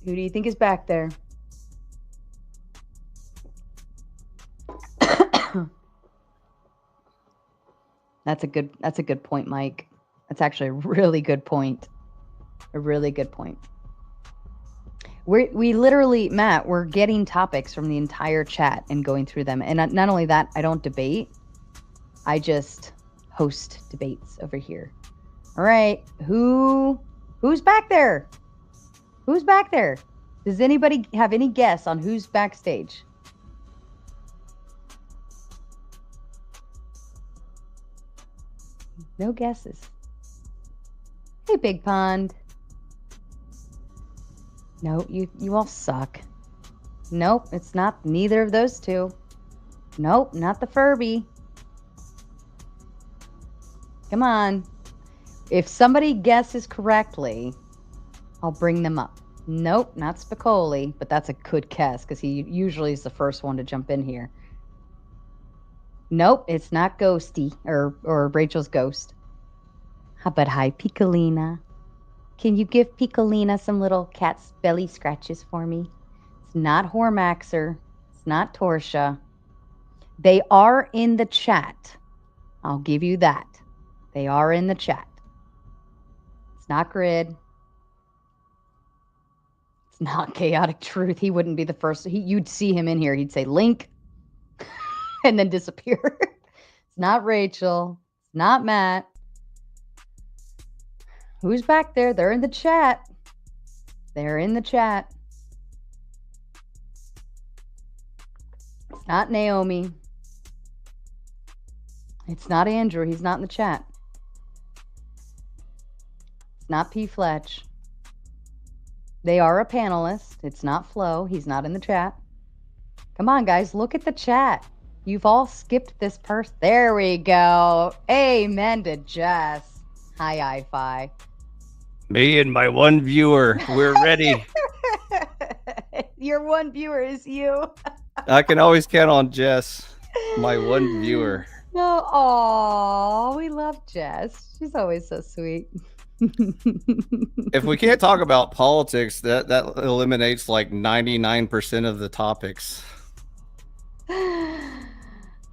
Who do you think is back there? That's a good point, Mike. That's actually a really good point. A really good point. We literally, Matt, we're getting topics from the entire chat and going through them. And not only that, I don't debate. I just host debates over here. All right, who's back there? Who's back there? Does anybody have any guess on who's backstage? No guesses. Hey, Big Pond. No, you all suck. Nope, it's not neither of those two. Nope, not the Furby. Come on. If somebody guesses correctly, I'll bring them up. Nope, not Spicoli, but that's a good guess because he usually is the first one to jump in here. Nope, it's not Ghosty or Rachel's ghost. How about hi, Piccolina? Can you give Piccolina some little cat's belly scratches for me? It's not Hormaxer. It's not Torsha. They are in the chat. I'll give you that. They are in the chat. It's not Grid. It's not Chaotic Truth. He wouldn't be the first. You'd see him in here. He'd say Link and then disappear. It's not Rachel. It's not Matt. Who's back there? They're in the chat. They're in the chat. It's not Naomi. It's not Andrew. He's not in the chat. It's not P. Fletch. They are a panelist. It's not Flo. He's not in the chat. Come on, guys. Look at the chat. You've all skipped this person. There we go. Amen to Jess. Hi, iFi. Me and my one viewer. We're ready. Your one viewer is you. I can always count on Jess, my one viewer. No, oh, we love Jess. She's always so sweet. If we can't talk about politics, that eliminates like 99% of the topics.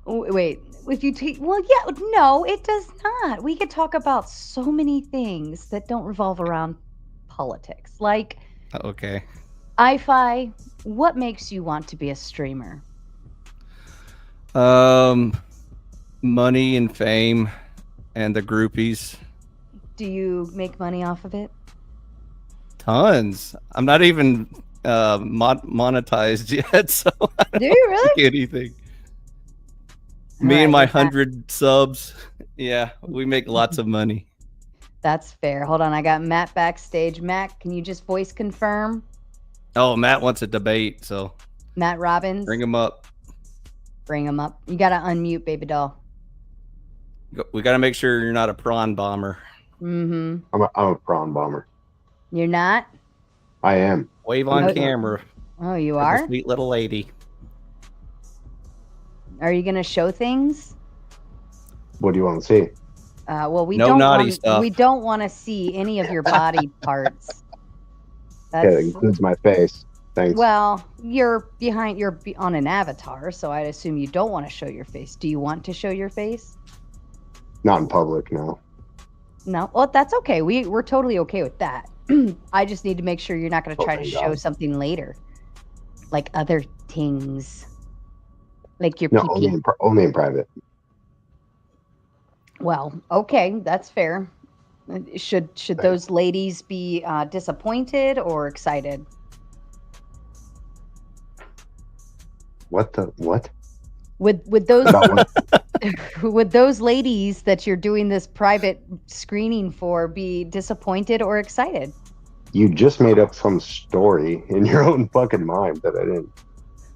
Wait, if you take, well, yeah, no, it does not. We could talk about so many things that don't revolve around politics. Like, Okay. iFi, what makes you want to be a streamer? Money and fame and the groupies. Do you make money off of it? Tons. I'm not even monetized yet, so I don't Do you really? see anything. Me Right, and my what's that? 100 subs, yeah, we make lots of money. That's fair. Hold on, I got Matt backstage. Matt, can you just voice confirm? Oh, Matt wants a debate, so Matt Robbins? bring him up. Bring him up. You gotta unmute, baby doll. We got to make sure you're not a prawn bomber. Mm-hmm. I'm a prawn bomber. You're not? I am. Wave on Oh, camera. Oh, you for the are? sweet little lady. Are you gonna show things? What do you want to see? Well, we No don't naughty want, stuff. we don't want to see any of your body parts. Yeah, that That's includes my face. Thanks. well, you're on an avatar, so I'd assume you don't want to show your face. Do you want to show your face? Not in public, no. No. Well, that's okay. We're totally okay with that. I just need to make sure you're not going to try to thank show God. something later, like other things, like your No, PP. only in private. Well, okay, that's fair. Should those ladies be disappointed or excited? What the what? Would those About what? would those ladies that you're doing this private screening for be disappointed or excited? You just made up some story in your own fucking mind that I didn't.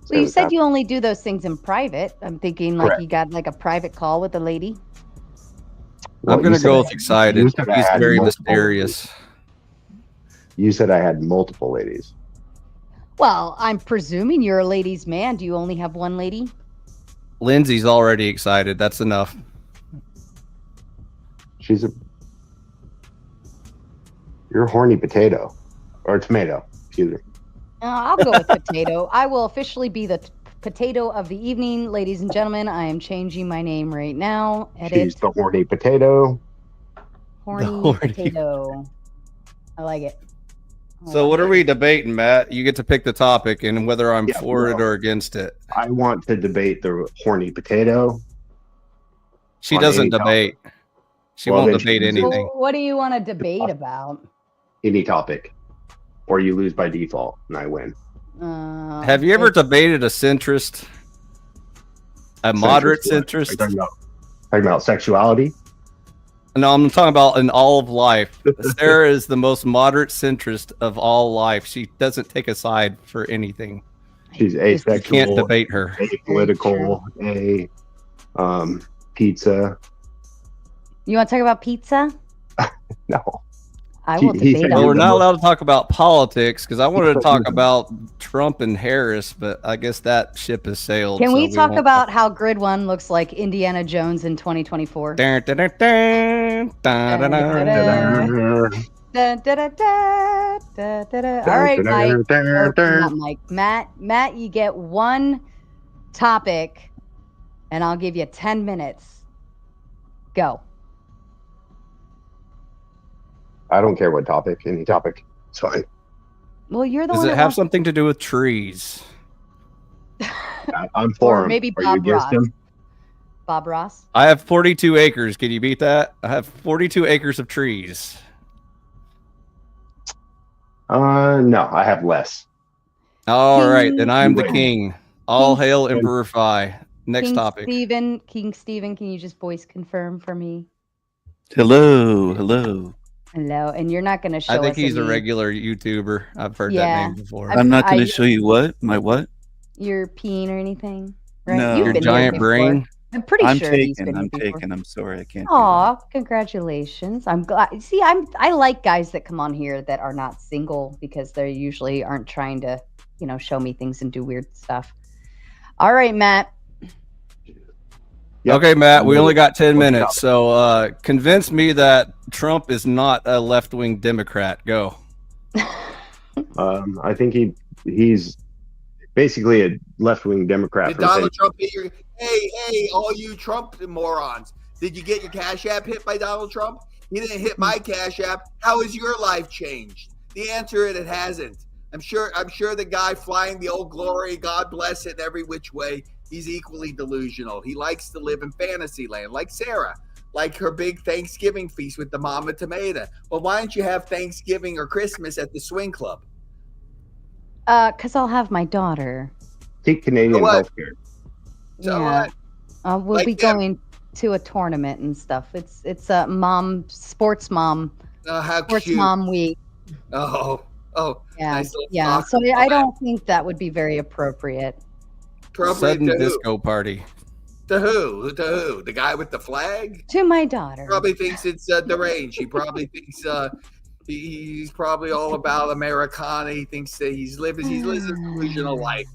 Well, you said you only do those things in private. I'm thinking like Correct. you got like a private call with a lady. Well, I'm going you to said go I with had- excited. you said I He's had very multiple mysterious. ladies. You said I had multiple ladies. Well, I'm presuming you're a ladies' man. Do you only have one lady? Lindsay's already excited. That's enough. You're a horny potato or tomato. Excuse me. I'll go with potato. I will officially be the potato of the evening, ladies and gentlemen. I am changing my name right now. She's Edit. the horny potato. Horny horny- potato. I like it. I So like what it. are we debating, Matt? You get to pick the topic and whether I'm Yeah, for it well, or against it. I want to debate the horny potato. She on doesn't any topic. debate. She Well, won't then she debate loses. anything. Well, what do you want to debate about? Any topic. Or you lose by default and I win. Have you ever it's- debated a centrist? A moderate centrist? Are you talking about sexuality? No, I'm talking about in all of life. Sarah is the most moderate centrist of all life. She doesn't take a side for anything. She's You asexual, can't debate her. apolitical, pizza. You want to talk about pizza? No. I He- will he debate said on Well, we're the not most- allowed to talk about politics because I wanted to but talk you're- about Trump and Harris, but I guess that ship has sailed. Can so we talk won't. about how Grid 1 looks like Indiana Jones in 2024? Dun, dun, dun, dun, dun, dun, dun, dun. Da, da, da, da, da, da, da. All right, Mike. Or not Mike. Matt, you get one topic, and I'll give you 10 minutes. Go. I don't care what topic, any topic. It's fine. Well, you're the Does one it that have wants- something to do with trees? I'm for Or him. maybe Are you Bob against Ross. him? Bob Ross. I have 42 acres. Can you beat that? I have 42 acres of trees. No, I have less. All right, then I'm the King. king. All King hail Stephen. Emperor Phi. Next King topic. King Stephen, can you just voice confirm for me? Hello, hello. Hello, and you're not going to show I us think he's a any- regular YouTuber. I've heard Yeah. that name before. I'm not going I- to show you what? My what? Your peen or anything, right? No. You've Your been here giant before. brain. I'm pretty I'm sure he's been taken. here I'm before. taken. I'm sorry. I can't. do Aw, congratulations. I'm glad. See, I like guys that come on here that are not single because they usually aren't trying to, show me things and do weird stuff. All right, Matt. Yep. Okay, Matt, we only got 10 What's minutes. So convince me that Trump is not a left wing Democrat. Go. I think he's basically a left wing Democrat. Did for saying- Donald Trump hit your? Hey, all you Trump morons! Did you get your Cash App hit by Donald Trump? He didn't hit my Cash App. How has your life changed? The answer is it hasn't. I'm sure the guy flying the Old Glory, God bless it, every which way, he's equally delusional. He likes to live in fantasy land, like Sarah, like her big Thanksgiving feast with the Mama Tomato. Well, why don't you have Thanksgiving or Christmas at the swing club? Because I'll have my daughter. Take Canadian So what? healthcare. So Yeah. what? We'll Like be them. going to a tournament and stuff. It's a sports mom How cute! week. Oh, Yeah, nice little yeah. talk. So I don't think that would be very appropriate. appropriate Sudden to who? disco party. To who? To who? The guy with the flag? To my daughter. Probably thinks it's deranged. He probably thinks he's probably all about Americana. He thinks that he lives a delusional life.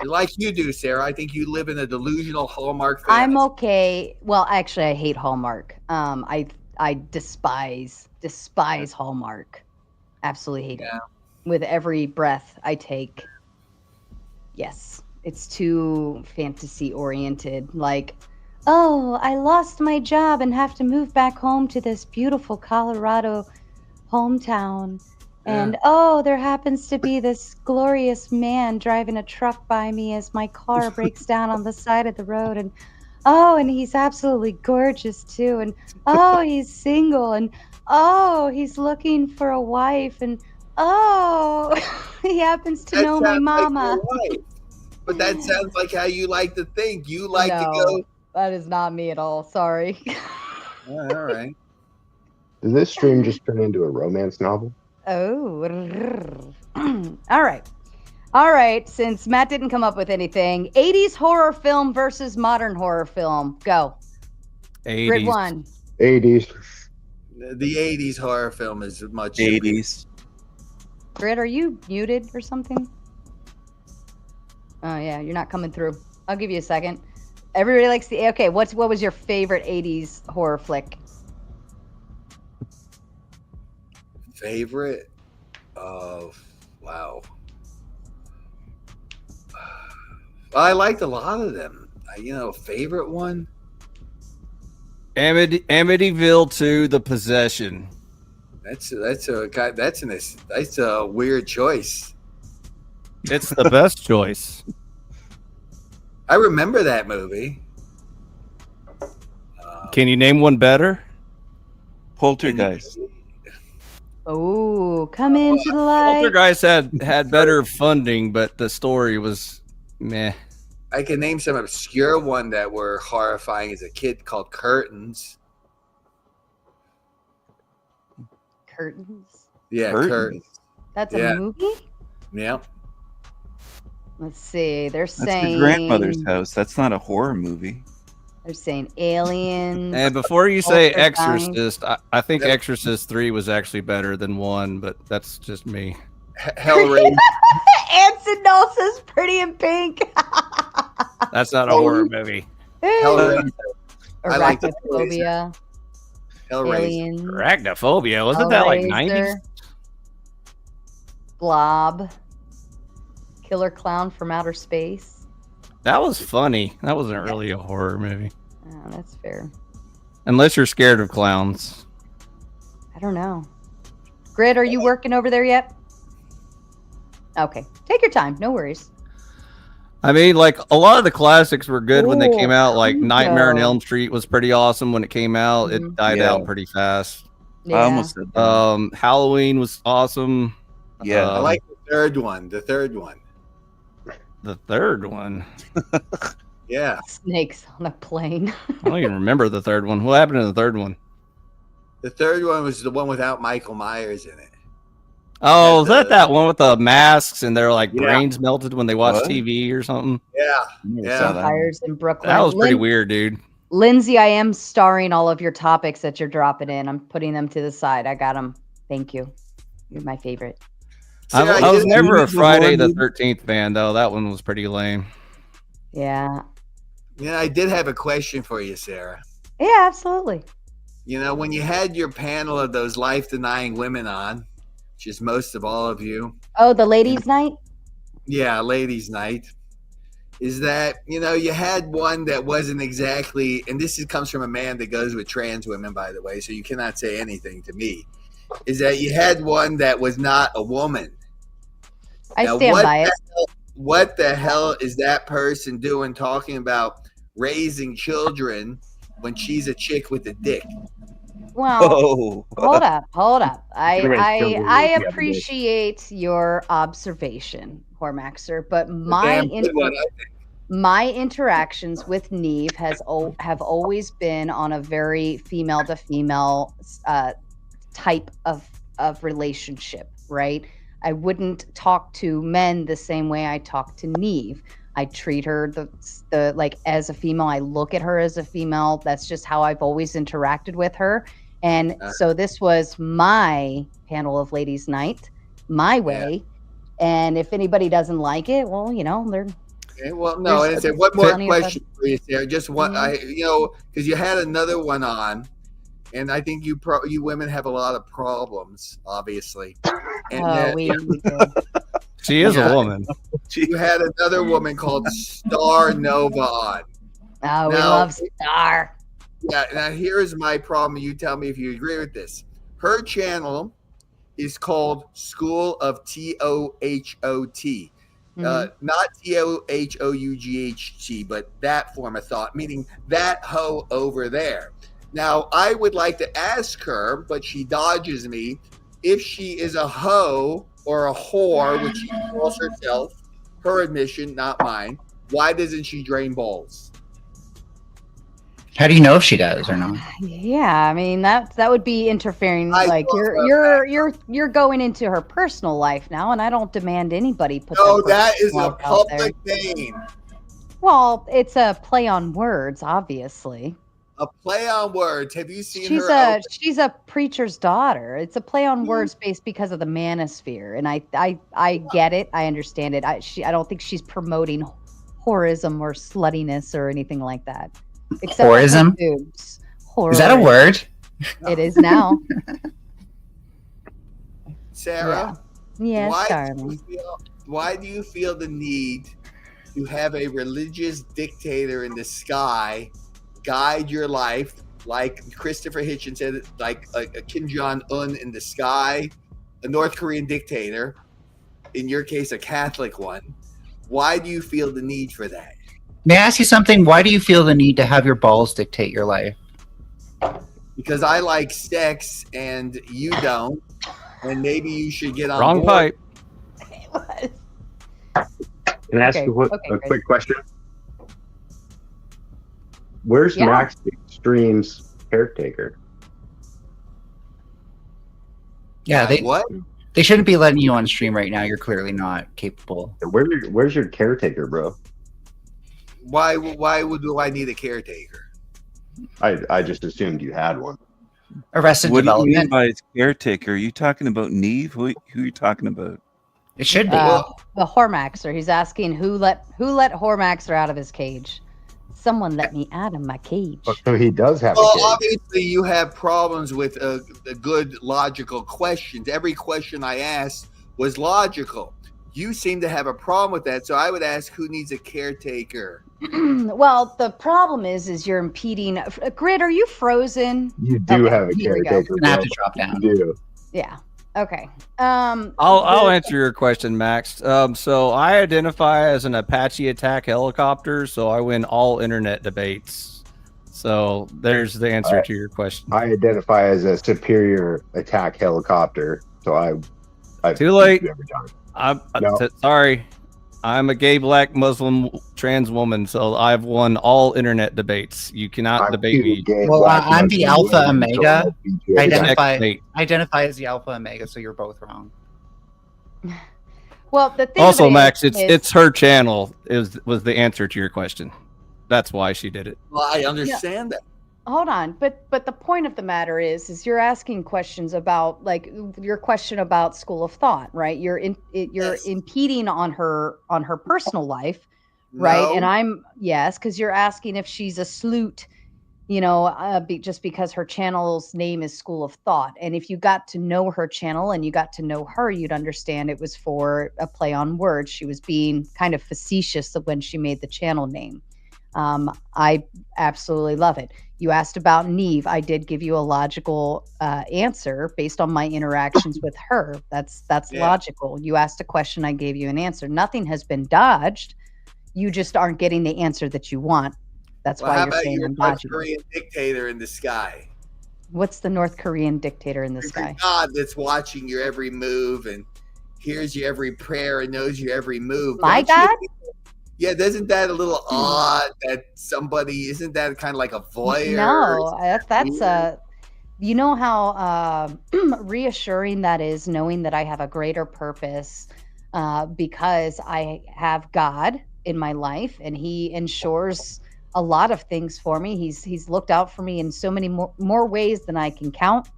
Like you do, Sarah. I think you live in a delusional Hallmark family. I'm okay. Well, actually, I hate Hallmark. I despise Hallmark. Absolutely hate Yeah. it. With every breath I take. Yes, it's too fantasy oriented. Like, oh, I lost my job and have to move back home to this beautiful Colorado hometown. And oh, there happens to be this glorious man driving a truck by me as my car breaks down on the side of the road. And oh, and he's absolutely gorgeous too. And oh, he's single. And oh, he's looking for a wife. And oh, he happens to That know my sounds like mama. your wife. But that sounds like how you like to think. You like to No. go. That is not me at all. Sorry. All right. Does this stream just turn into a romance novel? Oh. All right. All right. Since Matt didn't come up with anything, 80s horror film versus modern horror film. Go. Grid 80s. 1. 80s. The 80s horror film is much. 80s. Grid, are you muted or something? Oh, yeah. You're not coming through. I'll give you a second. Everybody likes the. Okay. What was your favorite 80s horror flick? Favorite? Oh, wow. I liked a lot of them. Favorite one. Amityville 2: The Possession. That's a weird choice. It's the best choice. I remember that movie. Can you name one better? Poltergeist. Oh, come into the light. Poltergeist had better funding, but the story was meh. I can name some obscure one that were horrifying as a kid called Curtains. Curtains. Yeah, Curtains. Curtains. That's Yeah. a movie? Yeah. Let's see. They're That's saying the grandmother's house. That's not a horror movie. They're saying aliens. And before you say Poltergeist. Exorcist, I think Yep. Exorcist 3 was actually better than 1, but that's just me. Hellraiser. Anson Knoll says Pretty in Pink. That's not a horror movie. Hellraiser. I like the Arachnophobia. Hellraiser. Aliens. Arachnophobia, wasn't that like 90s? Hellraiser, Blob. Killer Clown from Outer Space. That was funny. That wasn't really a horror movie. Oh, that's fair. Unless you're scared of clowns. I don't know. Grid, are you working over there yet? Okay. Take your time. No worries. I mean, like, a lot of the classics were good when they came out. Like, Creepy. Nightmare on Elm Street was pretty awesome when it came out. It Mhm. died Yeah. out pretty fast. Yeah. I almost said that. Halloween was awesome. Yeah. I like the third one. The third one. The third one. Yeah. Snakes on a plane. I don't even remember the third one. What happened in the third one? The third one was the one without Michael Myers in it. Oh, is That's, that that one with the masks and their like Yeah. brains melted when they watch What? TV or something? Yeah. I never Yeah. saw that. Fires in Brooklyn. That was pretty weird, dude. Lindsay, I am starring all of your topics that you're dropping in. I'm putting them to the side. I got them. Thank you. You're my favorite. I Sarah, was did- never a you the Friday the one- 13th fan, though. That one was pretty lame. Yeah. I did have a question for you, Sarah. Yeah, absolutely. When you had your panel of those life-denying women on, which is most of all of you, Oh, the ladies' night? yeah, ladies' night, is that, you had one that wasn't exactly, and comes from a man that goes with trans women, by the way, so you cannot say anything to me, is that you had one that was not a woman. I Now, stand what by it. What the hell is that person doing talking about raising children when she's a chick with a dick? Well, Oh. hold up. Raise I children I with the appreciate your observation, Hormaxer, but Damn good one, I think. my interactions with Neve have always been on a very female to female type of relationship, right? I wouldn't talk to men the same way I talk to Neve. I treat her the like as a female. I look at her as a female. That's just how I've always interacted with her. And so this was my panel of ladies' night, my way. And if anybody doesn't like it, well, they're Okay, well, no, There's I said one more plenty of question for you, Sarah. Just one, because you had another one on, and I think you women have a lot of problems, obviously. And we do. She is Yeah. a woman. you had another woman called Star Nova on. Oh, we Now- love Star. Yeah, now here's my problem. You tell me if you agree with this. Her channel is called School of TOHOT. Not TOHOUGHT, but that form of thought, meaning that hoe over there. Now, I would like to ask her, but she dodges me, if she is a hoe or a whore, which she calls herself, her admission, not mine. Why doesn't she drain balls? How do you know if she does or not? Yeah, I mean that would be interfering. I Like thought you're going into her personal life now, and I don't demand anybody put. No, their that personal is a life out there. public name. Well, it's a play on words, obviously. A play on words. Have you seen She's her? she's a preacher's daughter. It's a play on words based because of the manosphere, and I get it. I understand it. I don't think she's promoting whorism or sluttiness or anything like that. Except for Whorism? boobs. Is that a word? It is now. Sarah, Yes, why darling. why do you feel the need to have a religious dictator in the sky guide your life, like Christopher Hitchens said, like a Kim Jong-un in the sky, a North Korean dictator, in your case, a Catholic one? Why do you feel the need for that? May I ask you something? Why do you feel the need to have your balls dictate your life? Because I like sex and you don't, and maybe you should get on Wrong board. pipe. Can I ask Okay, you a Chris. quick question? Where's Yeah. Max the Extreme's caretaker? Yeah, What? they shouldn't be letting you on stream right now. You're clearly not capable. Where's your caretaker, bro? Why do I need a caretaker? I just assumed you had one. Arrested What do you mean Development. by its caretaker? Are you talking about Neve? Who are you talking about? It should be. The Hormaxer. He's asking who let Hormaxer out of his cage. Someone let me out of my cage. So he does have Well, a cage. obviously, you have problems with the good logical questions. Every question I asked was logical. You seem to have a problem with that, so I would ask, who needs a caretaker? Well, the problem is you're impeding. Grid, are you frozen? You do Okay, have a here we go. caretaker. Gonna have bro. to drop down. You do. Yeah. Okay. I'll answer your question, Max. So I identify as an Apache attack helicopter, so I win all internet debates. So there's the answer to your question. I identify as a superior attack helicopter, so I Too late. beat you every time. I'm No. sorry. I'm a gay, black, Muslim, trans woman, so I've won all internet debates. You cannot I'm debate too me. gay, Well, black, I'm the Muslim, Alpha women, so Omega. I'll beat you every time. Identify Checkmate. identify as the Alpha Omega, so you're both wrong. Well, the thing Also, of it Max, is- it's her channel was the answer to your question. That's why she did it. Well, I understand that. Hold on, but the point of the matter is you're asking questions about, like, your question about school of thought, right? You're Yes. impeding on her personal life, right? No. And I'm because you're asking if she's a sleut, just because her channel's name is School of Thought. And if you got to know her channel and you got to know her, you'd understand it was for a play on words. She was being kind of facetious when she made the channel name. I absolutely love it. You asked about Neve. I did give you a logical answer based on my interactions with her. That's Yeah. logical. You asked a question, I gave you an answer. Nothing has been dodged. You just aren't getting the answer that you want. That's Well, why how you're about saying your I'm North dodging. Korean dictator in the sky? What's the North Korean dictator in the There's sky? a God that's watching your every move and hears your every prayer and knows your every move. My Don't you God? think- Yeah, isn't that a little odd that somebody, isn't that kind of like a voyeur? No, that's weird. you know how reassuring that is, knowing that I have a greater purpose because I have God in my life and he ensures a lot of things for me. He's looked out for me in so many more ways than I can count.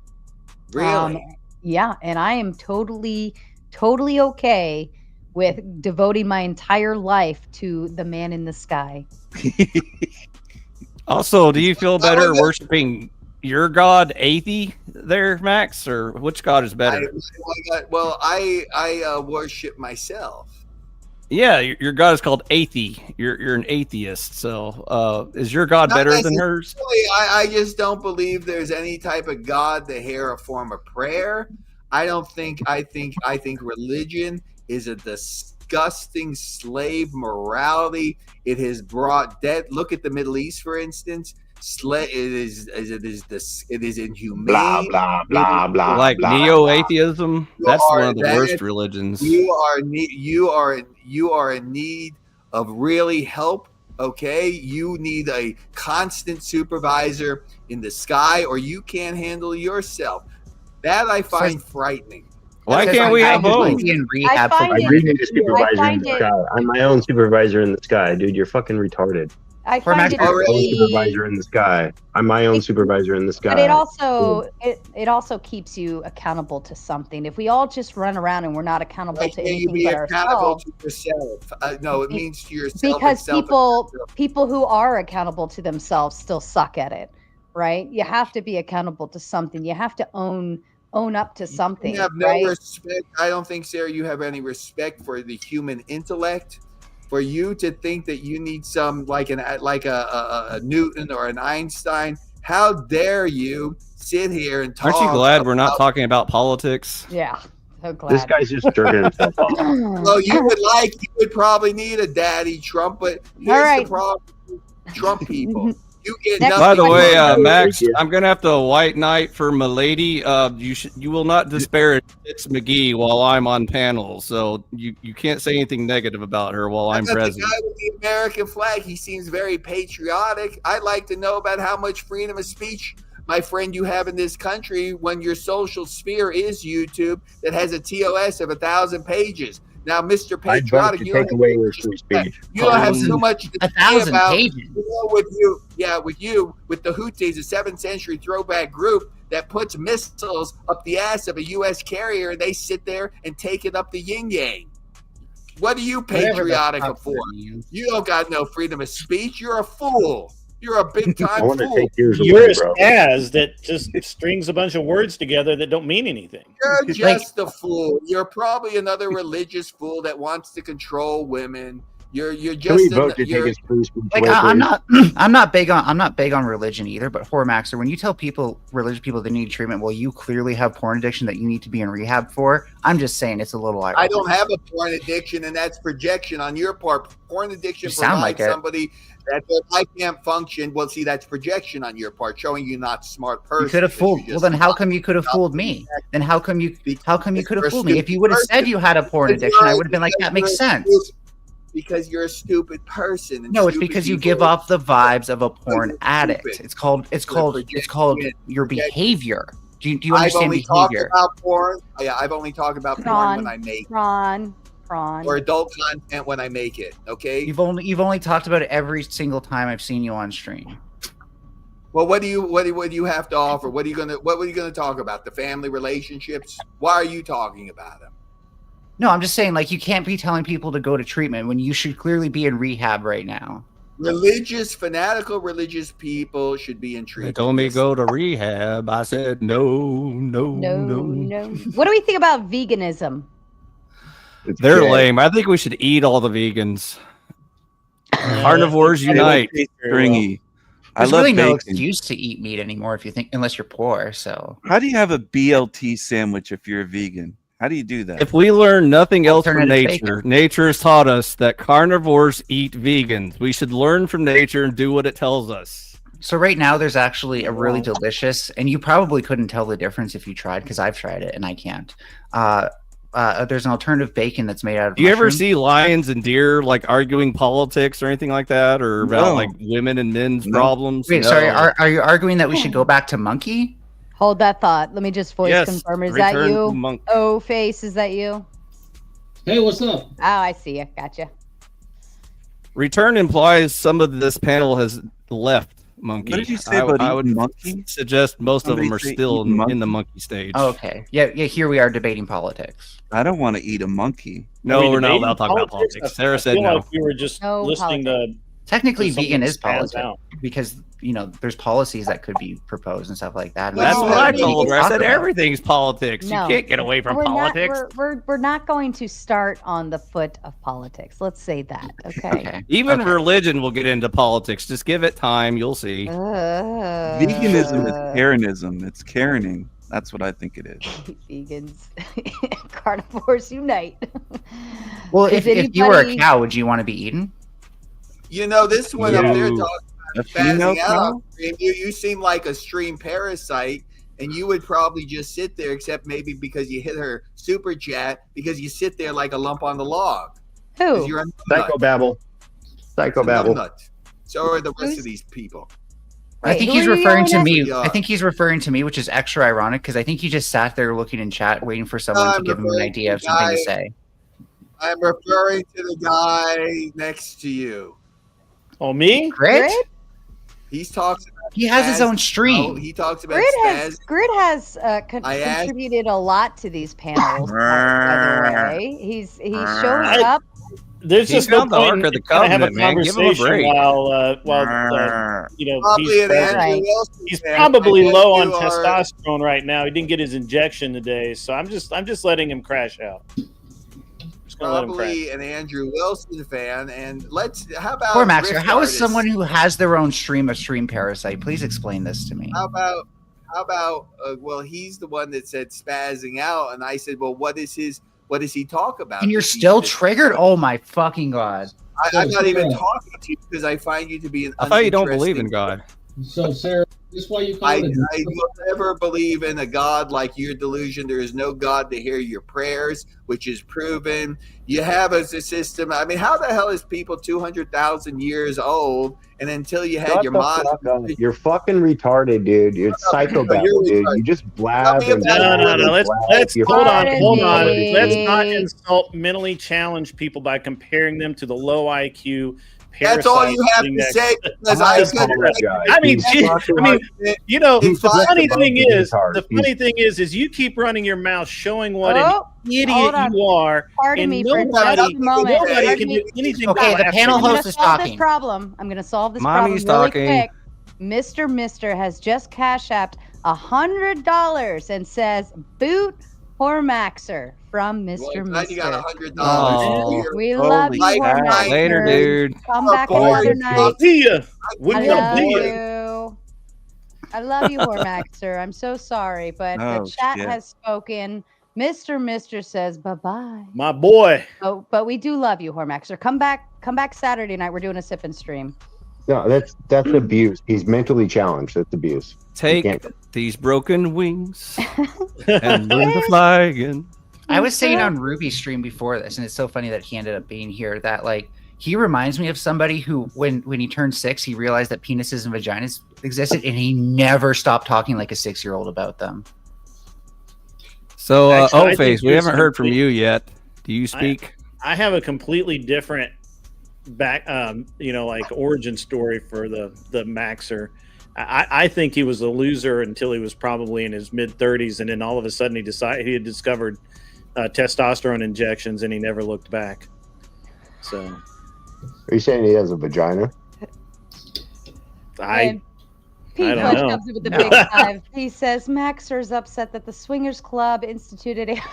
Really? Yeah, and I am totally okay with devoting my entire life to the man in the sky. Also, do you feel better was it? worshiping your god, Athey, there, Max, or which god is better? I worship myself. Yeah, your god is called Athey. You're an atheist. So, is your god Not better than hers? necessarily. I just don't believe there's any type of God to hear a form of prayer. I don't think. I think religion is a disgusting slave morality. It has brought death. Look at the Middle East, for instance. It is inhumane. Blah blah blah blah. Like blah, neo-atheism? You That's are one of the that- worst religions. You are in need of really help. Okay, you need a constant supervisor in the sky, or you can't handle yourself. That I find frightening. Why Says can't we I have could both? be in rehab I for find I it- really need a supervisor in find the it- sky. I'm my own supervisor in the sky, dude. You're fucking retarded. I For find Max- it I'm to my own be, supervisor in the sky. I'm my own supervisor in the sky. but it also keeps you accountable to something. If we all just run around and we're not accountable Why to can't you anything be but accountable ourselves, to yourself? No, it means to yourself. because and people who are accountable to themselves still suck at it, right? You have to be accountable to something. You have to own up to something, You have no right? respect. I don't think, Sarah, you have any respect for the human intellect. for you to think that you need some like a Newton or an Einstein. How dare you sit here and talk? Aren't you glad we're not about- talking about politics? Yeah. So glad. This guy's just jerking himself off. Well, you would probably need a daddy Trump, but here's All right. the problem: Trump people. You get Next nothing By the question. way, from- Max, I'm gonna have to white knight for Milady. You will not disparage Fitz McGee while I'm on panel, so you can't say anything negative about her while I'm I got the president. guy with the American flag. He seems very patriotic. I'd like to know about how much freedom of speech, my friend, you have in this country when your social sphere is YouTube that has a TOS of 1,000 pages. Now, Mr. I'd vote Patriotic, to you don't take have, away your free speech. you don't have so much to say 1,000 about pages. with the Houthis, a 7th century throwback group that puts missiles up the ass of a U.S. carrier, and they sit there and take it up the yin yang. What are you Whatever the patriotic fuck for? that means. You don't got no freedom of speech. You're a fool. You're a big I time want to fool. take yours You're away, a bro. spaz that just strings a bunch of words together that don't mean anything. You're just a fool. You're probably another religious fool that wants to control women. You're Can we just vote to take his free speech Like away, I'm please? not I'm not big on religion either, but Hormaxer, when you tell religious people they need treatment, well, you clearly have porn addiction that you need to be in rehab for. I'm just saying it's a little ironic. I don't have a porn addiction, and that's projection on your part. Porn addiction You sound provides like it. somebody that their life can't function. Well, see, that's projection on your part, showing you not a smart person. You could have because fooled. you're Well, just then how not. come you could have fooled me? Then how come you could have you're a fooled me? If you would have stupid said you had a porn Because addiction, I you're- would have been like, that makes because you're a sense. Because you're a stupid person. And No, it's stupid because you people- give off the vibes of a porn you're addict. stupid. It's called your behavior. Do you I've understand only talked behavior? about porn. Yeah, I've only talked about porn when I make Prawn. or adult content when I make it. Okay. You've only talked about it every single time I've seen you on stream. Well, what do you have to offer? What were you gonna talk about? The family relationships? Why are you talking about them? No, I'm just saying, like, you can't be telling people to go to treatment when you should clearly be in rehab right now. Fanatical religious people should be in They treatment. told me go to rehab. I said no. No. What do we think about veganism? It's They're gay. lame. I think we should eat all the vegans. Carnivores They don't unite. taste very Stringy. I There's love really no bacon. excuse to eat meat anymore if you think, unless you're poor. So How do you have a BLT sandwich if you're a vegan? How do you do that? If we learn nothing else from Alternative nature, nature has taught us that carnivores eat vegans. We should learn from nature and do what it tells us. So right now, there's actually a really delicious, and you probably couldn't tell the difference if you tried, because I've tried it and I can't. There's an alternative bacon that's made out of. Do you ever mushroom. see lions and deer like arguing politics or anything like that, or about No. like women and men's No. problems? Wait, No. sorry. Are you arguing that we should go back to monkey? Hold that thought. Let me just voice Yes, confirm. Is that return to you? monk. Oh, face, is that you? Hey, what's up? Oh, I see you. Gotcha. Return implies some of this panel has left monkey. What did you say about I would eating monkey? suggest most of them are Somebody say still eating in the monkey? monkey stage. Oh, okay. Yeah. Here we are debating politics. I don't want to eat a monkey. No, Are we we're not debating allowed to talk about politics. I Sarah said feel no. like we were just No listening Technically, to something vegan is spaz politics out. because there's policies that could be proposed and stuff like that. And That's No, what I we told her. I talk said about it. everything's politics. No. You can't get away from We're politics. Not, we're not going to start on the foot of politics. Let's say that. Okay. Okay. Even Okay. religion will get into politics. Just give it time. You'll see. Veganism is Karenism. It's Karening. That's what I think it is. Vegans, carnivores unite. Well, Is if you were a anybody- cow, would you want to be eaten? You know, this one up there No. talking A about female spazzing out cow? on stream. You seem like a stream parasite, and you would probably just sit there, except maybe because you hit her super chat, because you sit there like a lump on the log. 'Cause Who? you're a nut. Psychobabble. Psychobabble. Nut. So are the rest of these people. I Wait, think who he's are you referring to yelling me. at? I think he's referring to me, which is extra ironic because I think he just sat there looking in chat, waiting for someone to I'm give him an referring idea of to something to guy- say. I'm referring to the guy next to you. Oh, me? Grit? He's talks about He has his spaz- own stream. No, he talks about Grid spaz. has I asked- contributed a lot to these panels. By the way, he shows I- up. There's He just no found the point Ark in of the trying to have a Covenant, man. Give him a conversation break. while Probably he's an present. Andrew Right. Wilson He's fan. probably I bet low on you are- testosterone right now. He didn't get his injection today, so I'm just letting him crash out. just gonna let him probably an Andrew Wilson fan. And how about Poor Maxer, Rift how is artists? someone who has their own stream a stream parasite? Please explain this to me. How about well, he's the one that said spazzing out, and I said, well, what does he talk about? And you're Does he still just- triggered? Oh my fucking god. I'm not even talking to you because I find you to be an I thought you don't uninteresting- believe in God. So, Sarah, this is why you call I it will never believe in a God like your delusion. There is no God to hear your prayers, which is proven. You have as a system. I mean, how the hell is people 200,000 years old, and until you had Shut your the mod, fuck up. You're fucking retarded, dude. You're psychobabble, You're dude. retarded. You just blab Tell me and about blab it. No. and Let's blab. You're hold on. fucking Hold on. Pardon Let's not me. insult mentally challenged people by comparing them to the low IQ. that's all you have parasites to say. Because I I apologize. I mean, He's gee, fucking- I mean, you know, He's the fucking funny above thing the is, retard. the funny thing is you keep running your mouth, showing what an Oh, idiot hold on. you are, Pardon and me for nobody, just a moment. nobody Pardon can me. do anything. Okay, but the laugh panel at I'm you. gonna host is solve this talking. problem. I'm gonna solve this Mommy's problem really talking. quick. Mr. has just cash apped $100 and says boot Hormaxer from Mr. Glad you got Mister. $100. Oh. We love you, Holy crap. Hormaxer. Later, dude. Come back Oh, another boy. night. See ya. We I love love you. you. I love you, Hormaxer. I'm so sorry, but Oh, the chat shit. has spoken. Mr. says bye-bye. My boy. Oh, but we do love you, Hormaxer. Come back Saturday night. We're doing a sip and stream. No, that's abuse. He's mentally challenged. That's abuse. Take can't- these broken wings and learn to fly again. I was saying on Ruby's stream before this, and it's so funny that he ended up being here, that like he reminds me of somebody who when he turned 6, he realized that penises and vaginas existed, and he never stopped talking like a 6-year-old about them. So, Actually, I think O-Face, we you're haven't heard from stupid. you yet. Do you speak? I have a completely different like origin story for the Maxer. I think he was a loser until he was probably in his mid-30s, and then all of a sudden he had discovered testosterone injections, and he never looked back. So Are you saying he has a vagina? And Pete I don't Fudge know. comes in with the No. big five. He says Maxer's upset that the Swingers Club instituted a height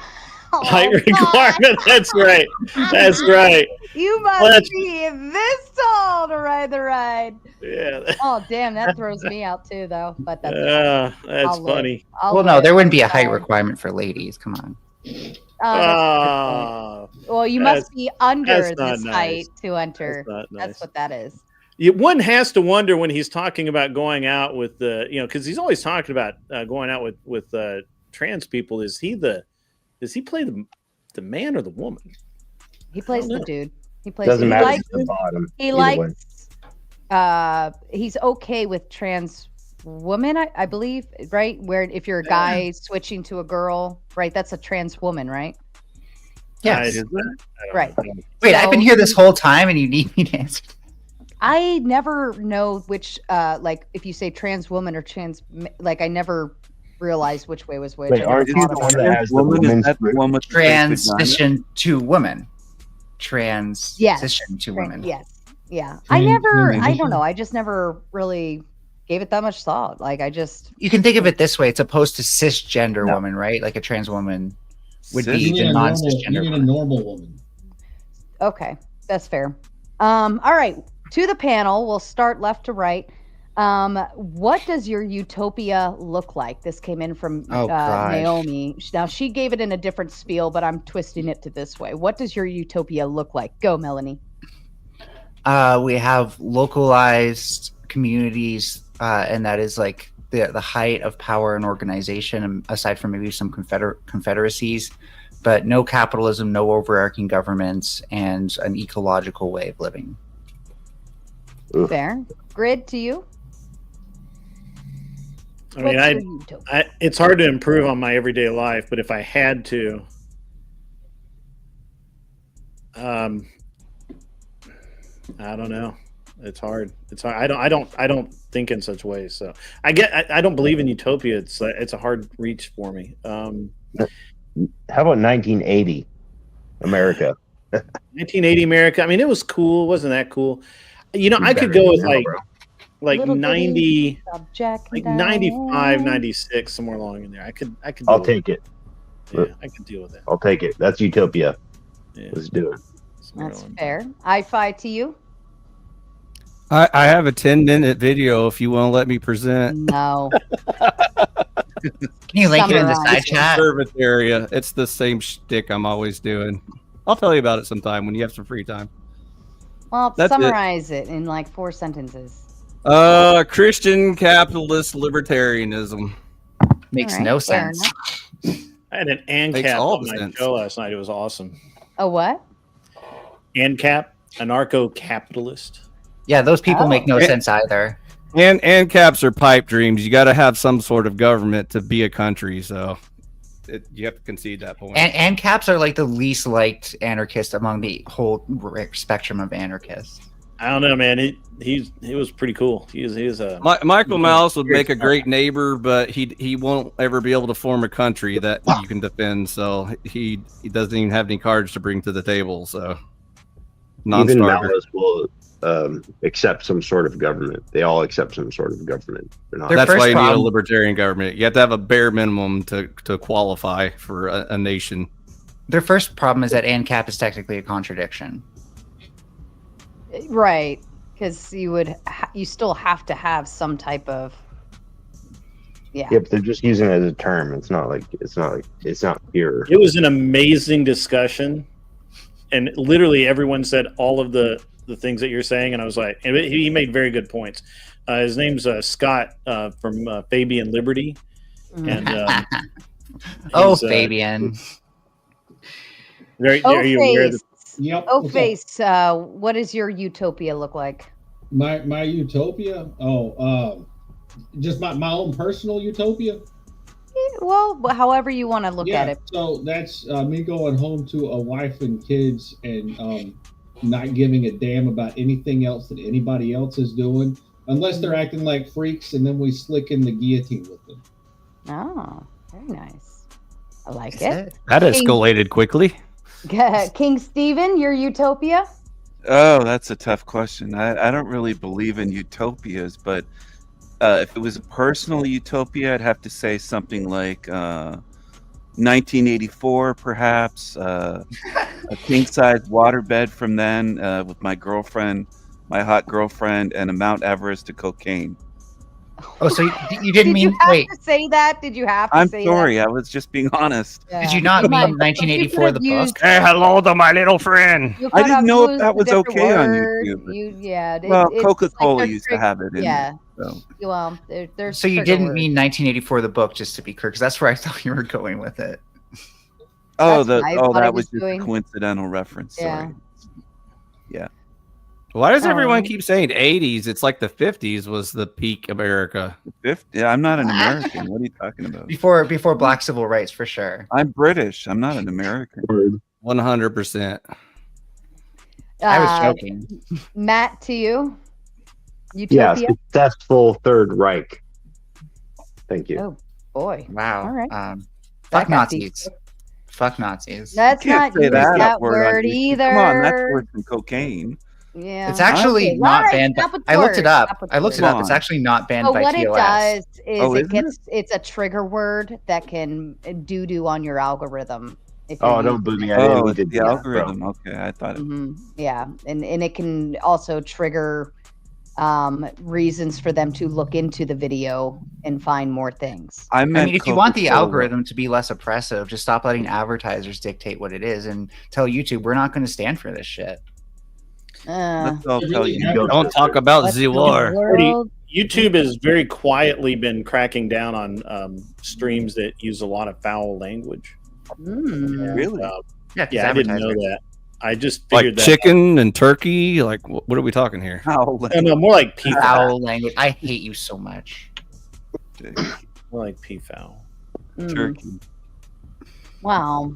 Oh, God. requirement. That's right. That's right. You must Let's- be this tall to ride the ride. Yeah. Oh, damn, that throws me out too, though. But that's That's I'll live. funny. Well, no, there wouldn't be a height requirement. requirement for ladies. Come on. Well, you that's- must be under that's not this nice. height to enter. That's not nice. That's what that is. One has to wonder when he's talking about going out with the, because he's always talking about going out with trans people. Does he play the man or the woman? He plays know. the dude. He plays. Doesn't he matter. likes. It's the bottom. He Either way. likes. He's okay with trans woman, I believe, right? Where if you're a guy switching to a girl, right? That's a trans woman, right? Yes. I don't Right. know. Wait, I've been here this whole time, and you need me to answer. I never know which, like, if you say trans woman or trans, like, I never realized which way was which. Wait, I never aren't you thought the about one it. that has the Woman, is woman's that the one with the fake vagina? Transition to woman. Transition to woman. Yes. Yeah. Trans- I don't know. I just never really gave it that much thought. Like, I just, You can think of it this way: it's opposed to cisgender No. woman, right? Like a trans woman would Cis- be You need the a normal, non-cisgender you need a woman. normal woman. okay. That's fair. All right. To the panel, we'll start left to right. What does your utopia look like? This came in from Oh, gosh. Naomi. Now, she gave it in a different spiel, but I'm twisting it to this way. What does your utopia look like? Go, Melanie. We have localized communities, and that is like the height of power and organization, aside from maybe some confederacies, but no capitalism, no overarching governments, and an ecological way of living. Ugh. Fair. Grid to you. I mean, What's your utopia? it's hard to improve on my everyday life, but if I had to, I don't know. It's hard. It's hard. I don't think in such ways. So I don't believe in utopia. It's a hard reach for me. How about 1980 America? 1980 America. I mean, it was cool. It wasn't that cool? I could Better go with now, like bro. Little 90, Subject like down. 95, 96, somewhere along in there. I could. I'll deal take it. with it. Yeah, I could deal with it. I'll take it. That's utopia. Yeah. Let's do it. That's fair. I-Fi to you? I have a 10-minute video if you want to let me present. No. Can you link it in the Summarize. side chat? Service area. It's the same shtick I'm always doing. I'll tell you about it sometime when you have some free time. Well, That's it. summarize it in like 4 sentences. Christian capitalist libertarianism. Makes All right, no fair sense. enough. I had an Makes ANCAP all on the my sense. show last night. It was awesome. A what? ANCAP, anarcho-capitalist. Yeah, those people Oh. make no sense either. And caps are pipe dreams. You got to have some sort of government to be a country. So you have to concede that point. And caps are like the least liked anarchist among the whole spectrum of anarchists. I don't know, man. He was pretty cool. He was a Michael Mouse would make a great neighbor, but he won't ever be able to form a country that you can defend. So he doesn't even have any cards to bring to the table. So Even non-starter. Maoists will accept some sort of government. They all accept some sort of government. They're not. Their That's first why you need a problem- libertarian government. You have to have a bare minimum to qualify for a nation. Their first problem is that ANCAP is technically a contradiction. Right. Because you still have to have some type of. Yeah. Yep, they're just using it as a term. It's not pure. It was an amazing discussion, and literally everyone said all of the things that you're saying, and I was like, and he made very good points. His name's Scott from Fabian Liberty, and Oh, he's, Fabian. are you aware that Yep. Oh, what's up? face. What does your utopia look like? My utopia? Oh, just my own personal utopia? Well, however you want to look at it. So that's me going home to a wife and kids and not giving a damn about anything else that anybody else is doing, unless they're acting like freaks, and then we slick in the guillotine with them. Oh, very nice. I like Is it. it? That escalated quickly. King Stephen, your utopia? Oh, that's a tough question. I don't really believe in utopias, but if it was a personal utopia, I'd have to say something like 1984, perhaps. A king-size waterbed from then with my girlfriend, my hot girlfriend, and a Mount Everest of cocaine. Oh, so you didn't Did mean you have wait? to say that? Did you have to I'm say sorry, I was just being honest. that? Did you not Come mean on. 1984 the You book? could've Hey, hello to my little friend. You I could didn't have know if used that a was different okay on word. YouTube. It's like Coca-Cola they're used to have it in Yeah. there. So. Well, there's So you trigger didn't words. mean 1984 the book, just to be clear, because that's where I thought you were going with it. Oh, That's what I thought I that was was just doing. a coincidental reference. Yeah. Sorry. Why does everyone Um, keep saying 80s? It's like the 50s was the peak America. Yeah, I'm not an American. What are you talking about? Before Black civil rights, for sure. I'm British. I'm not an American. 100%. I was joking. Matt, to you, Yeah, utopia. successful Third Reich. Thank you. Oh boy, Wow. All right. Fuck That got deep. Nazis. Fuck Nazis. Let's You can't not say use that that word on word YouTube. either. Come on, that's worse than cocaine. Yeah, It's actually Okay, not alright, banned. stop with I looked it words, up. stop with I looked it words. up. It's actually not banned So by what it TOS. does is Oh, it isn't gets it's a trigger word that can do on your algorithm. If Oh, you don't boo me. I Oh, didn't it's did the that, algorithm. Okay, I thought it. Yeah, and it can also trigger reasons for them to look into the video and find more things. I I meant mean, if you want the Coca-Cola. algorithm to be less oppressive, just stop letting advertisers dictate what it is and tell YouTube we're not going to stand for this shit. Let's all tell you. Don't talk about What's the the war. world? YouTube has very quietly been cracking down on streams that use a lot of foul language. Really? Yeah, 'cause Yeah, I didn't know advertisers- that. I just Like figured that. chicken and turkey? Like, what are we talking here? How? No, more like pea foul. Foul language. I hate you so much. More like pea foul. Turkey. Wow.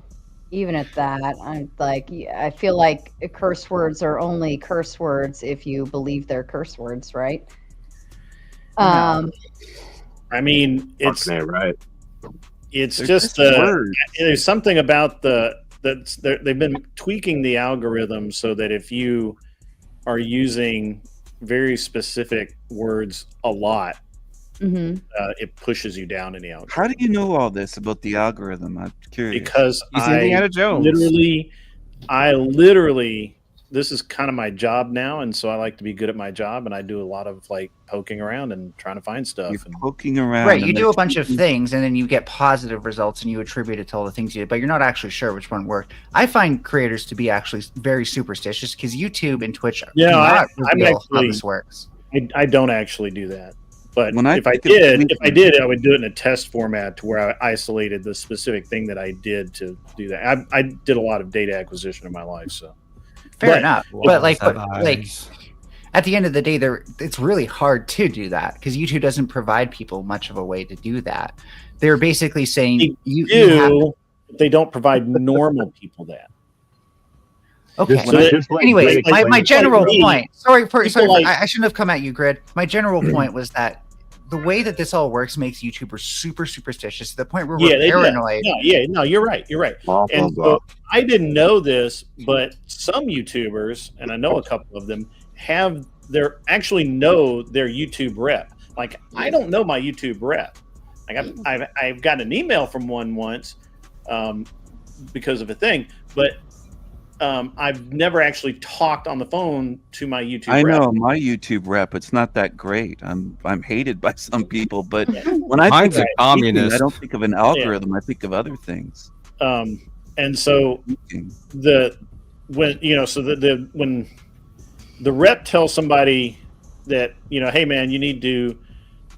Even at that, I'm like, I feel like curse words are only curse words if you believe they're curse words, right? No. I mean, it's Fucking A, right. it's They're just words. there's something about they've been tweaking the algorithm so that if you are using very specific words a lot, Mm-hmm. it pushes you down in the algorithm. How do you know all this about the algorithm? I'm curious. Because He's I Indiana Jones. literally I literally, this is kind of my job now, and so I like to be good at my job, and I do a lot of like poking around and trying to find stuff. You're And poking around. Right, you and do a there's- bunch of things and then you get positive results and you attribute it to all the things you did, but you're not actually sure which one worked. I find creators to be actually very superstitious because YouTube and Twitch Yeah, do not I'm reveal how actually- this works. I don't actually do that. But When I if I think of did, tweaking- I would do it in a test format to where I isolated the specific thing that I did to do that. I did a lot of data acquisition in my life, so Fair But- enough. But like, Have like eyes. at the end of the day, it's really hard to do that because YouTube doesn't provide people much of a way to do that. They're basically saying They you have, do. They don't provide normal people that. okay. Just, So that- just like Anyways, Blake my Lively- general me, point. Sorry, people like- I shouldn't have come at you, Grid. My general point was that the way that this all works makes YouTubers super superstitious to the point where we're They do. paranoid. No, you're right. You're right. blah, blah, And blah. so I didn't know this, but some YouTubers, and I know a couple of them, actually know their YouTube rep. Like I don't know my YouTube rep. Like I've gotten an email from one once because of a thing, but I've never actually talked on the phone to my YouTube I rep. know my YouTube rep. It's not that great. I'm hated by some people, but when I Mine's think a of tweaking, communist. I don't think of an algorithm. I think of other things. And so when the rep tells somebody that, hey man, you need to,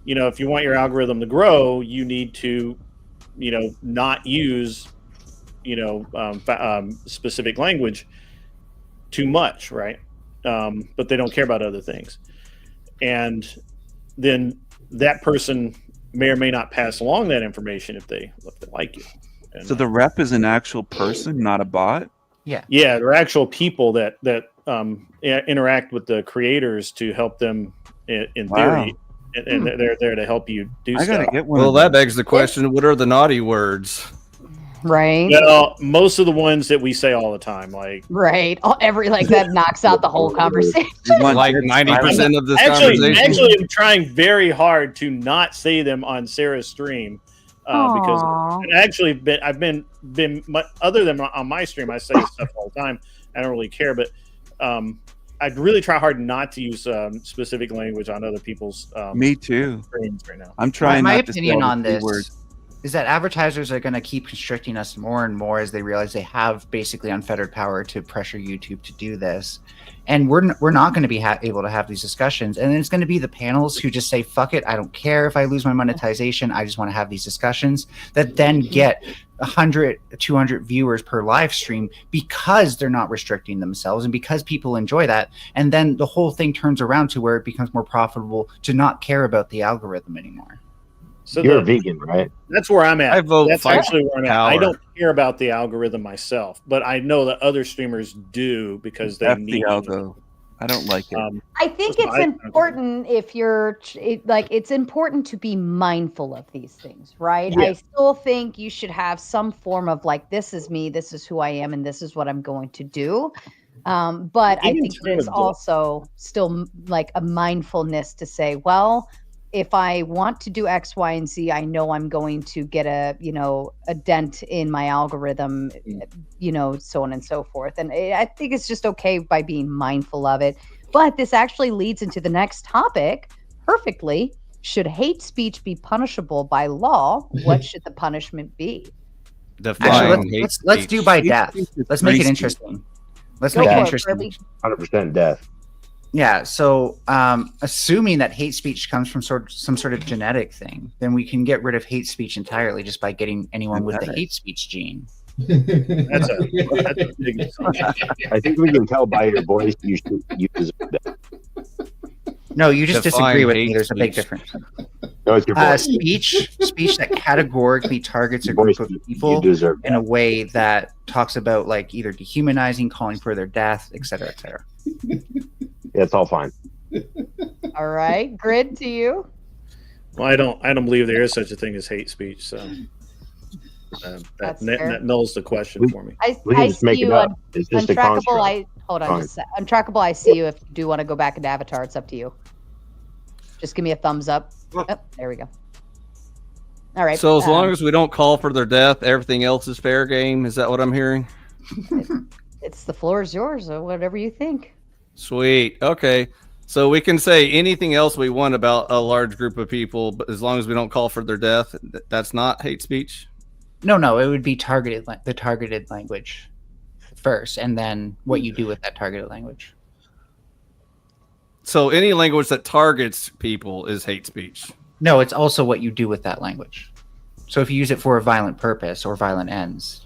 if you want your algorithm to grow, you need to, not use, specific language too much, right? But they don't care about other things. And then that person may or may not pass along that information if they like you. And, So the rep is an actual person, not a bot. yeah, they're actual people that interact with the creators to help them in theory, and they're there to help you do I stuff. gotta get one. Well, of that those. begs the question: what are the naughty words? Right. Well, most of the ones that we say all the time, like Right. That knocks out the whole conversation. You want Like Jared 90% of this actually, conversation. I'm trying very hard to not say them on Sarah's stream because Aw. and actually I've been other than on my stream, I say stuff all the time. I don't really care, but I'd really try hard not to use specific language on other people's Me too. streams right now. I'm trying. My not to say opinion all on the this keywords. is that advertisers are going to keep constricting us more and more as they realize they have basically unfettered power to pressure YouTube to do this. And we're not going to be able to have these discussions. And then it's going to be the panels who just say, fuck it, I don't care if I lose my monetization. I just want to have these discussions that then get 100, 200 viewers per live stream because they're not restricting themselves and because people enjoy that. And then the whole thing turns around to where it becomes more profitable to not care about the algorithm anymore. So You're a vegan, right? that's where I'm at. I vote That's fight actually where I'm at. I power. don't care about the algorithm myself, but I know that other streamers do because they F need the algo. I don't like it. I think That's it's my- important if you're it's important to be mindful of these things, right? Yeah. I still think you should have some form of this is me, this is who I am, and this is what I'm going to do. But I Even think some there's of the- also still a mindfulness to say, well, if I want to do X, Y, and Z, I know I'm going to get a dent in my algorithm, so on and so forth. And I think it's just okay by being mindful of it. But this actually leads into the next topic perfectly. Should hate speech be punishable by law? What should the punishment be? Define Actually, hate let's do speech. by Hate death. speech is Let's make it free interesting. Let's Go make it for it, interesting. Kirby. 100% death. Yeah. So, assuming that hate speech comes from some sort of genetic thing, then we can get rid of hate speech entirely just by getting anyone with the Genetic. hate speech gene. That's a big assumption. I think we can tell by your voice you deserve death. No, you just Define disagree with me. hate There's a big speech. difference. No, it's your voice. Speech that categorically targets a Your group voice, of you people deserve in a death. way that talks about either dehumanizing, calling for their death, et cetera, et cetera. Yeah, it's all fine. All right, Grid, to you. Well, I don't believe there is such a thing as hate speech. So That's that fair. nulls the question for me. We can I just make see it you up. on It's just a Untrackable. construct. Hold on, Fine. just a sec. Untrackable. I see you. If you do want to go back into Avatar, it's up to you. Just give me a thumbs up. Oh, there we go. All right. So as long as we don't call for their death, everything else is fair game. Is that what I'm hearing? It's the floor is yours, or whatever you think. Sweet. Okay. So we can say anything else we want about a large group of people, but as long as we don't call for their death, that's not hate speech. No, it would be the targeted language first, and then what you do with that targeted language. So any language that targets people is hate speech. No, it's also what you do with that language. So if you use it for a violent purpose or violent ends.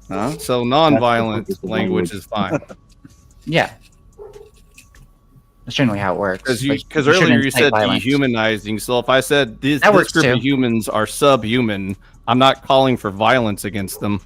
Huh? So non-violent language is fine. Yeah. That's generally how it works. Because Like, earlier shouldn't you said incite violence. dehumanizing. So if I said this works group too. of humans are subhuman, I'm not calling for violence against them.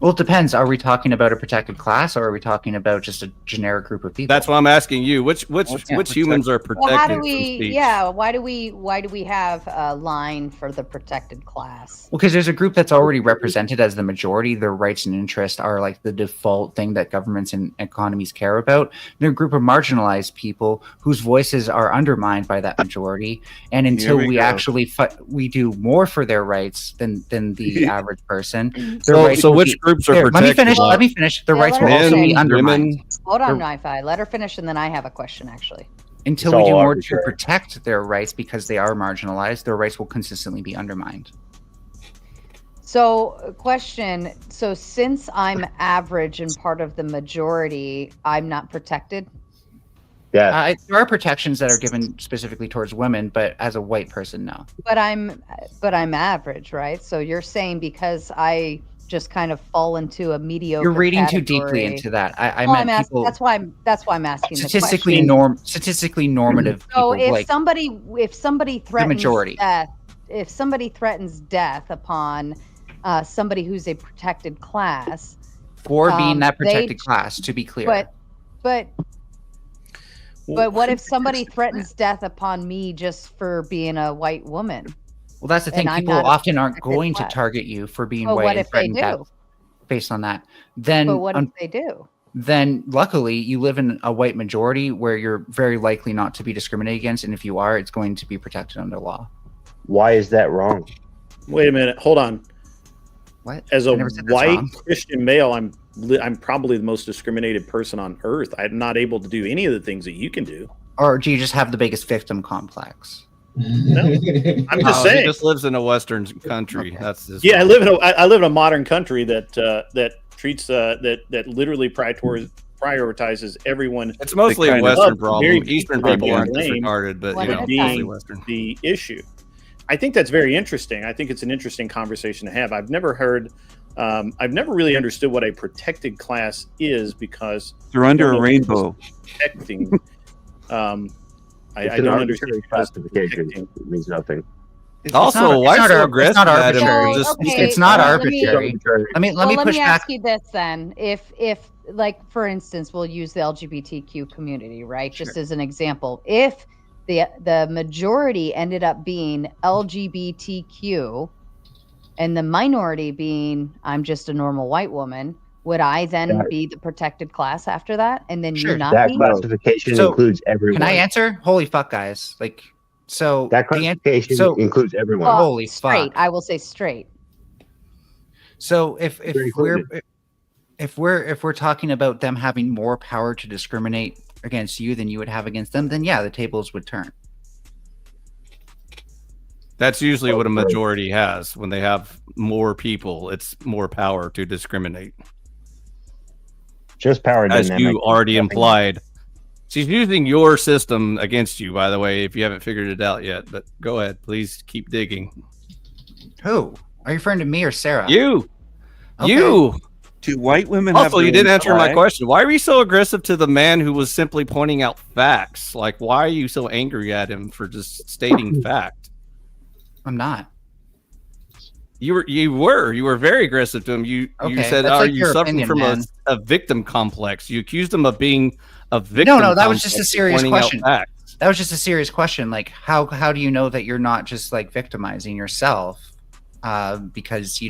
Well, it depends. Are we talking about a protected class, or are we talking about just a generic group of people? That's what I'm asking you. Which Yeah, humans are protected Well, how do from we? speech? Yeah, why do we have a line for the protected class? Well, because there's a group that's already represented as the majority. Their rights and interests are like the default thing that governments and economies care about. They're a group of marginalized people whose voices are undermined by that majority. And until we we go. actually we do more for their rights than the average person. Their So, rights so will which be- groups are Here, protected? Let me finish. Their Yeah, rights let will her also be finish. undermined. Women, Hold on, They're- Wi-Fi. Let her finish, and then I have a question actually. Until It's we do all more arbitrary. to protect their rights because they are marginalized, their rights will consistently be undermined. So, question. So, since I'm average and part of the majority, I'm not protected. Yeah. There are protections that are given specifically towards women, but as a white person, no. But I'm average, right? So you're saying because I just kind of fall into a mediocre. You're reading too category. deeply into that. I Well, meant people that's why I'm asking statistically the question. statistically normative So people. if Like somebody threatens majority. death, if somebody threatens death upon somebody who's a protected class, for being that they- protected class, to be clear. but what if somebody threatens death upon me just for being a white woman? Well, that's the thing. and I'm People not a often aren't protected going class. to target you for being But white what and if they threaten do? death based on that. Then But what if they do? then luckily you live in a white majority where you're very likely not to be discriminated against, and if you are, it's going to be protected under law. Why is that wrong? Wait a minute. Hold on. What? As I a never said that's white wrong. Christian male, I'm probably the most discriminated person on earth. I'm not able to do any of the things that you can do. Or do you just have the biggest victim complex? No. I'm just he saying. just lives in a Western country. That's his Yeah, problem. I live in a modern country that treats that literally prioritizes everyone. It's mostly They a kind of- Western Very problem. people Eastern that people get aren't blamed disregarded, but one you at know, a time. mostly Western. The issue. I think that's very interesting. I think it's an interesting conversation to have. I've never really understood what a protected class is because They're under Well, a rainbow. protecting. I It's an don't arbitrary understand classification. protecting. It means nothing. Also, why so aggressive It's not at it? arbitrary. Just okay, It's not let me- arbitrary. Let me Let push me back. ask you this then: if like for instance, we'll use the LGBTQ community, right? Just as an example, if the majority ended up being LGBTQ, and the minority being I'm just a normal white woman, would I then That- be the protected class after that, and then Sure. you not That be? classification So, includes everyone. Can I answer? Holy fuck, guys! Like, so That the an- classification so- includes everyone. Well, Holy straight. fuck. I will say straight. So if They're we're included. if we're talking about them having more power to discriminate against you than you would have against them, then yeah, the tables would turn. That's usually what a majority has. When they have more people, it's more power to discriminate. Just power As dynamic. you already implied. She's using your system against you, by the way, if you haven't figured it out yet. But go ahead. Please keep digging. Who? Are you referring to me or Sarah? You! Okay. You! Do white women have Also, their you didn't own answer my flag? question. Why were you so aggressive to the man who was simply pointing out facts? Like, why are you so angry at him for just stating fact? I'm not. You were very aggressive to him. You Okay, said, that's "Are like you your suffering opinion, from man. a victim complex?" You accused him of being a victim. No, that was just a complex, serious pointing out question. facts. That was just a serious question. Like, how do you know that you're not just like victimizing yourself? Because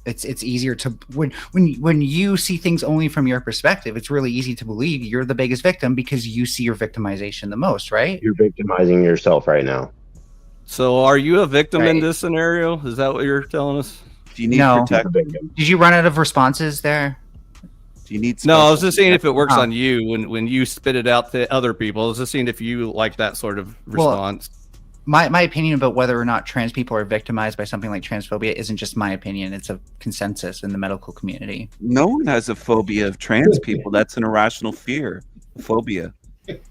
it's easier to when you see things only from your perspective, it's really easy to believe you're the biggest victim because you see your victimization the most, right? You're victimizing yourself right now. So, are you a victim in Right. this scenario? Is that what you're telling us? Do you need No. protection? Did you run out of responses there? Do you need? No, I was special just seeing if it works Oh. on you when you spit it out to other people. I was just seeing if you like that sort of Well, response. My opinion about whether or not trans people are victimized by something like transphobia isn't just my opinion. It's a consensus in the medical community. No one has a phobia of trans people. That's an irrational fear. Phobia.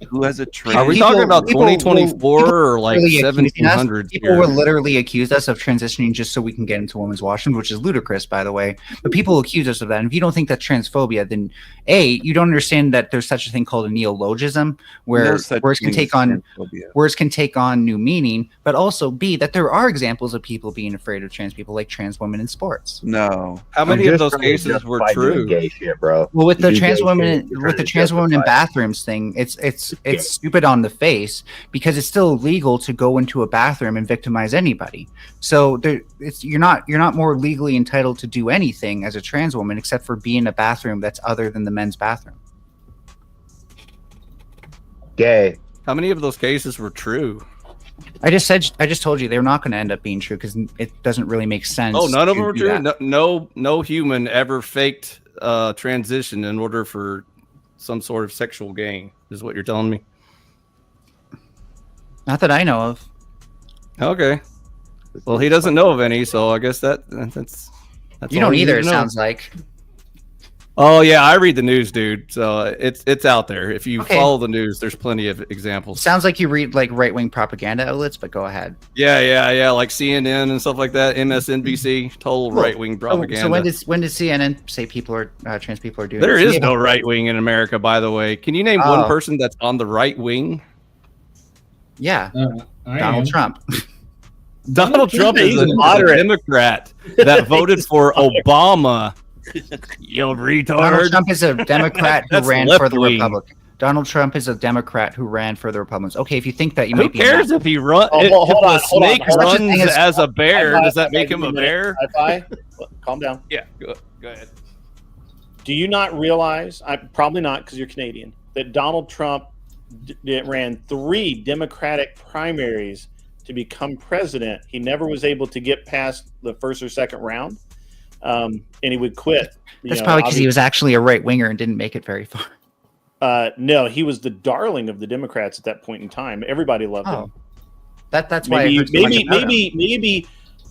Who has a trans? Are we people- talking about people 2024 or like Really accusing us. 1700s? People will literally accuse us of transitioning just so we can get into women's washroom, which is ludicrous, by the way. But people accuse us of that. And if you don't think that's transphobia, then A, you don't understand that there's such a thing called a neologism, where No such words can thing take as on transphobia. words can take on new meaning. But also B, that there are examples of people being afraid of trans people, like trans women in sports. No. How many of those cases were true? Gay shit, bro. Well, with the You trans gay women, shit, you're with the trying to trans women in justify it. bathrooms thing, it's stupid on the face because it's still illegal to go into a bathroom and victimize anybody. So you're not more legally entitled to do anything as a trans woman except for be in a bathroom that's other than the men's bathroom. Gay. How many of those cases were true? I just told you they're not going to end up being true because it doesn't really make sense. Oh, none of them to were do true. that. No human ever faked transition in order for some sort of sexual gain. Is what you're telling me? Not that I know of. Okay. Well, he doesn't know of any, so I guess that's You all don't need either. to It know. sounds like. Oh yeah, I read the news, dude. So it's out there. If you Okay. follow the news, there's plenty of examples. Sounds like you read like right wing propaganda outlets, but go ahead. Yeah, like CNN and stuff like that. MSNBC, total Well, right wing propaganda. So when did CNN say people are trans people are doing? There it? is no right wing in America, by the way. Can you name one Oh. person that's on the right wing? Yeah, I Donald am. Trump. Donald Trump is He's a moderate. Democrat that voted for Obama. You retard. Donald Trump is a Democrat who That's ran for the left-wing. Republic. Donald Trump is a Democrat who ran for the Republicans. Okay, if you think that, you Who might be. cares if he run? Oh, if hold on, a hold on, snake hold on. Such a thing runs as a bear, High-five, does that high-five, make him give a me minute. bear? High five. Calm down. Yeah, go ahead. Do you not realize? Probably not, because you're Canadian. That Donald Trump ran 3 Democratic primaries to become president. He never was able to get past the first or second round, and he would quit. That's probably because he was actually a right winger and didn't make it very far. No, he was the darling of the Democrats at that point in time. Everybody loved Oh, him. that's why. I heard so much about him.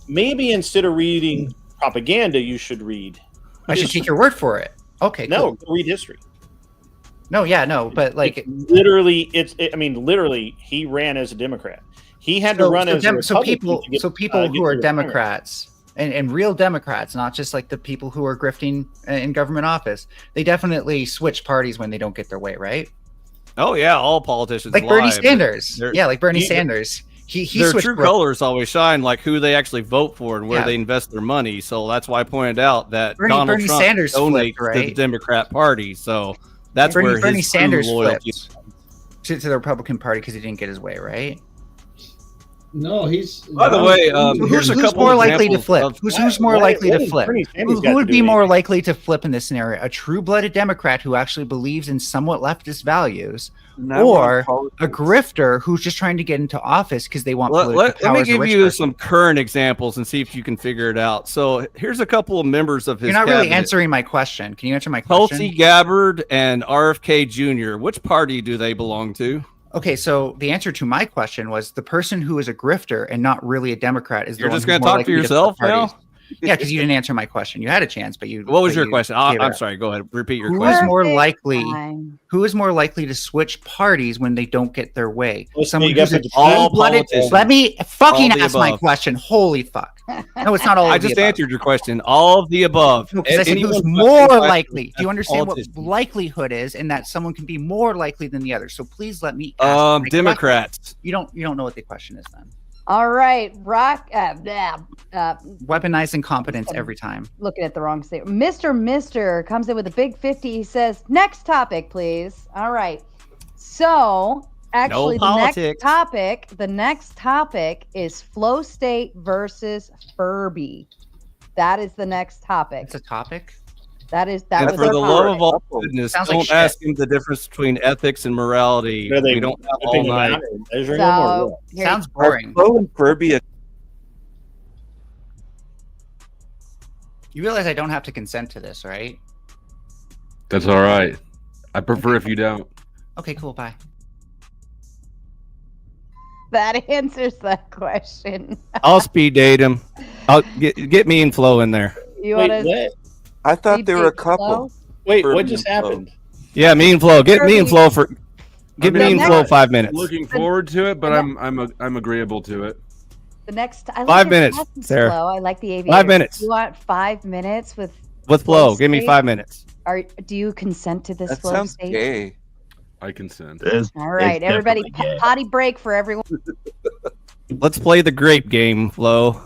Maybe instead of reading propaganda, you should read. I should take your word for it. Okay, No, cool. read history. No, yeah, no, but like, Literally, literally, he ran as a Democrat. He had to run as a Republican to get, people get who are to the primary. Democrats and real Democrats, not just like the people who are grifting in government office, they definitely switch parties when they don't get their way, right? Oh yeah, all politicians Like lie, Bernie but Sanders. they're- Yeah, like Bernie He- Sanders. He their switched true parties. colors always shine, like who they actually vote for and where Yeah. they invest their money. So that's why I pointed out that Bernie Donald Trump Sanders donates flipped, to the right? Democrat Party. So that's Bernie where his Sanders true loyalty. flipped to the Republican Party because he didn't get his way, right? No, he's. By the way, So here's a who's couple more likely to examples flip? of- Who's more Why- likely what to does flip? Bernie Sanders Who got to would do be with more anything? likely to flip in this scenario? A true-blooded Democrat who actually believes in somewhat leftist values, Now or we're a politics. grifter who's just trying to get into office because they want Let, political let power me as a give rich you person. some current examples and see if you can figure it out. So here's a couple of members of his You're not really cabinet. answering my question. Can you answer my question? Tulsi Gabbard and RFK Jr. Which party do they belong to? Okay, so the answer to my question was the person who is a grifter and not really a Democrat is You're the one just who's gonna more talk to likely flip yourself now? parties. Yeah, because you didn't answer my question. You had a chance, but you. What was but your you question? gave it I'm up. sorry. Go ahead. Repeat your Who question. is more Perfect likely? time. Who is more likely to switch parties when they don't get their way? Well, Someone speak up who's a and- all full-blooded. politicians. Let me fucking All the ask my above. question. Holy fuck! No, it's not all. I of the just above. answered your question. All of the above. No, 'cause I said Anyone who's who more identifies likely. as Do you understand what politician. likelihood is, and that someone can be more likely than the other? So please let me. Ask my question. Democrats. You don't know what the question is then. All right, Rock. Weaponize incompetence every time. Looking at the wrong state. Mr. comes in with a big 50. He says, "Next topic, please." All right. So actually, politics. the next topic is Flow State versus Furby. That is the next topic. It's a topic. That And was for our the topic. love of all goodness, Sounds like don't shit. ask him the difference between ethics and morality. Are they We don't have all flipping it night. out and measuring them or So what? Oh, here- Sounds boring. Flo and Furby. You realize I don't have to consent to this, right? That's all right. I prefer if you don't. Okay, cool. Bye. That answers that question. I'll speed date him. I'll get me and Flo in there. You Wait, want to? what? I thought they were a couple. Wait, Furby what just and Flo. happened? Yeah, me and Flo. Get me and Flo for. Give I me mean, and Flo 5 minutes. Looking forward to it, but I'm agreeable to it. The next, I like 5 your minutes, passion, Sarah. Flo. I like the aviator. 5 minutes. You want 5 minutes with Flo. Give me State? 5 minutes. Do you consent to this That flow sounds state? gay. I consent. All right, everybody, potty break for everyone. Let's play the grape game, Flo.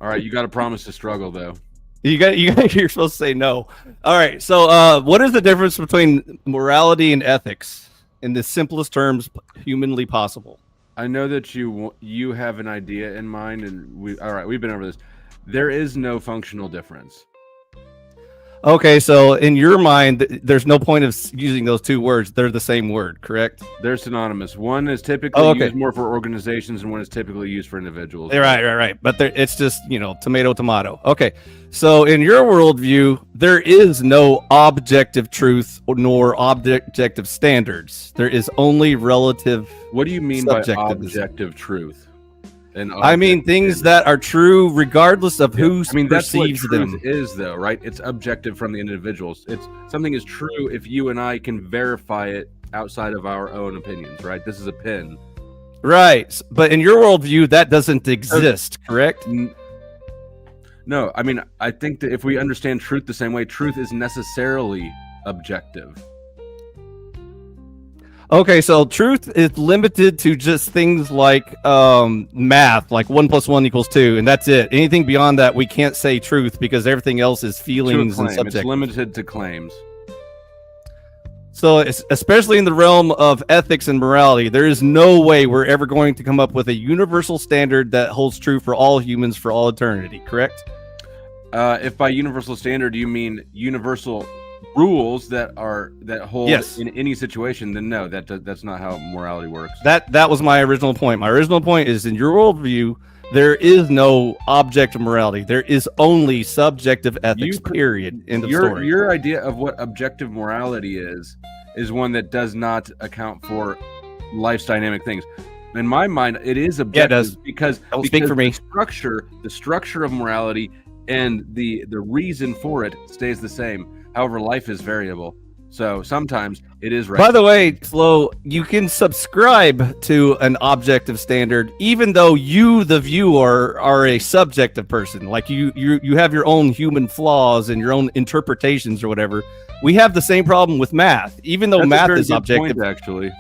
All right, you got to promise to struggle though. You're supposed to say no. All right. So, what is the difference between morality and ethics in the simplest terms humanly possible? I know that you have an idea in mind, and we've been over this. There is no functional difference. Okay, so in your mind, there's no point of using those two words. They're the same word, correct? They're synonymous. One is typically used more for organizations, and one is typically used for individuals. Right. But it's just, tomato, tomato. Okay, so in your worldview, there is no objective truth nor objective standards. There is only relative. What do you mean by subjectivism. objective truth? I mean things that are true regardless of who that's what perceives them. truth is, though, right? It's objective from the individuals. It's something is true if you and I can verify it outside of our own opinions, right? This is a pin. Right, but in your worldview, that doesn't exist, correct? No, I mean, I think that if we understand truth the same way, truth is necessarily objective. Okay, so truth is limited to just things like math, like 1 + 1 = 2, and that's it. Anything beyond that, we can't say truth because everything else is feelings and subject. It's limited to claims. So, especially in the realm of ethics and morality, there is no way we're ever going to come up with a universal standard that holds true for all humans for all eternity, correct? If by universal standard you mean universal rules that hold in any situation, then no, that's not how morality works. That was my original point. My original point is, in your worldview, there is no objective morality. There is only subjective ethics. Period. End of story. Your idea of what objective morality is one that does not account for life's dynamic things. In my mind, it is objective because speak for me. The structure of morality and the reason for it stays the same. However, life is variable, so sometimes it is right. By the way, Flo, you can subscribe to an objective standard, even though you, the viewer, are a subjective person. Like you have your own human flaws and your own interpretations or whatever. We have the same problem with math, even though math is objective. Point, actually.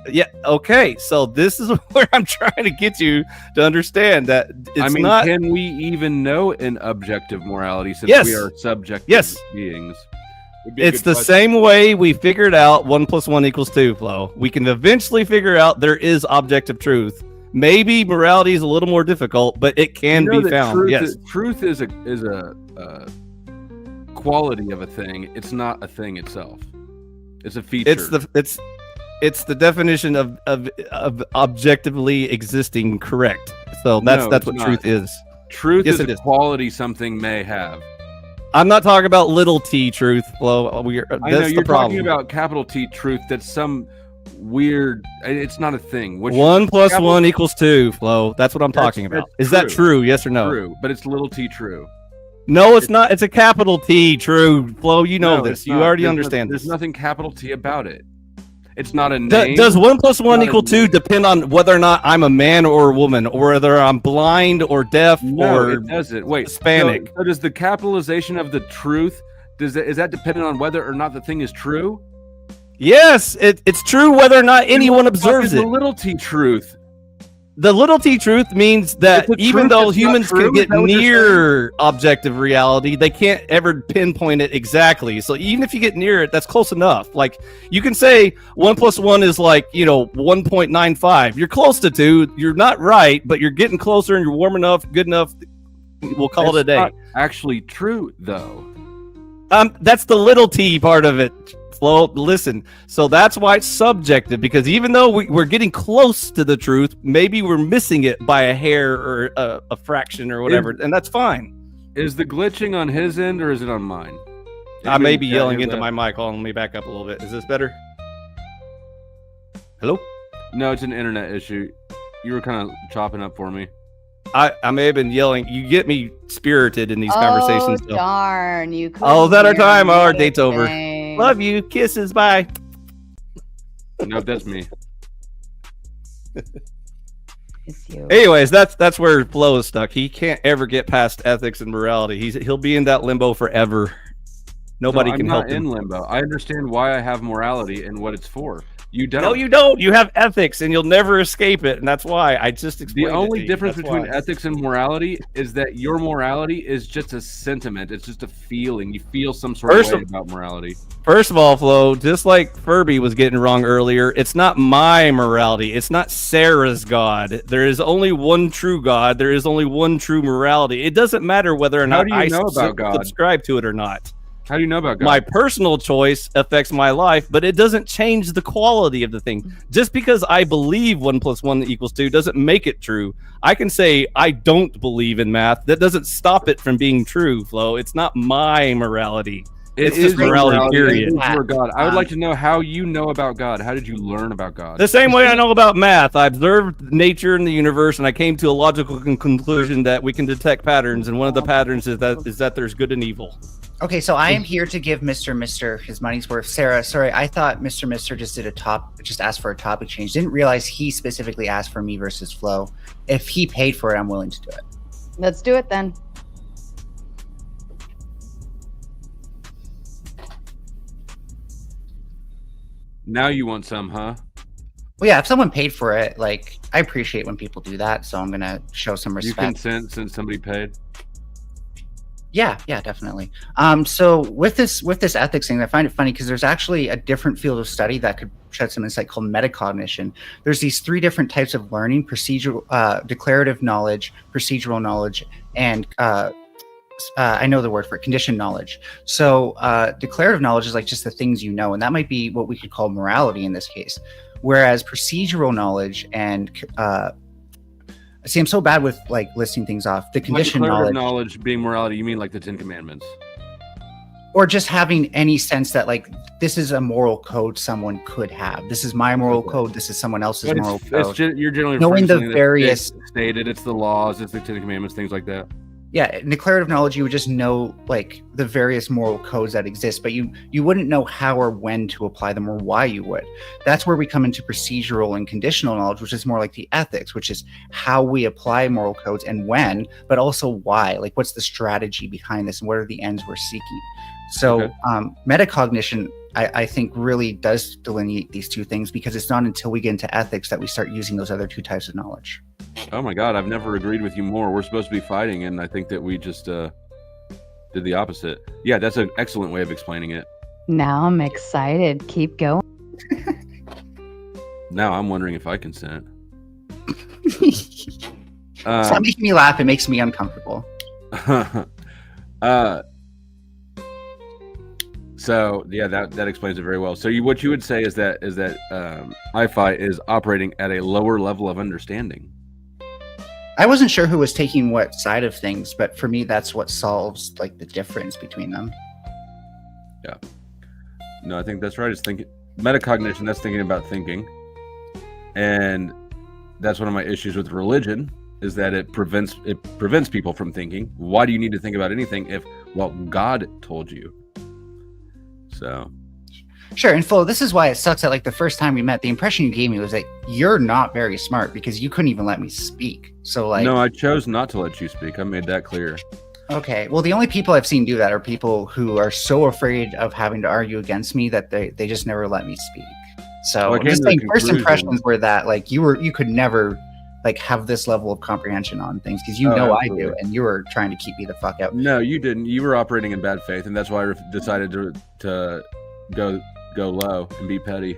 Yeah. Okay. So this is where I'm trying to get you to understand that it's not. Can we even know an objective morality since we are subjective beings? It's the same way we figured out 1 + 1 = 2, Flo. We can eventually figure out there is objective truth. Maybe morality is a little more difficult, but it can be found. Truth is a quality of a thing. It's not a thing itself. It's a feature. It's the definition of objectively existing, correct? So that's what truth is. Truth is a quality something may have. I'm not talking about little t truth, Flo. I know you're talking about capital T truth. That's some weird. It's not a thing. 1 + 1 = 2, Flo. That's what I'm talking about. Is that true? Yes or no? True, but it's little t true. No, it's not. It's a capital T true, Flo. You know this. You already understand this. There's nothing capital T about it. It's not a name. Does 1 + 1 = 2 depend on whether or not I'm a man or a woman, or whether I'm blind or deaf or it doesn't. Wait, Hispanic? So does the capitalization of the truth is that dependent on whether or not the thing is true? Yes, it's true whether or not anyone observes it. The little t truth. The little t truth means that even though humans can get near objective reality, they can't ever pinpoint it exactly. So even if you get near it, that's close enough. Like you can say 1 + 1 is 1.95. You're close to 2. You're not right, but you're getting closer and you're warm enough, good enough. We'll call it a day. Not actually true though. That's the little t part of it, Flo, listen. So that's why it's subjective, because even though we're getting close to the truth, maybe we're missing it by a hair or a fraction or whatever, and that's fine. Is the glitching on his end or is it on mine? I may be yelling into my mic. Hold on, let me back up a little bit. Is this better? Hello? No, it's an internet issue. You were kind of chopping up for me. I may have been yelling. You get me spirited in these conversations. Oh, darn. You Oh, is that our couldn't time? hear Oh, our date's over. anything. Love you. Kisses. Bye. No, that's me. It's you. Anyways, that's where Flo is stuck. He can't ever get past ethics and morality. He'll be in that limbo forever. Nobody No, can I'm help not him. in limbo. I understand why I have morality and what it's for. You don't. No, you don't. You have ethics, and you'll never escape it, and that's why I just explained. The it only to you. difference That's between why. ethics and morality is that your morality is just a sentiment. It's just a feeling. You feel some sort First of way of- about morality. First of all, Flo, just like Furby was getting wrong earlier, it's not my morality. It's not Sarah's God. There is only one true God. There is only one true morality. It doesn't matter whether or How not do you I know about God? subscribe to it or not. How do you know about God? My personal choice affects my life, but it doesn't change the quality of the thing. Just because I believe 1 + 1 = 2 doesn't make it true. I can say I don't believe in math. That doesn't stop it from being true, Flo. It's not my morality. It's just morality, period. For God. I would like to know how you know about God. How did you learn about God? The same way I know about math. I observed nature and the universe, and I came to a logical conclusion that we can detect patterns, and one of the patterns is that there's good and evil. Okay, so I am here to give Mr. Mister his money's worth. Sarah, sorry, I thought Mr. Mister just asked for a topic change. Didn't realize he specifically asked for me versus Flo. If he paid for it, I'm willing to do it. Let's do it then. Now you want some, huh? Well, yeah, if someone paid for it, like, I appreciate when people do that, so I'm gonna show some You respect. consent since somebody paid? Yeah, definitely. So with this ethics thing, I find it funny because there's actually a different field of study that could shed some insight called metacognition. There's these 3 different types of learning: procedural, declarative knowledge, procedural knowledge, and I know the word for it, conditioned knowledge. So declarative knowledge is like just the things you know, and that might be what we could call morality in this case. Whereas procedural knowledge and see, I'm so bad with like listing things off. The conditioned knowledge being morality, you mean like the 10 Commandments? Or just having any sense that like this is a moral code someone could have. This is my moral code. This is someone else's But moral code. you're generally knowing the referring to something that's various stated. It's the laws. It's the 10 Commandments, things like that. Yeah, in declarative knowledge, you would just know like the various moral codes that exist, but you wouldn't know how or when to apply them or why you would. That's where we come into procedural and conditional knowledge, which is more like the ethics, which is how we apply moral codes and when, but also why. Like, what's the strategy behind this and what are the ends we're seeking? So metacognition, I think, really does delineate these 2 things, because it's not until we get into ethics that we start using those other 2 types of knowledge. Oh my God, I've never agreed with you more. We're supposed to be fighting, and I think that we just did the opposite. Yeah, that's an excellent way of explaining it. Now I'm excited. Keep going. Now I'm wondering if I consent. Stop making me laugh. It makes me uncomfortable. So yeah, that explains it very well. So what you would say is that iFi is operating at a lower level of understanding. I wasn't sure who was taking what side of things, but for me, that's what solves like the difference between them. Yeah. No, I think that's right. It's thinking metacognition. That's thinking about thinking, and that's one of my issues with religion is that it prevents people from thinking. Why do you need to think about anything if God told you? So. Sure, and Flo, this is why it sucks that like the first time we met, the impression you gave me was that you're not very smart because you couldn't even let me speak. So like, no, I chose not to let you speak. I made that clear. Okay, well, the only people I've seen do that are people who are so afraid of having to argue against me that they just never let me speak. So I'm just saying, first impressions were that like you could never like have this level of comprehension on things because I do, and you were trying to keep me the fuck out. No, you didn't. You were operating in bad faith, and that's why I decided to go low and be petty.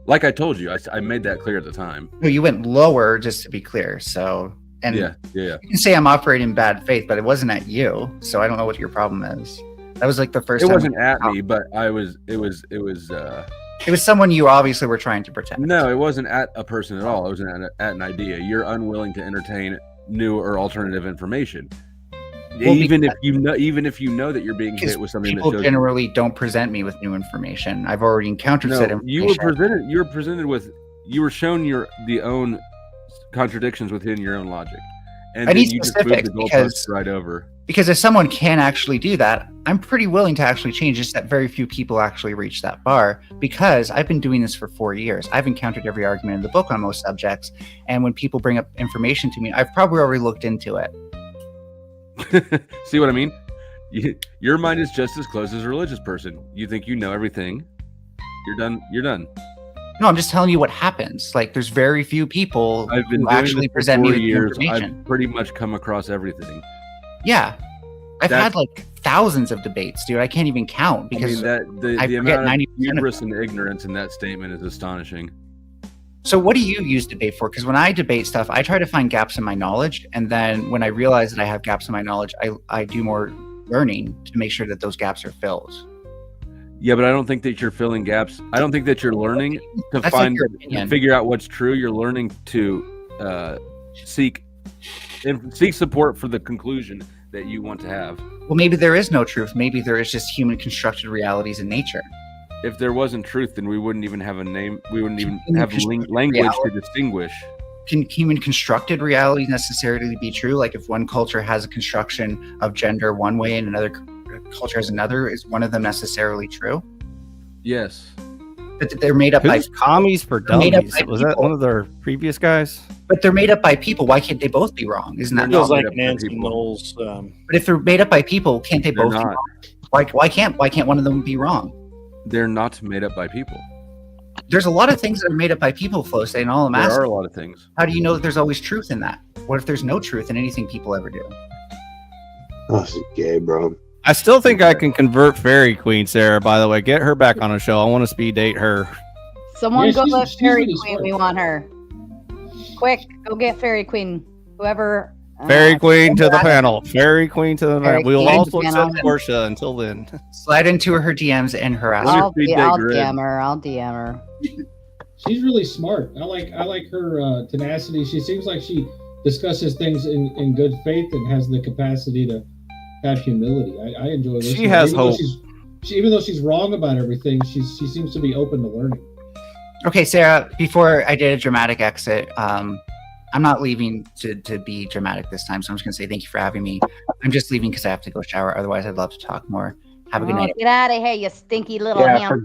Like I told you, I made that clear at the time. No, you went lower, just to be clear. So, and yeah. You can say I'm operating in bad faith, but it wasn't at you. So I don't know what your problem is. That was like the first It time. wasn't at me, but it was. It was someone you obviously were trying to protect. No, it wasn't at a person at all. It was at an idea. You're unwilling to entertain new or alternative information, Well, even if you know that you're being Because hit with something that people shows. generally don't present me with new information. I've already encountered said No, information. you were presented with. You were shown the own contradictions within your own logic, and I then need you just moved specifics the goalposts because- right over. Because if someone can actually do that, I'm pretty willing to actually change. Just that very few people actually reach that bar. Because I've been doing this for 4 years. I've encountered every argument in the book on most subjects, and when people bring up information to me, I've probably already looked into it. See what I mean? Your mind is just as closed as a religious person. You think you know everything. You're done. You're done. No, I'm just telling you what happens. Like, there's very few people I've been who doing actually this for present me 4 with new years. information. I've pretty much come across everything. Yeah, I've That's- had like thousands of debates, dude. I can't even count I because. mean, the I forget amount of 90% of hubris and ignorance in that statement is astonishing. So, what do you use debate for? Because when I debate stuff, I try to find gaps in my knowledge, and then when I realize that I have gaps in my knowledge, I do more learning to make sure that those gaps are filled. Yeah, but I don't think that you're filling gaps. I don't think that you're learning to That's like find your to opinion. figure out what's true. You're learning to seek support for the conclusion that you want to have. Well, maybe there is no truth. Maybe there is just human constructed realities in nature. If there wasn't truth, then we wouldn't even have a name. We wouldn't even Human have constructed language to reality. distinguish. Can human constructed realities necessarily be true? Like, if one culture has a construction of gender one way and another culture has another, is one of them necessarily true? Yes. But they're made up by Who's commies for made up dummies? by Was that people. one of their previous guys? But they're made up by people. Why can't they both be wrong? Isn't that They're Feels not like made up by Nancy people. Knowles. But if they're made up by people, can't they They're both be not. wrong? Why can't one of them be wrong? They're not made up by people. There's a lot of things that are made up by people, Flo, and all I'm There are asking, a lot of things. how do you know that there's always truth in that? What if there's no truth in anything people ever do? Oh, this is gay, bro. I still think I can convert Fairy Queen, Sarah, by the way. Get her back on a show. I want to speed date her. Someone Yeah, go she's- let she's Fairy really Queen. smart. We want her. Quick, go get Fairy Queen. Whoever. Fairy Queen to the panel. Fairy Queen to the Fairy panel. We will Queen to also the accept panel. Portia until then. Slide into her DMs and harass Let her. me I'll, speed date I'll Grid. DM her. I'll DM her. She's really smart. I like her tenacity. She seems like she discusses things in good faith and has the capacity to have humility. I enjoy listening. She has Even though hope. even though she's wrong about everything, she seems to be open to learning. Okay, Sarah, before I did a dramatic exit, I'm not leaving to be dramatic this time, so I'm just going to say thank you for having me. I'm just leaving because I have to go shower. Otherwise, I'd love to talk more. Have a good Oh, night. get out of here, you stinky little Yeah, hamster.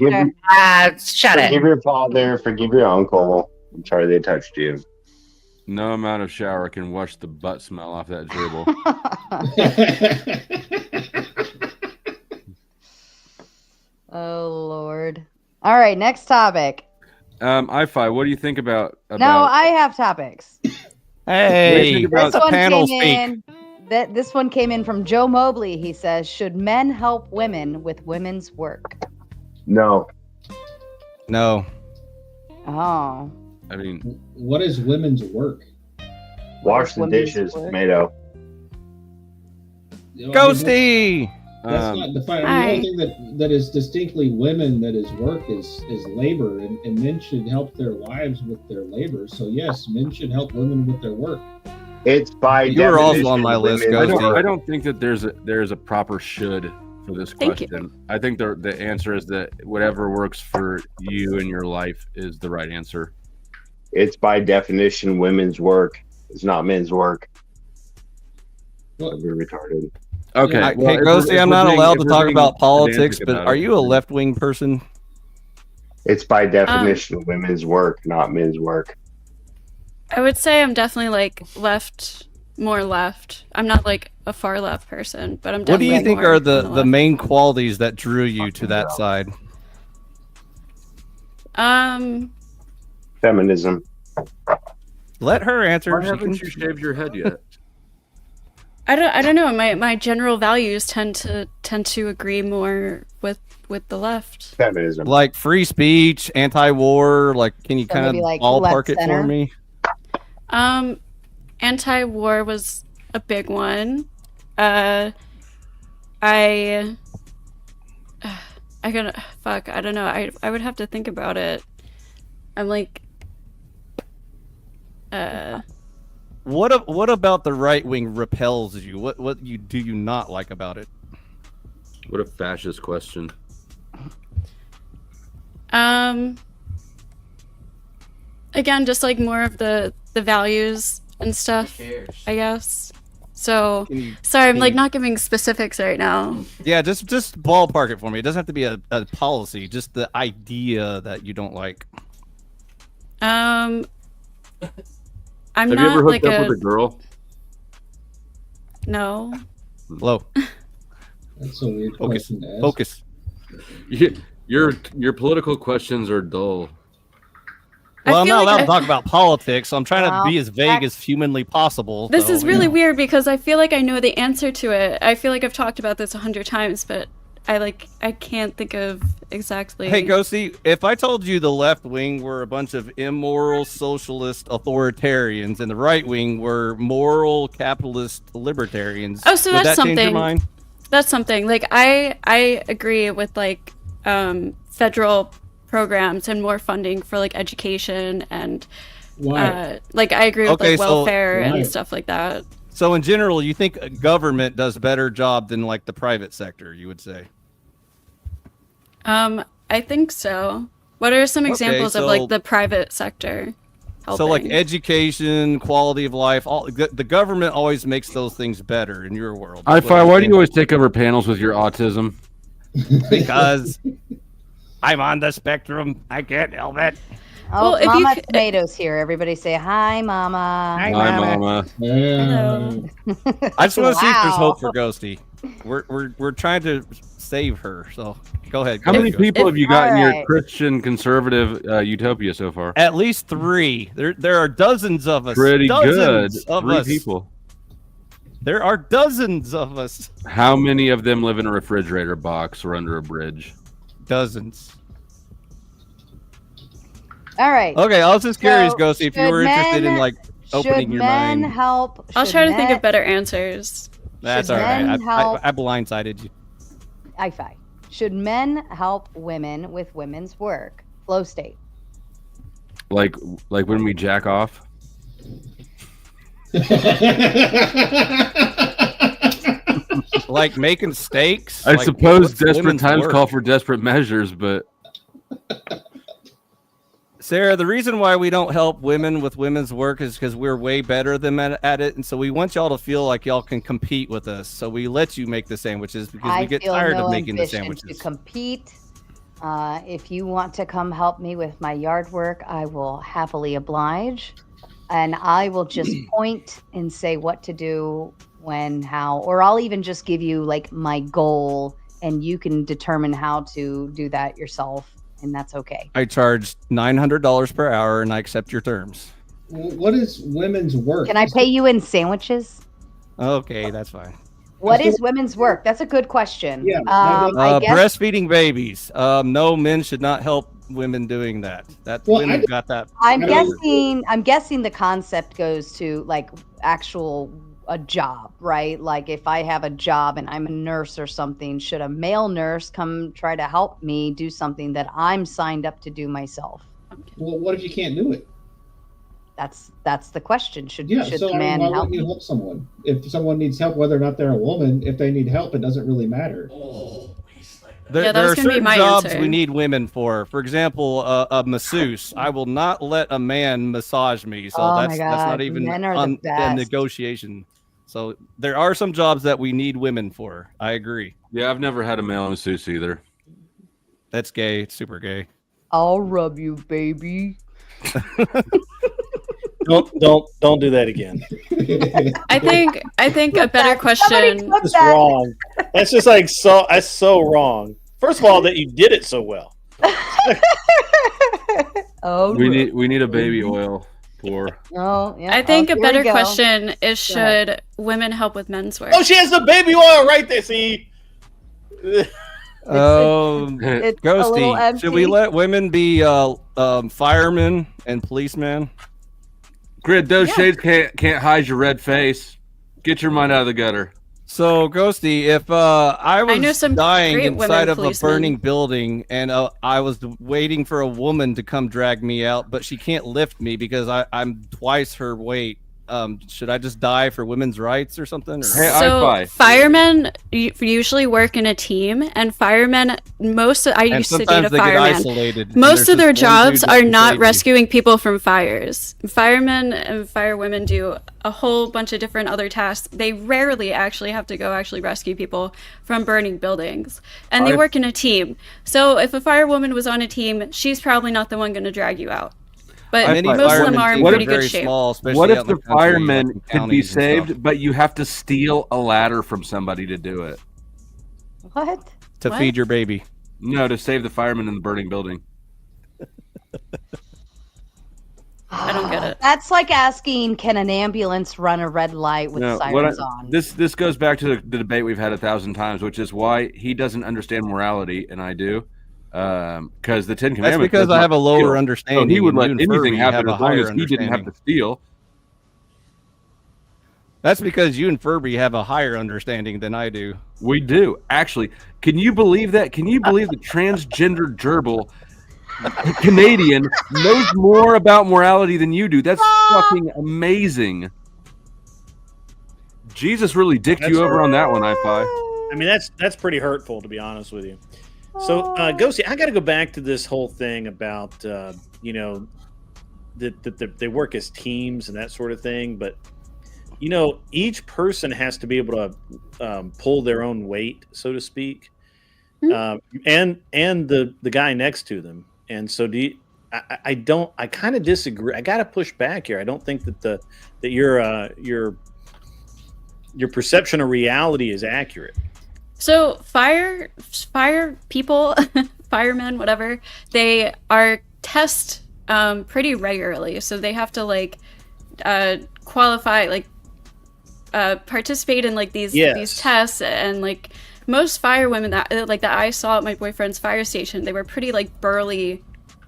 Shut forgive it. your father, forgive your uncle. I'm sorry they touched you. No amount of shower can wash the butt smell off that gerbil. Oh, Lord. All right, next topic. I-Fi, what do you think about? No, I have topics. Hey, think about the one panel came speak. in. This one came in from Joe Mobley. He says, "Should men help women with women's work?" No. No. Oh, I mean, What is women's work? Wash the Women's dishes, work. tomato. You know, I mean, Ghosty! that's um, not defined. Hi. The only thing that is distinctly women that is work is labor, and men should help their wives with their labor. So yes, men should help women with their work. It's by You were also definition on my list, women's Ghosty. work. I don't think that there's a proper should for this Thank you. question. I think the answer is that whatever works for you in your life is the right answer. It's by definition women's work. It's not men's work. Well, I'd be retarded. Okay, Yeah, well, Hey, if we're- Ghosty, if I'm we're not being- allowed if to we're talk being about politics, pedantic but about are it, you a left wing person? It's by definition women's work, not men's work. I would say I'm definitely like more left. I'm not like a far left person, but I'm What do definitely you think more are on the left. main qualities that drew you to that side? Feminism. Let her answer. Why She haven't can- you shaved your head yet? I don't know. My general values tend to agree more with the left. Feminism. Like free speech, anti-war. Like, can you So kind of maybe, like, ballpark it for left-center? me? Anti-war was a big one. I I don't know. I would have to think about it. I'm like, What about the right wing repels you? What do you not like about it? What a fascist question. Again, just like more of the values and stuff, I guess. So, sorry, I'm like not giving specifics right now. Yeah, just ballpark it for me. It doesn't have to be a policy, just the idea that you don't like. I'm Have not you ever like hooked up with a girl? No. Low. That's a weird Focus. question to ask. Focus. Your political questions are dull. Well, I'm feel not like allowed to talk about politics, so I'm trying to be as vague as humanly possible. This so, is really weird because I feel like I know the answer to it. I feel like I've talked about this 100 times, but I can't think of exactly. Hey, Ghosty, if I told you the left wing were a bunch of immoral socialist authoritarians and the right wing were moral capitalist libertarians, Oh, so would that's that change your something. mind? That's something. Like I agree with like federal programs and more funding for like education and like I agree with Okay, like so- welfare and Right. stuff like that. So in general, you think a government does a better job than like the private sector, you would say? I think so. What are some Okay, examples of so- like the private sector helping? So like education, quality of life, the government always makes those things better in your world. Hi-Fi, why do you always take over panels with your autism? Because I'm on the spectrum. I can't help it. Oh, Well, if you Mama c- Tomatoes here. Everybody say hi, Mama. Hi, Mama. Hello. I just want to see if there's Wow. hope for Ghosty. We're trying to save her. So go ahead. How go many ahead, Ghosty. people have you got in your Alright. Christian conservative utopia so far? At least 3. There are dozens of us. Pretty good. Dozens of 3 us. people. There are dozens of us. How many of them live in a refrigerator box or under a bridge? Dozens. All right. Okay, I was just curious, So, Ghosty, if you should were interested in men- like opening should your men mind. help? I'll should try to think men- of better answers. That's should all right. men help- I blindsided you. I-Fi. Should men help women with women's work? Flow state. Like when we jack off? Like making steaks. I Like, suppose what's desperate women's times work? call for desperate measures, but Sarah, the reason why we don't help women with women's work is because we're way better than at it, and so we want y'all to feel like y'all can compete with us. So we let you make the sandwiches because I we get feel tired no of making the ambition sandwiches. to compete. If you want to come help me with my yard work, I will happily oblige. And I will just point and say what to do, when, how, or I'll even just give you like my goal and you can determine how to do that yourself. And that's okay. I charge $900 per hour, and I accept your terms. What is women's work? Can I pay you in sandwiches? Okay, that's fine. What is women's work? That's a good question. Yeah, I guess Breastfeeding babies. No, men should not help women doing that. That Well, women I- got that. I'm I don't- guessing the concept goes to like actual a job, right? Like if I have a job and I'm a nurse or something, should a male nurse come try to help me do something that I'm signed up to do myself? Well, what if you can't do it? That's the question. Should Yeah, should so the I mean, man why help wouldn't you me? help someone? If someone needs help, whether or not they're a woman, if they need help, it doesn't really matter. There, Yeah, that there was are gonna be certain my jobs answer. we need women for. For example, a masseuse. I will not let a man massage me. So Oh my that's God, not even men are the on a best. negotiation. So there are some jobs that we need women for. I agree. yeah, I've never had a male masseuse either. That's gay. It's super gay. I'll rub you, baby. Don't do that again. I think a better question. That's wrong. That's just like that's so wrong. First of all, that you did it so well. Oh, We need a baby oil pour. oh, yeah. I think oh, a here better we go. question is Go ahead. should women help with men's work? Oh, she has the baby oil right there. See. Oh, It's a little Ghosty. Should we empty. let women be firemen and policemen? Grid, those shades can't hide your red face. Get your mind out of the gutter. So, Ghosty, if I know was some dying great inside women of a policemen. burning building and I was waiting for a woman to come drag me out, but she can't lift me because I'm twice her weight, should I just die for women's rights or something? Or? Hey, So firemen usually work in a team, and firemen I And used to date sometimes a they get fireman. isolated, and Most there's of their just one dude jobs that are can not save you. rescuing people from fires. Firemen and firewomen do a whole bunch of different other tasks. They rarely actually have to go rescue people from burning buildings, and they work in a team. So if a firewoman was on a team, she's probably not the one going to drag you out. But most of them are in pretty good shape. What if the firemen could be saved, but you have to steal a ladder from somebody to do it? What? To feed your baby. No, to save the firemen in the burning building. I don't get it. That's like asking, can an ambulance run a red light with sirens on? This goes back to the debate we've had 1,000 times, which is why he doesn't understand morality and I do. Because the Ten Commandments. That's because I have a lower understanding. So he would and let you and anything Furby happen have a as long higher as he didn't have to steal. That's because you and Furby have a higher understanding than I do. We do, actually. Can you believe that? Can you believe the transgender gerbil Canadian knows more about morality than you do? That's fucking amazing. Jesus really dicked you over on that one, I-Fi. I mean, that's pretty hurtful, to be honest with you. So, Ghosty, I got to go back to this whole thing about, that they work as teams and that sort of thing. But, each person has to be able to pull their own weight, so to speak, and the guy next to them. And so, I kind of disagree. I got to push back here. I don't think that your perception of reality is accurate. So fire people, firemen, whatever, they are test pretty regularly. So they have to qualify, participate in these tests, and most firewomen that I saw at my boyfriend's fire station, they were pretty burly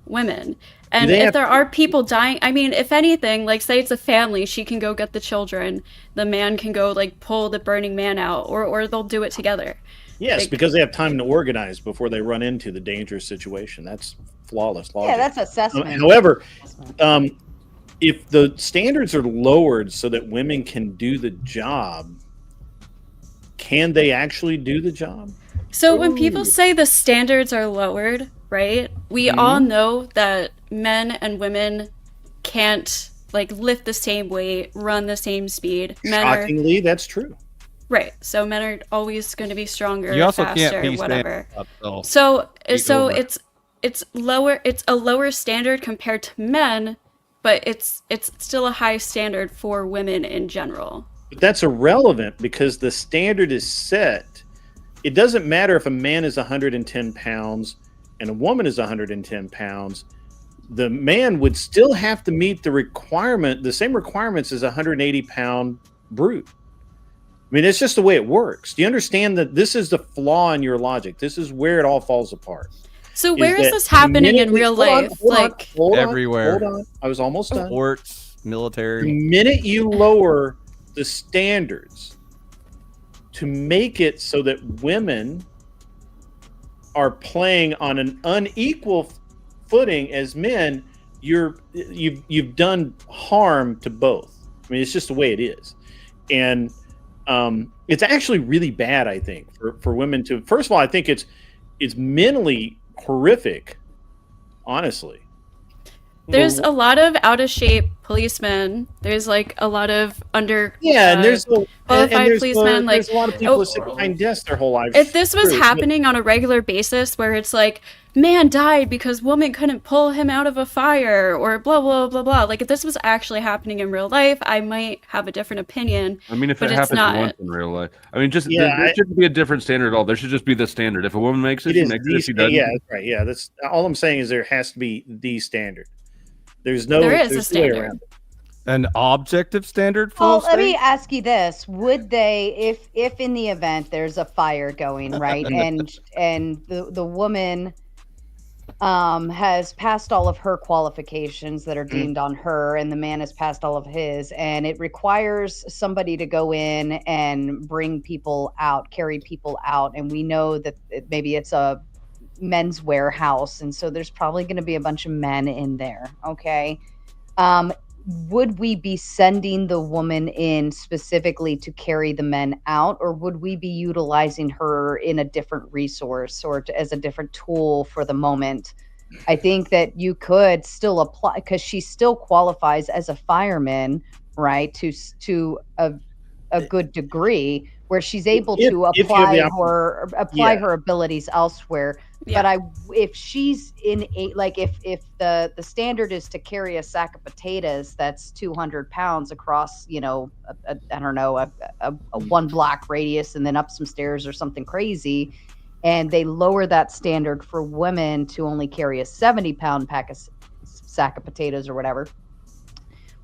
women. And if there are people dying, I mean, if anything, say it's a family, she can go get the children, the man can go pull the burning man out, or they'll do it together. Yes, because they have time to organize before they run into the dangerous situation. That's flawless logic. Yeah, that's assessment. However, if the standards are lowered so that women can do the job, can they actually do the job? So when people say the standards are lowered, right? We all know that men and women can't lift the same weight, run the same speed. Shockingly, that's true. Right. So men are always going to be stronger, You also faster, can't be whatever. up, So it's lower. It's a lower standard compared to men, but it's still a high standard for women in general. But that's irrelevant because the standard is set. It doesn't matter if a man is 110 pounds and a woman is 110 pounds. The man would still have to meet the same requirements as a 180-pound brute. I mean, it's just the way it works. Do you understand that this is the flaw in your logic? This is where it all falls apart. So where is this happening in real life? Everywhere. Hold on. I was almost done. Sports, military. The minute you lower the standards to make it so that women are playing on an unequal footing as men, you've done harm to both. I mean, it's just the way it is. And it's actually really bad, I think, for women to. First of all, I think it's mentally horrific, honestly. There's a lot of out of shape policemen. There's a lot of and there's qualified policemen. There's a lot of people who sit behind desks their whole lives. If this was happening on a regular basis, where it's man died because woman couldn't pull him out of a fire, or blah blah blah blah. If this was actually happening in real life, I might have a different opinion. I mean, if but it happens once in real life, I mean, there shouldn't be a different standard at all. There should just be the standard. If a woman makes it, she makes it. If she doesn't, yeah, that's right. Yeah, that's all I'm saying is there has to be the standard. There is a standard. Way around it. An objective standard for Well, let me ask you this: would they, if in the event there's a fire going, right, and the woman has passed all of her qualifications that are deemed on her, and the man has passed all of his, and it requires somebody to go in and bring people out, carry people out, and we know that maybe it's a men's warehouse, and so there's probably going to be a bunch of men in there. Okay. Would we be sending the woman in specifically to carry the men out, or would we be utilizing her in a different resource or as a different tool for the moment? I think that you could still apply, because she still qualifies as a fireman, right? To a good degree, where she's able to apply her abilities elsewhere. Yeah. But if she's in if the standard is to carry a sack of potatoes that's 200 pounds across, a 1 block radius and then up some stairs or something crazy, and they lower that standard for women to only carry a 70-pound sack of potatoes or whatever,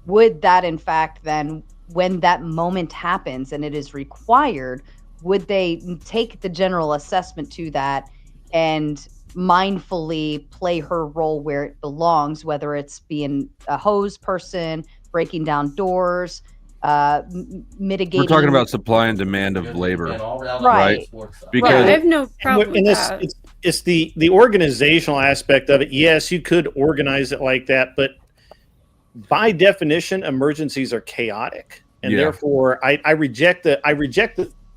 would that in fact then, when that moment happens and it is required, would they take the general assessment to that and mindfully play her role where it belongs, whether it's being a hose person, breaking down doors, mitigating. We're talking about supply and demand of labor, right? Because I have no problem with that. It's the organizational aspect of it. Yes, you could organize it like that, but by definition, emergencies are chaotic, and therefore, I reject the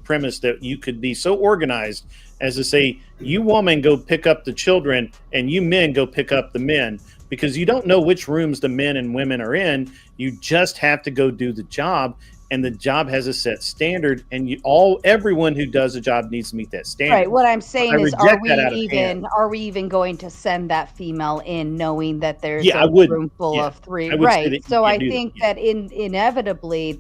premise that you could be so organized as to say, you women go pick up the children and you men go pick up the men, because you don't know which rooms the men and women are in. You just have to go do the job, and the job has a set standard, and everyone who does a job needs to meet that standard. Right. What I'm saying is, are we even going to send that female in knowing that there's a room full of 3? Right. So I think that inevitably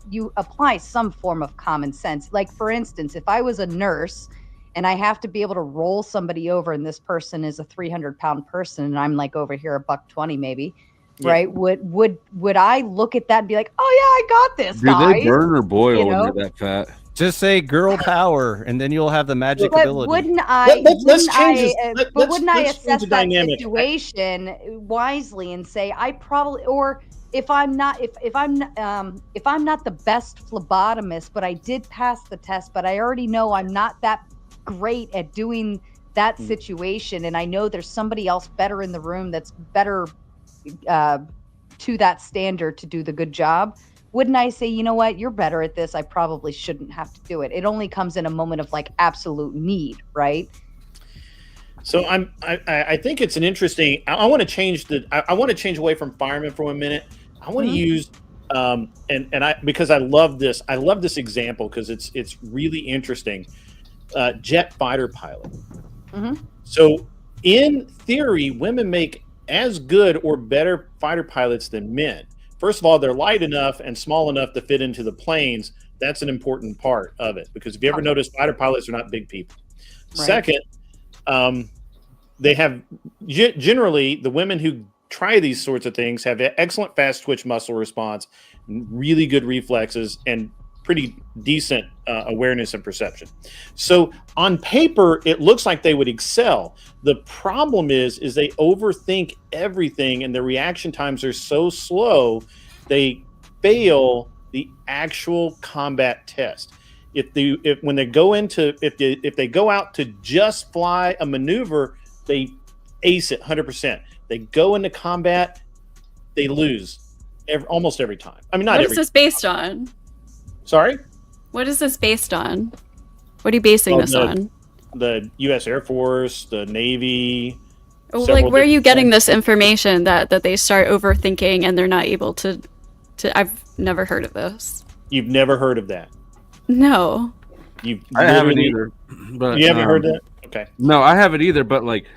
you apply some form of common sense. Like, for instance, if I was a nurse and I have to be able to roll somebody over, and this person is a 300-pound person, and I'm like over here $120 maybe, right? Would I look at that and be like, oh yeah, I got this, guys? Do they burn or boil when you're that fat? Just say girl power, and then you'll have the magic ability. Wouldn't I? Let's assess that situation wisely and say I probably, or if I'm not the best phlebotomist, but I did pass the test, but I already know I'm not that great at doing that situation, and I know there's somebody else better in the room that's better to that standard to do the good job. Wouldn't I say, you know what, you're better at this, I probably shouldn't have to do it? It only comes in a moment of like absolute need, right? So I think it's an interesting. I want to change I want to change away from firemen for 1 minute. I want to use because I love this. I love this example because it's really interesting. Jet fighter pilot. So in theory, women make as good or better fighter pilots than men. First of all, they're light enough and small enough to fit into the planes. That's an important part of it, because if you ever notice, fighter pilots are not big people. Right. Second, they have generally, the women who try these sorts of things have excellent fast twitch muscle response, really good reflexes, and pretty decent awareness and perception. So on paper, it looks like they would excel. The problem is they overthink everything, and their reaction times are so slow, they fail the actual combat test. If they go out to just fly a maneuver, they ace it 100%. They go into combat, they lose almost every time. I mean, not every time. What is this based on? Sorry? What is this based on? What are you basing this on? The U.S. Air Force, the Navy. Like, where are you getting this information that they start overthinking and they're not able to? I've never heard of this. You've never heard of that? No. I haven't either. But you haven't heard that? Okay. No, I haven't either. But like,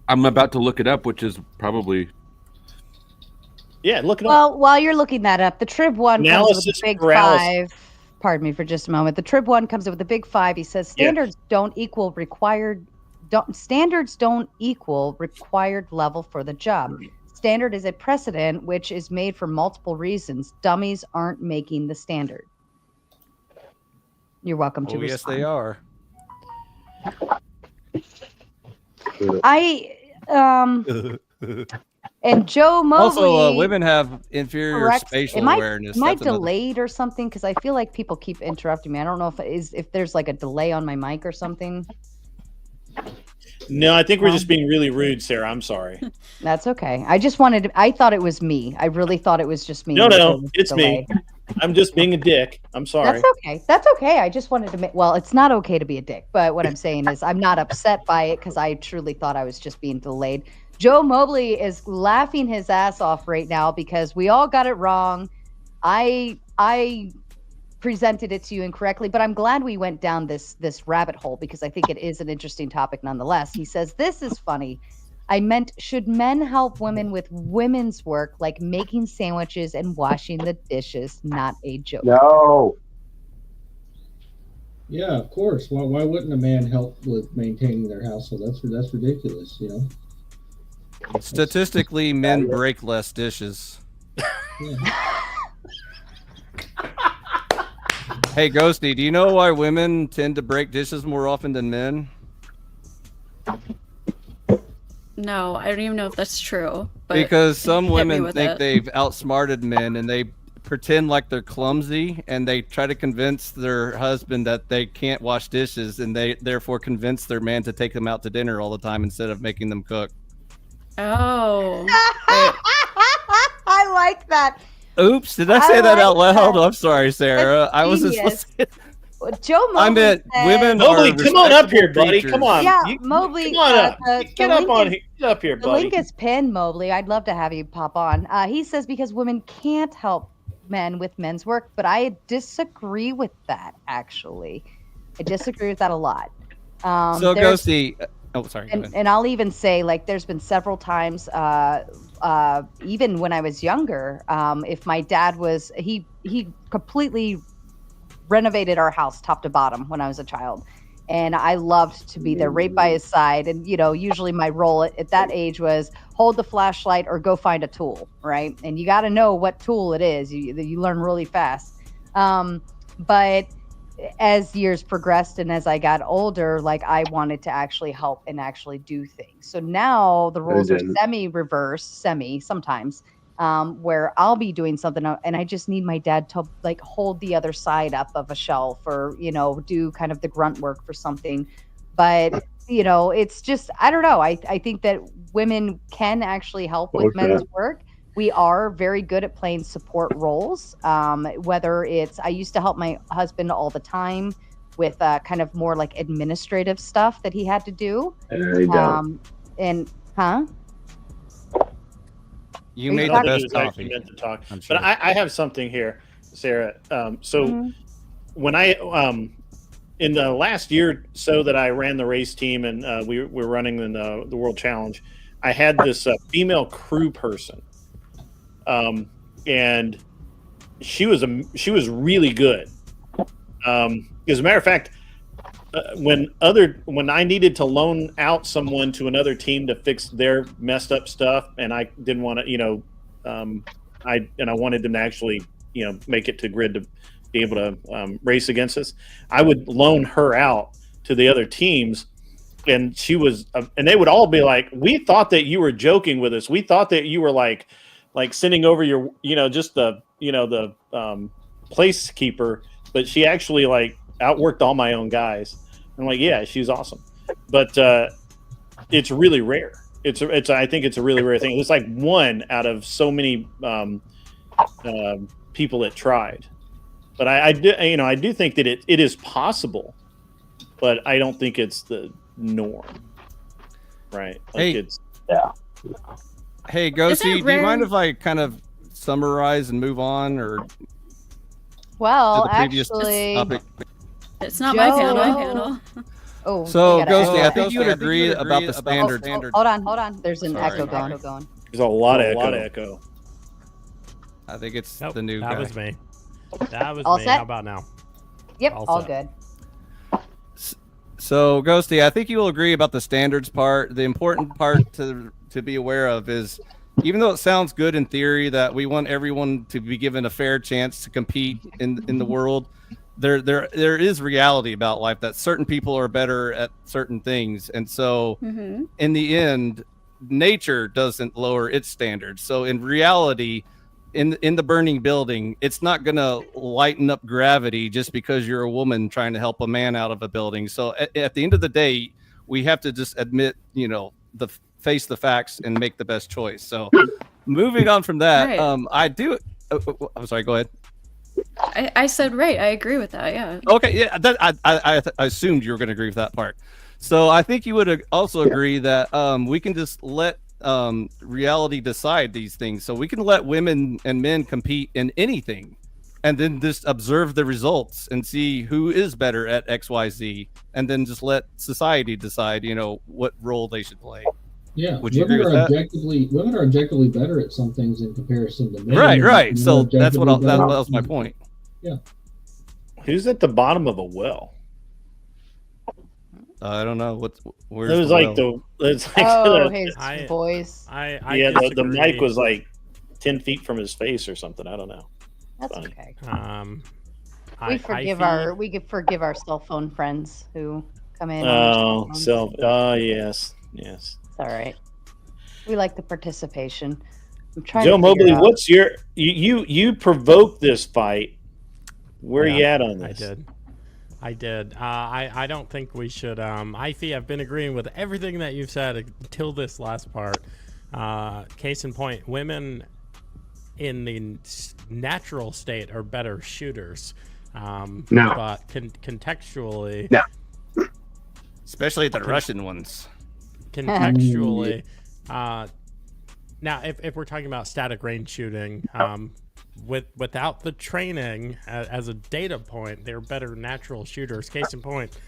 I'm about to look it up, which is probably. Yeah, look it up. Well, while you're looking that up, the Trib 1 comes with the Big Five. Pardon me for just a moment. The Trib 1 comes with the Big Five. He says standards don't equal required level for the job. Standard is a precedent which is made for multiple reasons. Dummies aren't making the standard. You're welcome to respond. Yes, they are. And Joe Mobley. Also, women have inferior correct. spatial Am I, awareness. Am I That's another- delayed or something? Because I feel like people keep interrupting me. I don't know if there's like a delay on my mic or something. No, I think we're just being really rude, Sarah. I'm sorry. That's okay. I just wanted to, I thought it was me. I really thought it was just me. No, it's me. I'm just being a dick. I'm sorry. That's okay. That's okay. I just wanted to make, well, it's not okay to be a dick, but what I'm saying is I'm not upset by it because I truly thought I was just being delayed. Joe Mobley is laughing his ass off right now because we all got it wrong. I presented it to you incorrectly, but I'm glad we went down this rabbit hole because I think it is an interesting topic nonetheless. He says, this is funny. I meant, should men help women with women's work like making sandwiches and washing the dishes? Not a joke. No. Yeah, of course. Why wouldn't a man help with maintaining their household? That's ridiculous, you know. Statistically, men break less dishes. Hey, Ghosty, do you know why women tend to break dishes more often than men? No, I don't even know if that's true. But Because some hit me women with think it. they've outsmarted men and they pretend like they're clumsy and they try to convince their husband that they can't wash dishes and they therefore convince their man to take them out to dinner all the time instead of making them cook. Oh. I like that. Oops, did I say that like out loud? that. I'm sorry, Sarah. That's I wasn't genius. supposed to. Joe Mobley I meant said- women Mobley, are come on up here, respectable buddy. creatures. Come on. Yeah, You- Mobley. Come on up. Get up link on is- here. Get up here, The buddy. link is pinned, Mobley. I'd love to have you pop on. He says because women can't help men with men's work, but I disagree with that, actually. I disagree with that a lot. So, there's- Ghosty. Oh, sorry. go ahead. and I'll even say, like, there's been several times, even when I was younger, if my dad was, he completely renovated our house top to bottom when I was a child. And I loved to be there right by his side. And, you know, usually my role at that age was hold the flashlight or go find a tool, right? And you got to know what tool it is. You learn really fast. But as years progressed and as I got older, like I wanted to actually help and actually do things. So now the roles are semi sometimes, where I'll be doing something and I just need my dad to like hold the other side up of a shelf or, you know, do kind of the grunt work for something. But, you know, it's just, I don't know. I think that women can actually help with men's work. We are very good at playing support roles. Whether it's, I used to help my husband all the time with kind of more like administrative stuff that he had to do. You Are made you the talking- best He was actually coffee. meant to talk. I'm sure. But I have something here, Sarah. So when I in the last year or so that I ran the race team and we were running in the World Challenge, I had this female crew person, and she was really good. As a matter of fact, when I needed to loan out someone to another team to fix their messed up stuff, and I didn't want to, I wanted them to actually, make it to grid to be able to race against us, I would loan her out to the other teams, and she was, and they would all be like, "We thought that you were joking with us. We thought that you were like sending over your, just the, the placekeeper, but she actually like outworked all my own guys." I'm like, yeah, she's awesome, but it's really rare. I think it's a really rare thing. It's like one out of so many people that tried. But I do think that it is possible, but I don't think it's the norm, right? Like Hey, Ghosty, do you rare? mind if I kind of summarize and move on, or to Well, the previous actually, topic? It's not my Joe- panel. oh, So, I gotta- Ghosty, I oh, think you would agree about the standards. hold on. There's an Sorry. echo going. there's a lot of echo. I think it's Nope, the new that guy. was me. That was All me. set? How about now? Yep, All all set. good. So, Ghosty, I think you will agree about the standards part. The important part to be aware of is, even though it sounds good in theory that we want everyone to be given a fair chance to compete in the world, there is reality about life that certain people are better at certain things, and so in the end, nature doesn't lower its standards. So in reality, in the burning building, it's not going to lighten up gravity just because you're a woman trying to help a man out of a building. So at the end of the day, we have to just admit, face the facts and make the best choice. So moving on from that, Right. I do. I'm sorry. Go ahead. I said right. I agree with that. Yeah. Okay. Yeah. I assumed you were going to agree with that part. So I think you would also agree that we can just let reality decide these things. So we can let women and men compete in anything, and then just observe the results and see who is better at XYZ, and then just let society decide, what role they should play. Yeah, Would you agree with that? Women are objectively better at some things in comparison to men. Right. So that's that Objectively better. was my point. Yeah. Who's at the bottom of the well? I don't know where's It was the like well? His voice. The mic was like 10 feet from his face or something. I don't know. That's Funny. okay. I We could forgive our cell phone friends who come in. Oh, yes. Yes. It's all right. We like the participation. I'm trying Joe to figure Mobley, out- what's your you provoked this fight? Where are you at on this? I did. I don't think we should. Ivy, I've been agreeing with everything that you've said until this last part. Case in point, women in the natural state are better shooters. No. But contextually, no. Especially the Russian ones. Contextually, now if we're talking about static range shooting, without the training as a data point, they're better natural shooters. Case in point,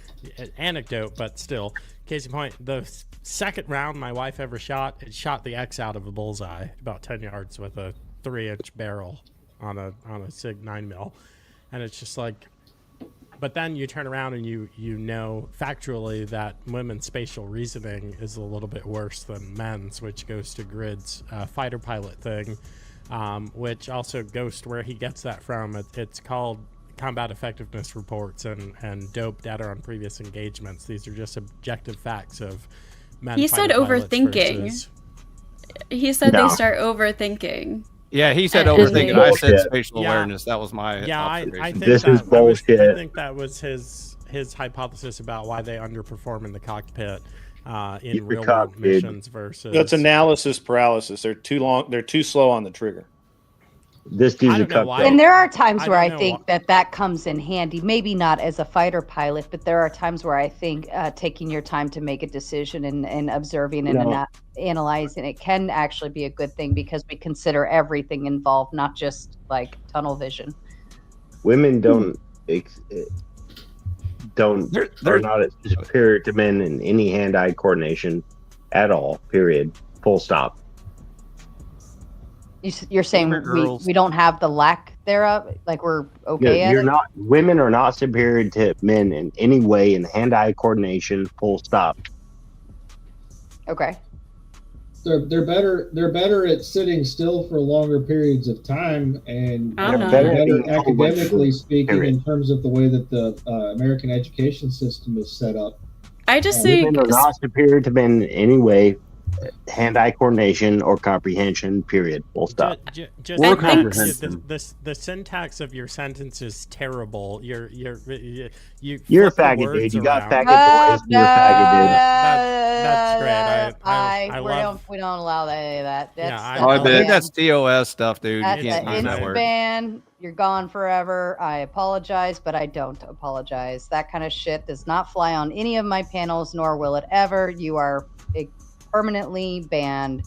anecdote, but still, case in point, the second round my wife ever shot, it shot the X out of a bullseye about 10 yards with a 3-inch barrel on a Sig 9mm, and it's just like. But then you turn around and you know factually that women's spatial reasoning is a little bit worse than men's, which goes to Grid's fighter pilot thing, which also goes to where he gets that from. It's called combat effectiveness reports and dope data on previous engagements. These are just objective facts of men. He said overthinking. He said they start overthinking. Yeah, he said And overthinking. they- I said spatial awareness. That was my observation. I think This is bullshit. I think that was his hypothesis about why they underperform in the cockpit in real world missions versus. That's analysis paralysis. They're too long. They're too slow on the trigger. This dude's a cuck. And there are times I where don't I know think that comes in handy. Maybe not as a fighter pilot, but there are times where I think taking your time to make a decision and observing and analyzing it can actually be a good thing because we consider everything involved, not just like tunnel vision. Women are not as superior to men in any hand-eye coordination at all. Period. Full stop. You're saying we don't have the lack thereof, like we're okay at You're it? not. Women are not superior to men in any way in hand-eye coordination. Full stop. Okay. They're better at sitting still for longer periods of time, and I don't they're know. better academically speaking Period. in terms of the way that the American education system is set up. I just think Women are not superior to men in any way, hand-eye coordination or comprehension. Period. Full stop. Just Or I think- comprehension. the syntax of your sentence is terrible. You're You're a flip the faggot, words dude. You got around. faggot boys. You're a faggot, That's great. I love. we don't allow any of that. That's, Yeah, Oh, I I think that's TOS stuff, dude. That's You can't an use that instant word. ban. You're gone forever. I apologize, but I don't apologize. That kind of shit does not fly on any of my panels, nor will it ever. You are permanently banned.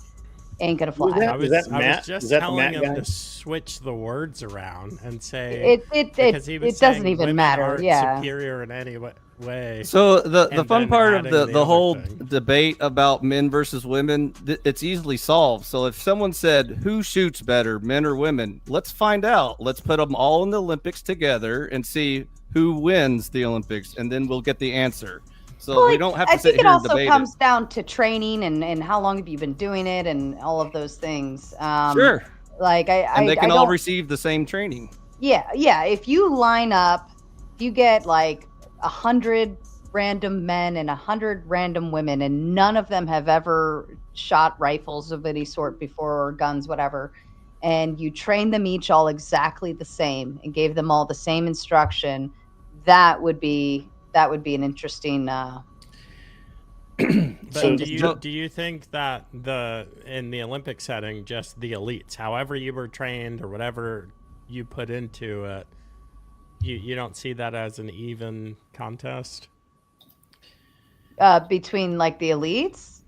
Ain't gonna fly. that- I was, Is that I Matt? was just Is that the telling Matt him guy? to switch the words around and say because he was it doesn't saying even women matter. aren't Yeah. superior in any way. So the And fun then part of adding the the whole other thing. debate about men versus women, it's easily solved. So if someone said who shoots better, men or women, let's find out. Let's put them all in the Olympics together and see who wins the Olympics, and then we'll get the answer. So we don't have to I sit think it here and also debate comes down to training and how long have you been doing it and all of those things. Sure. Like And they I can all don't- receive the same training. Yeah. If you line up if you get like 100 random men and 100 random women, and none of them have ever shot rifles of any sort before or guns, whatever, and you train them each all exactly the same and gave them all the same instruction, that would be an interesting. But do you think that in the Olympic setting, just the elites, however you were trained or whatever you put into it, you don't see that as an even contest? Between like the elites?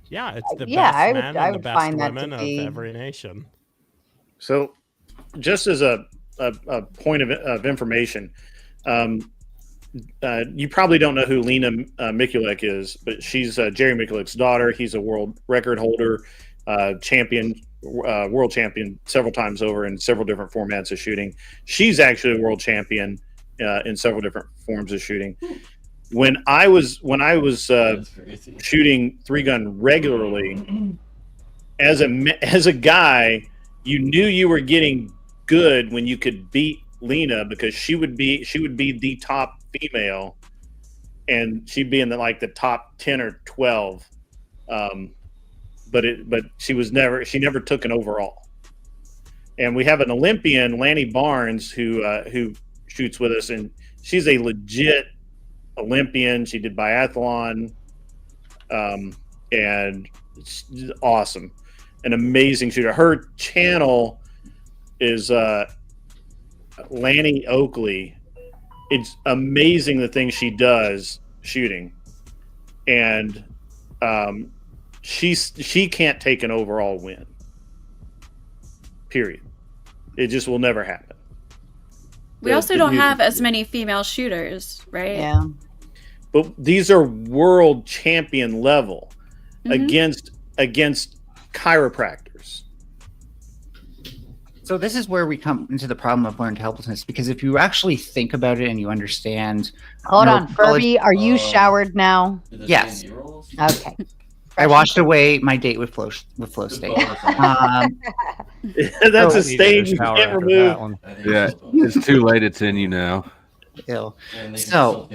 Yeah, it's the best men and the best women of every nation. So, just as a point of information, you probably don't know who Lena Mikulek is, but she's Jerry Mikulek's daughter. He's a world record holder, champion, world champion several times over in several different formats of shooting. She's actually a world champion in several different forms of shooting. When I was shooting 3-gun regularly, as a guy, you knew you were getting good when you could beat Lena, because she would be the top female, and she'd be in the top 10 or 12. But she never took an overall. And we have an Olympian, Lanny Barnes, who shoots with us, and she's a legit Olympian. She did biathlon, and it's awesome, an amazing shooter. Her channel is Lanny Oakley. It's amazing the things she does shooting, and she can't take an overall win. Period. It just will never happen. We also don't have as many female shooters, right? Yeah. But these are world champion level against chiropractors. So this is where we come into the problem of learned helplessness, because if you actually think about it and you understand. Hold on, Furby, are you showered now? Yes. Okay. I washed away my date with Flow State. That's a stain you can't remove. Yeah, it's too late. It's in you now. Ill. So,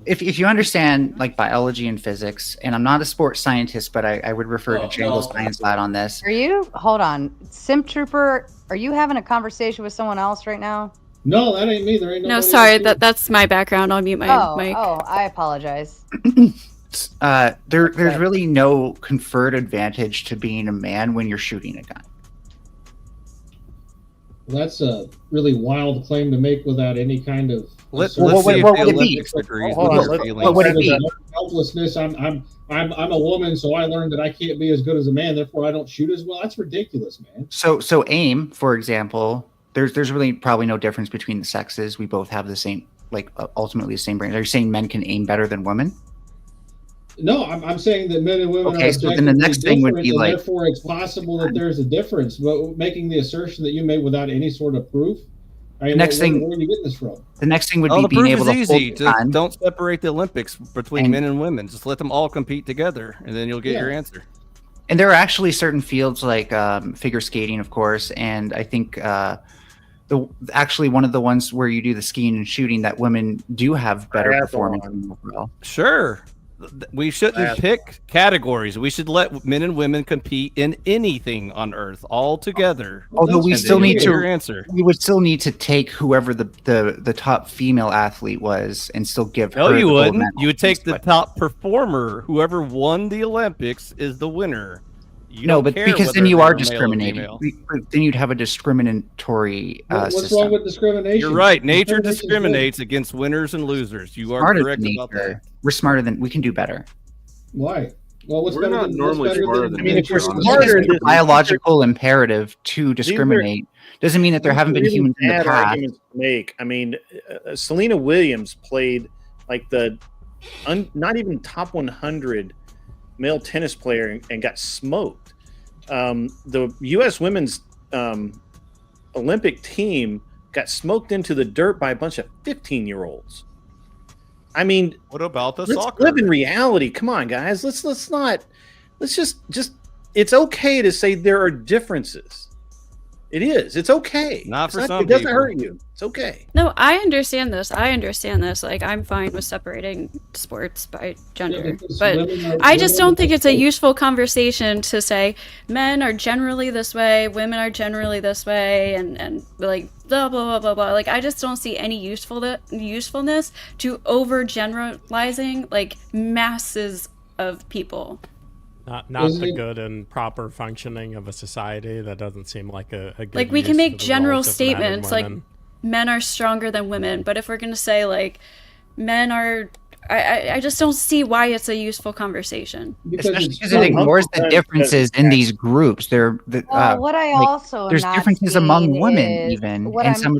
if you understand like biology and physics, and I'm not a sports scientist, but I would refer to Django Science Lab on this. Are you? Hold on, Sim Trooper. Are you having a conversation with someone else right now? No, that ain't me. There ain't no. Sorry, that's my background. I'll mute my mic. Oh, I apologize. There's really no conferred advantage to being a man when you're shooting a gun. That's a really wild claim to make without any kind of. Let's see if the Olympics agrees with your feelings. What would it be? Helplessness. I'm a woman, so I learned that I can't be as good as a man. Therefore, I don't shoot as well. That's ridiculous, man. So aim, for example, there's really probably no difference between the sexes. We both have the same, ultimately the same brain. Are you saying men can aim better than women? No, I'm saying that men and women are so then the next thing would be like, therefore it's possible that there's a difference. But making the assertion that you made without any sort of proof, where are you getting this from? The next thing would be being able to easy. Just don't separate the Olympics between men and women. Just let them all compete together, and then you'll get your answer. And there are actually certain fields like figure skating, of course, and I think actually one of the ones where you do the skiing and shooting that women do have better performance overall. Sure. We shouldn't pick categories. We should let men and women compete in anything on Earth all together. Although we still need to answer. We would still need to take whoever the top female athlete was and still give her. No, you the gold wouldn't. medal. You would take the top performer. Whoever won the Olympics is the winner. No, but because then you are discriminating. Then you'd have a discriminatory what's system. wrong with discrimination? You're right. Nature discriminates against winners and losers. You are correct about that. We're smarter than we can do better. Why? Well, We're not normally smarter than if we're smarter, the biological imperative to discriminate doesn't mean that there haven't been humans in the past. Arguments to make. I mean, Serena Williams played like not even top 100 male tennis player and got smoked. The U.S. women's Olympic team got smoked into the dirt by a bunch of 15-year-olds. I mean, what about the let's soccer? live in reality. Come on, guys. Let's just. It's okay to say there are differences. It is. It's okay. Not for It's some It doesn't people. hurt you. It's okay. No, I understand this. Like, I'm fine with separating sports by gender. because But women are- I just women don't think are- it's a useful conversation to say men are generally this way, women are generally this way, and like, blah, blah, blah, blah, blah. Like, I just don't see any usefulness to overgeneralizing, like, masses of people. Not Isn't the it- good and proper functioning of a society. That doesn't seem like a good Like, we use can make for the general roles of men and statements, like, women. men are stronger than women, but if we're gonna say, like, men are... I just don't see why it's a useful conversation. Especially it's because it ignores the Uncle Ben differences says in these groups. Well, what I like, also am there's not differences among seeing women is- even, What and I'm some.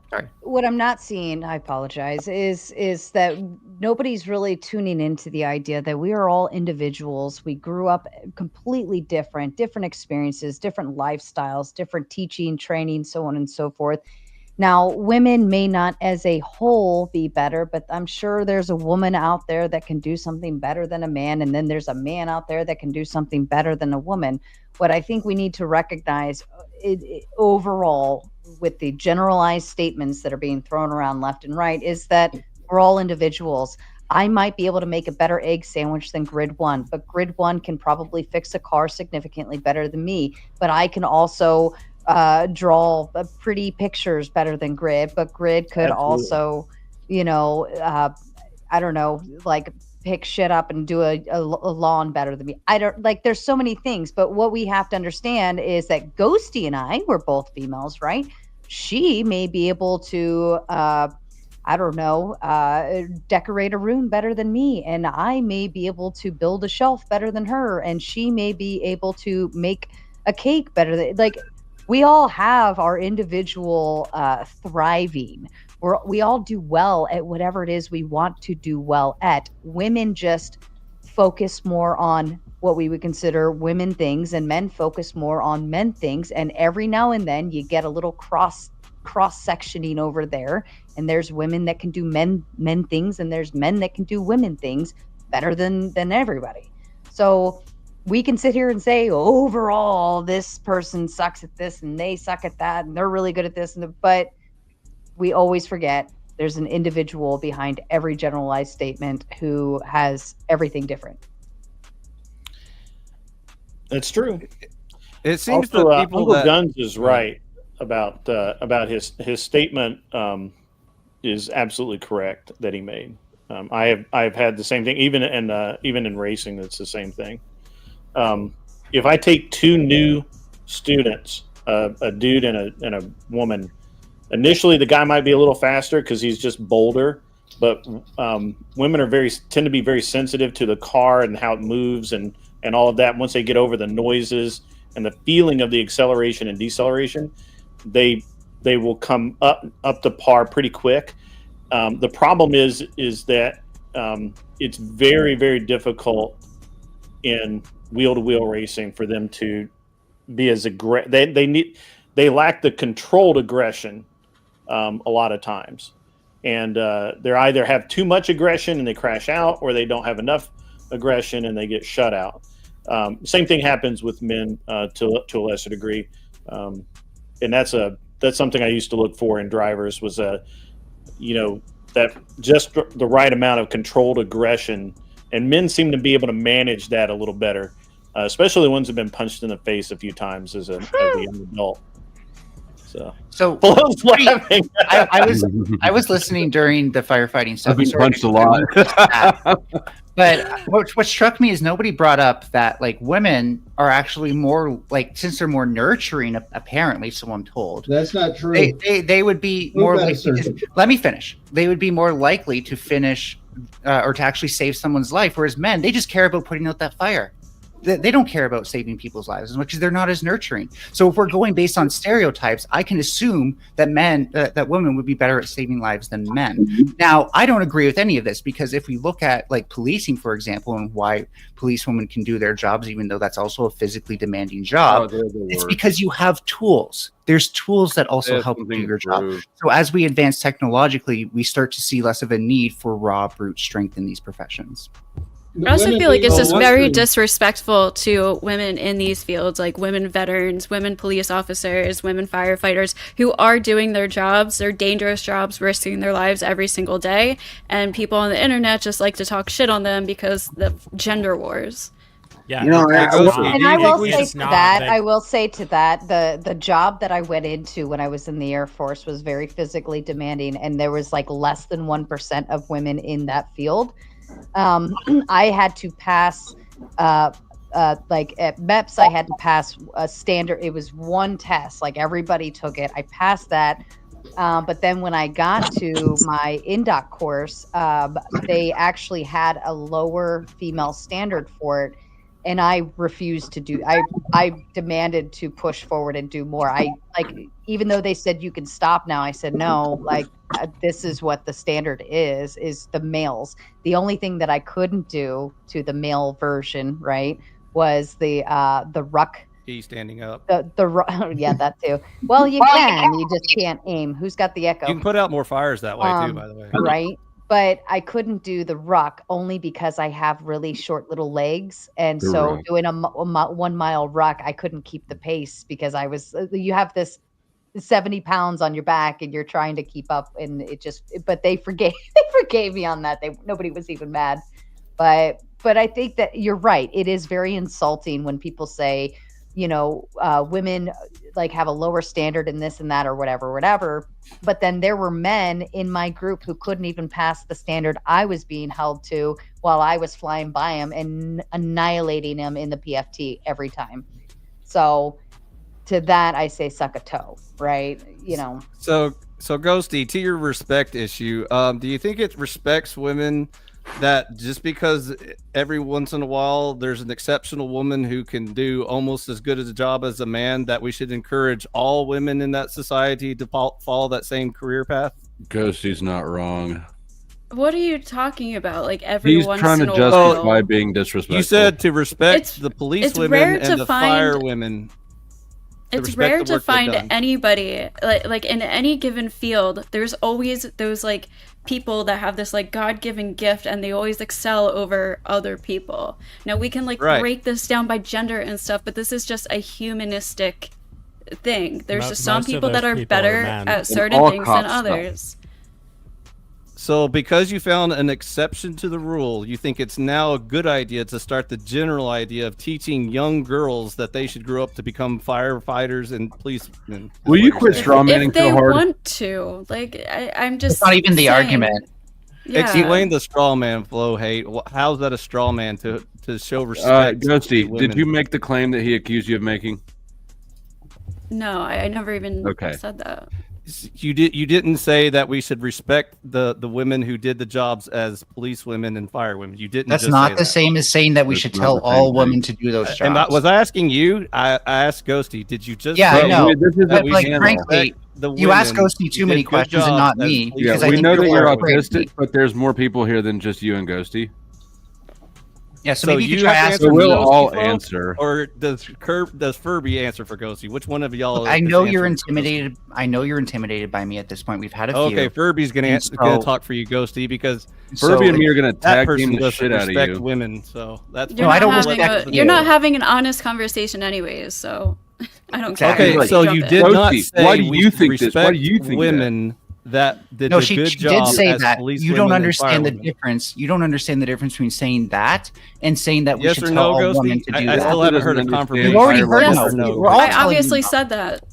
Sorry. what I'm not seeing, I apologize, is that nobody's really tuning into the idea that we are all individuals. We grew up completely different experiences, different lifestyles, different teaching, training, so on and so forth. Now, women may not as a whole be better, but I'm sure there's a woman out there that can do something better than a man. And then there's a man out there that can do something better than a woman. What I think we need to recognize overall with the generalized statements that are being thrown around left and right is that we're all individuals. I might be able to make a better egg sandwich than Grid 1, but Grid 1 can probably fix a car significantly better than me. But I can also draw pretty pictures better than Grid, but Grid could also, I don't know, like pick shit up and do a lawn better than me. I don't like, there's so many things, but what we have to understand is that Ghosty and I, we're both females, right? She may be able to, decorate a room better than me. And I may be able to build a shelf better than her. And she may be able to make a cake better than, like, we all have our individual thriving. We all do well at whatever it is we want to do well at. Women just focus more on what we would consider women things, and men focus more on men things. And every now and then you get a little cross sectioning over there, and there's women that can do men things, and there's men that can do women things better than everybody. So we can sit here and say overall this person sucks at this and they suck at that and they're really good at this, but we always forget there's an individual behind every generalized statement who has everything different. That's true. It seems Also, that people Uncle that Guns is right about his statement. Is absolutely correct that he made. I've had the same thing, even in racing. That's the same thing. If I take two new students, a dude and a woman, initially the guy might be a little faster because he's just bolder, but women tend to be very sensitive to the car and how it moves and all of that. Once they get over the noises and the feeling of the acceleration and deceleration, they will come up to par pretty quick. The problem is that it's very, very difficult in wheel-to-wheel racing for them to be as aggressive. They lack the controlled aggression a lot of times, and they either have too much aggression and they crash out, or they don't have enough aggression and they get shut out. Same thing happens with men to a lesser degree, and that's something I used to look for in drivers was that just the right amount of controlled aggression. And men seem to be able to manage that a little better, especially the ones who've been punched in the face a few times as a young adult. So Flo's laughing. I was listening during the firefighting stuff. I've been punched a lot. But what struck me is nobody brought up that like women are actually more like, since they're more nurturing, apparently, so I'm told. That's not true. They would be more likely. Let me finish. They would be more likely to finish or to actually save someone's life, whereas men, they just care about putting out that fire. They don't care about saving people's lives as much as they're not as nurturing. So if we're going based on stereotypes, I can assume that that women would be better at saving lives than men. Now, I don't agree with any of this, because if we look at like policing, for example, and why policewomen can do their jobs, even though that's also a physically demanding job, it's because you have tools. There's tools that also help you do your job. So as we advance technologically, we start to see less of a need for raw brute strength in these professions. I also feel like it's just Well, very one thing- disrespectful to women in these fields, like women veterans, women police officers, women firefighters, who are doing their jobs, their dangerous jobs, risking their lives every single day. And people on the internet just like to talk shit on them because the gender wars. Yeah, You know, it's I- not- And I will it's say just to not that, big. I will say to that, the job that I went into when I was in the Air Force was very physically demanding, and there was like less than 1% of women in that field. I had to pass, like at MEPS, I had to pass a standard. It was one test, like everybody took it. I passed that. But then when I got to my INDOC course, they actually had a lower female standard for it. And I refused to do. I demanded to push forward and do more. I like, even though they said you can stop now, I said no. Like this is what the standard is the males. The only thing that I couldn't do to the male version, right, was the ruck. He's standing up. Yeah, that too. Well, you can. You just can't aim. Who's got the echo? You can put out more fires that way too, by the way. Right. But I couldn't do the ruck only because I have really short little legs, and The so ruck. doing a 1 mile ruck, I couldn't keep the pace because I was. You have this 70 pounds on your back, and you're trying to keep up, and it just. But they forgave. They forgave me on that. Nobody was even mad, but I think that you're right. It is very insulting when people say, you know, women like have a lower standard in this and that or whatever. But then there were men in my group who couldn't even pass the standard I was being held to while I was flying by them and annihilating them in the PFT every time. So to that, I say suck a toe, right? You know. So Ghosty, to your respect issue, do you think it respects women that just because every once in a while there's an exceptional woman who can do almost as good as a job as a man, that we should encourage all women in that society to follow that same career path? Ghosty's not wrong. What are you talking about? Like every He's once trying in to a justify while. being disrespectful. You said to respect It's- the police it's women rare and to the find- fire women. It's respect rare the to work they've find done. anybody like in any given field. There's always those like people that have this like God-given gift and they always excel over other people. Now we can like Right. break this down by gender and stuff, but this is just a humanistic thing. There's just some Most of people that those are people are better men. at And certain all things than cops suck. others. So because you found an exception to the rule, you think it's now a good idea to start the general idea of teaching young girls that they should grow up to become firefighters and policemen. Will you quit strawmanning If they so hard? want to, like I'm just It's not even the saying. argument. Yeah. Explain the straw man flow hate. How's that a straw man to show respect? Ghosty, to did women? you make the claim that he accused you of making? No, I never even Okay. said that. You didn't say that we should respect the women who did the jobs as police women and fire women. You didn't. That's just not say the that. same as saying that we It's should not tell the same all thing. women to do those jobs. And was I asking you? I asked Ghosty. Did you just? Yeah, say I know. This is what But we like, handle. frankly, the you ask women Ghosty too who many did good questions and jobs not as me. police Yeah, because I we think know that people you're are afraid. autistic, but there's more people here than just you and Ghosty. Yeah, so So maybe you you could try have to asking So we'll Ghosty all folks? answer. Or does Furby answer for Ghosty? Which one of y'all? I is know you're answering for Ghosty? intimidated. I know you're intimidated by me at this point. We've had a few. Okay, Furby's gonna And gonna so- talk for you, Ghosty, because Furby and me are gonna that tag person team the doesn't shit out of respect you. women. So that's You're No, I not don't having respect a, you. you're not having an honest conversation anyways, so I don't care. Exactly. okay. Like, So Jump you in. did not Ghosty, say why do we you should think this? Why do respect you think that? women that did No, a she good did job say as that. police You don't women and understand the firewomen? difference. You don't understand the difference between saying that and saying that we Yes should or tell no, all women Ghosty? to do I that. still haven't heard a Doesn't confirmation. You've already understand heard Yes no. or no, We're all I telling obviously you. said that.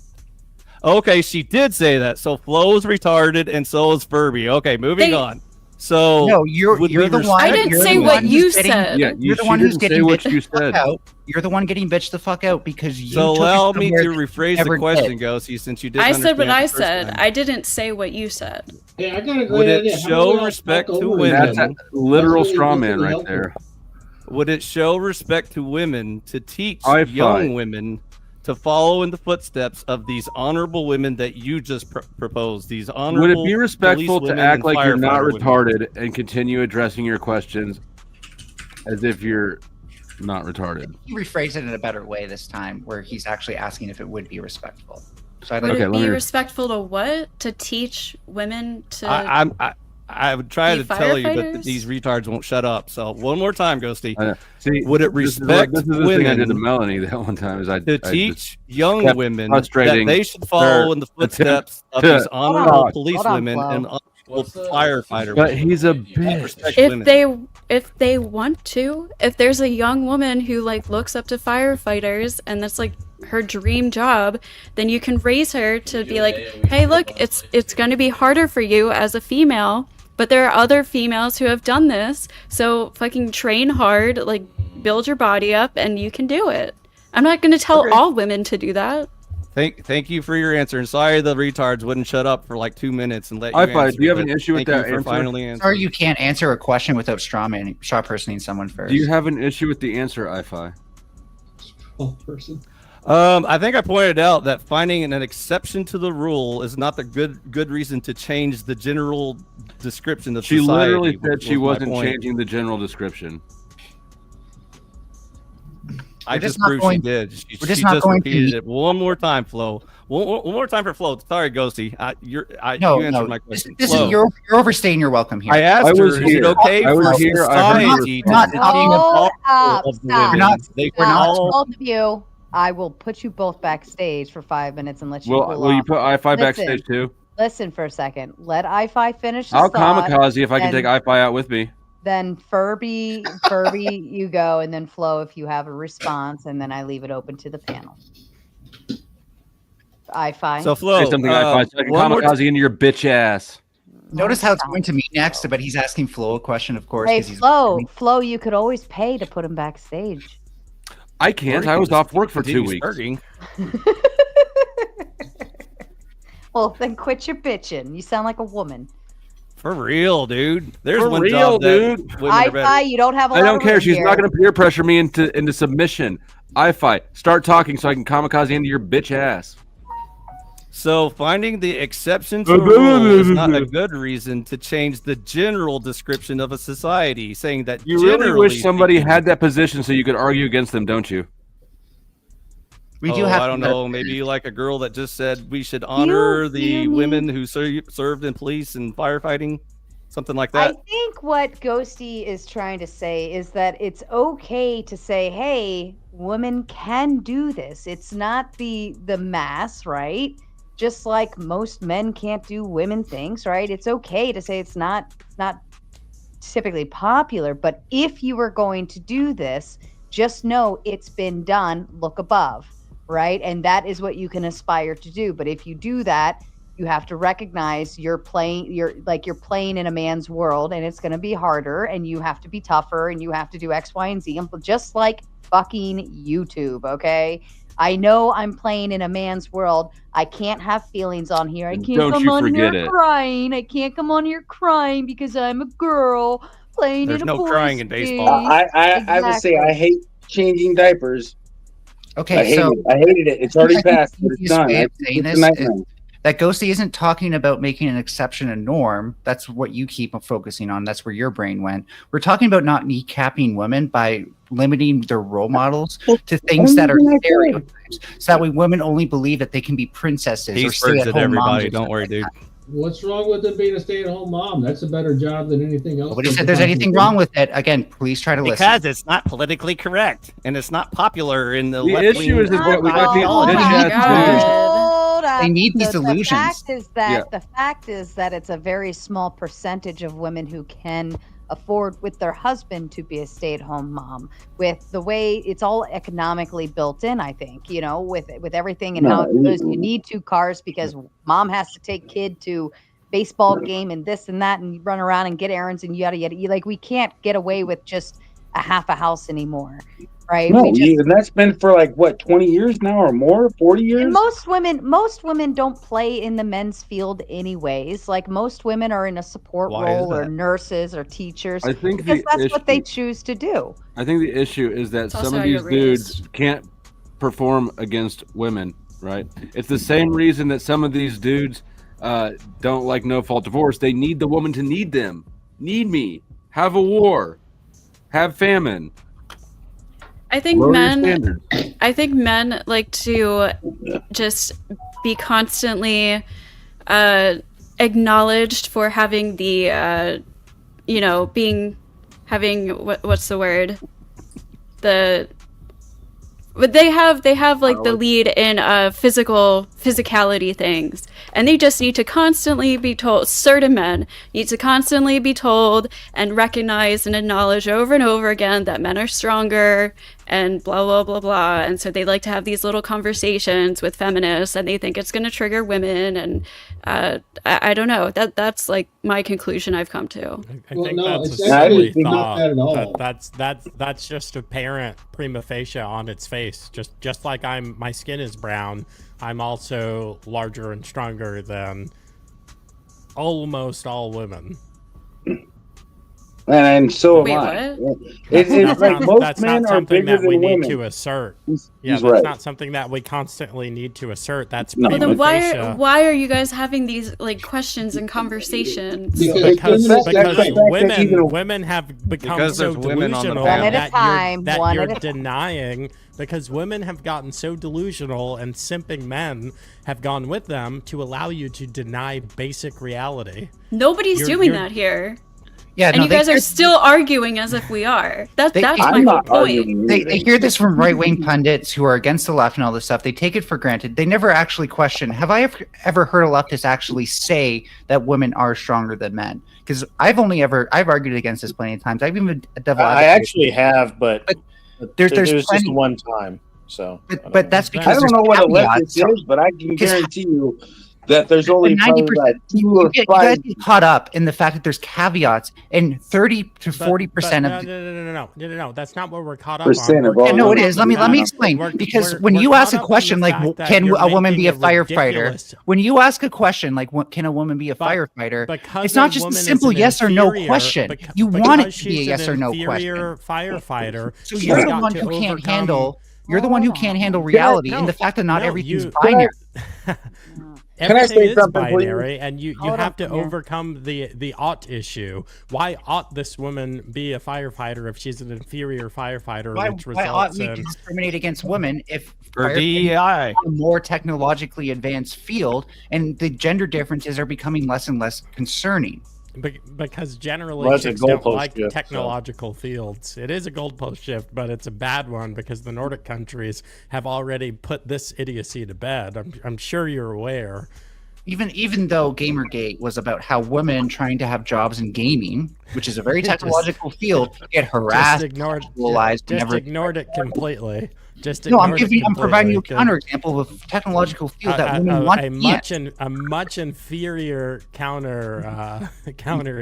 Okay, she did say that. So Flo's retarded, and so is Furby. Okay, moving They- on. So No, you're would the we one. respect- I didn't you're say the what one you who's getting- said. Yeah, You're the she one who's didn't say getting what bitched you the fuck said. out. You're the one getting bitched the fuck out because you. So took it allow me to somewhere rephrase never the question, did. Ghosty, since you didn't. I said what understand I the first said. time. I didn't say what you said. Hey, I got a great Would it idea. How about show we all respect talk to over women? each That's other? a literal Let's straw really man right help there. Would it show respect to women to teach High young five. women to follow in the footsteps of these honorable women that you just proposed? These honorable. Would it be respectful police to women act and like you're not firefighter women? retarded and continue addressing your questions as if you're not retarded? He rephrased it in a better way this time, where he's actually asking if it would be respectful. So I'd Would like Okay, it let be me- respectful to what? To teach women to. I would try Be to tell you, but firefighters? these retards won't shut up. So one more time, Ghosty. See, Would it respect this is the thing I did to women Melanie that one time is I to I teach just young kept women that frustrating they should follow her in the footsteps of attempt these to- honorable police Hold on, women Flo. and honorable firefighter But women he's a that bitch. respect If women. they want to, if there's a young woman who like looks up to firefighters and that's like her dream job, then you can raise her to be like, hey, look, it's going to be harder for you as a female, but there are other females who have done this, so fucking train hard, like build your body up and you can do it. I'm not going to tell Okay. all women to do that. Thank you for your answer. And sorry the retards wouldn't shut up for like 2 minutes and let you I-Fi, answer. do you have an but issue with thank that you for answer? finally answering. Sorry, you can't answer a question without straw personing someone first. Do you have an issue with the answer, I-Fi? Person. I think I pointed out that finding an exception to the rule is not the good reason to change the general description of She society. literally said she was my wasn't point. changing the general description. I We're just just not proved going- she did. She we're just she not just going to- repeated it one more time, Flo. One more time for Flo. Sorry, Ghosty. You answered my question. This Flo, is you're overstaying your welcome here. I asked I was her, is it here. okay I was for here. I heard you society were not to talking deem Hold all up, of the stop. women? We're not- They we're can not- all Both of you, I will put you both backstage for 5 minutes and let you cool Will you off. put I-Fi Listen. backstage too? Listen for a second. Let I-Fi finish his I'll thought. kamikaze if I can and take I-Fi out with me. Then Furby, you go, and then Flo if you have a response, and then I leave it open to the panel. I-Fi. So Flo, Say something I-Fi so I can one more kamikaze into your bitch ass. Notice how it's going to me next, but he's asking Flo a question, of course. Hey, 'cause he's Flo, you could always pay to put him backstage. I can't. I was off work for 2 weeks. Starting. Well, then quit your bitching. You sound like a woman. For real, dude. There's For one real, job that dude. women are better. I-Fi, you don't have a lot I don't of care. room She's here. not going to peer pressure me into submission. I-Fi, start talking so I can kamikaze into your bitch ass. So finding the exception to a rule is not a good reason to change the general description of a society, saying that You really generally wish somebody speaking- had that position so you could argue against them, don't you? We do have. I don't know. Maybe you like a girl that just said we should honor the you mean- women who served in police and firefighting, something like I that. think what Ghosty is trying to say is that it's okay to say, "Hey, women can do this." It's not the mass, right? Just like most men can't do women things, right? It's okay to say it's not typically popular, but if you were going to do this, just know it's been done. Look above, right? And that is what you can aspire to do. But if you do that, you have to recognize you're playing in a man's world, and it's going to be harder, and you have to be tougher, and you have to do X, Y, and Z, just like fucking YouTube. Okay, I know I'm playing in a man's world. I can't have feelings on here. I can't Don't come you on forget here it. crying. I can't come on here crying because I'm a girl playing There's in a no boys' crying in game. baseball. I would say I hate changing diapers. Okay, I hated it. It's already I think passed, the but it's easiest done. way of It's saying a this nightmare. is that Ghosty isn't talking about making an exception a norm. That's what you keep focusing on. That's where your brain went. We're talking about not kneecapping women by limiting their role models to things that are stereotypes. So that way women only believe that they can be princesses or He's stay words at at home moms. everybody. or Don't something worry, like dude. that. What's wrong with them being a stay-at-home mom? That's a better job than anything else. Nobody said there's anything wrong with it. Again, please try to listen. Because it's not politically correct and it's not popular in the The left issue is that we got these Oh bitch my ass dudes. Hold up. They need these The delusions. fact is that it's a very small percentage of women who can afford with their husband to be a stay-at-home mom. With the way it's all economically built in, I think, with everything and how it goes. You need 2 cars because mom has to take kid to baseball game and this and that, and you run around and get errands and yada yada. We can't get away with just a half a house anymore, right? No, We and that's been for like what, 20 years now or more, 40 years. And most women don't play in the men's field anyways. Like most women are in a support Why is role or that? nurses or teachers I think because the that's what they issue- choose to do. I think the issue is that It's some also of how you're these dudes raised. can't perform against women, right? It's the same reason that some of these dudes don't like no-fault divorce. They need the woman to need them. Need me. Have a war. Have famine. I think Lower your men standards. I think men like to just be constantly acknowledged for having the, you know, having what's the word? But they have like the lead in physicality things, and they just need to constantly be told. Certain men need to constantly be told and recognize and acknowledge over and over again that men are stronger and blah blah blah blah. And so they like to have these little conversations with feminists, and they think it's going to trigger women. And I don't know. That's like my conclusion I've come to. I think that's a silly thought. That's just apparent prima facie on its face. Just like my skin is brown, I'm also larger and stronger than almost all women. And so am I. It's like most men are bigger that we than women. need to assert. He's that's right. not something that we constantly need to assert. That's Well, prima then facie. why are you guys having these like questions and conversations? Because even- women have become Because so there's women on the delusional panel. One at a that time, you're, one that at you're a time. denying. Because women have gotten so delusional and simping men have gone with them to allow you to deny basic reality. Nobody's You're- doing you're- that here. Yeah, And no, you guys are still arguing as if we are. That's my I'm whole not point. arguing They anything. hear this from right-wing pundits who are against the left and all this stuff. They take it for granted. They never actually question, have I ever heard a leftist actually say that women are stronger than men? Because I've argued against this plenty of times. I've even a devil I advocate. actually have, but there's it was plenty. just one time. So, But that's because I don't there's know what a caveats. leftist is, but I can Because- guarantee you that there's only But probably 90%, like 2 you or guys 5. get caught up in the fact that there's caveats, and 30 to 40% of No. That's not what we're caught up Percent on. of all Yeah, no, it is. Let me We're- explain. we're- Because we're- when we're you caught ask a up in question the like, fact that "Can you're a woman be a making firefighter?" ridiculous- When you ask a question like, "Can a woman be a firefighter?" Because It's not a just a woman is simple an yes or no inferior- question. beca- You want it because to be a she's yes an or no inferior question. firefighter. So she's you're the got one to who can't overcome- handle. You're the one who can't handle I- reality no, and the fact that not no, everything's you- binary. Can I Everything say is something, please? binary, and you Hold have on, to yeah. overcome the ought issue. Why ought this woman be a firefighter if she's an inferior firefighter, which Why ought results we in discriminate against women if Or firefighters DEI. are a more technologically advanced field and the gender differences are becoming less and less concerning? because generally Well, that's a chicks don't goalpost like shift, so. technological fields. It is a goalpost shift, but it's a bad one because the Nordic countries have already put this idiocy to bed. I'm sure you're aware. Even though Gamergate was about how women trying to have jobs in gaming, which is a very technological field, get harassed, Just ignored it completely. No, I'm providing you a counterexample of a technological field that women want a much inferior counter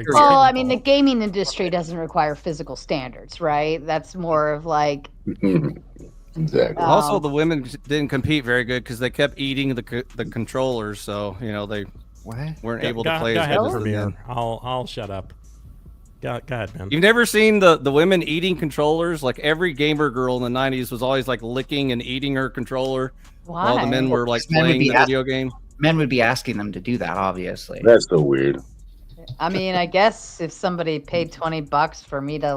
Well, I mean, the gaming industry doesn't require physical standards, right? That's more of like. Exactly. Also, the women didn't compete very good because they kept eating the controllers, so they weren't able to play go as ahead, good as the Premier. men. I'll shut up. Go ahead, man. You've never seen the women eating controllers? Like every gamer girl in the 90s was always like licking and eating her controller while the men were like playing the video game. Men would be asking them to do that, obviously. That's so weird. I mean, I guess if somebody paid $20 for me to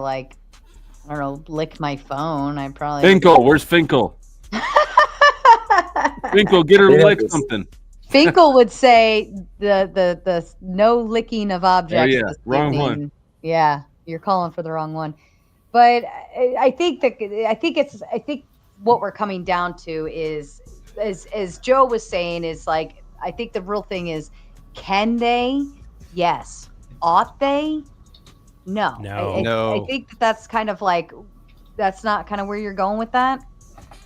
I don't know, lick my phone, I probably. Finkel, where's Finkel? Finkel, get her to lick something. Finkel would say the no licking of objects. Oh, yeah. this Wrong evening. one. Yeah, you're calling for the wrong one. But I think what we're coming down to is, as Joe was saying, is like, I think the real thing is, can they? Yes. Ought they? No. No. I think that's kind of like, that's not kind of where you're going with that.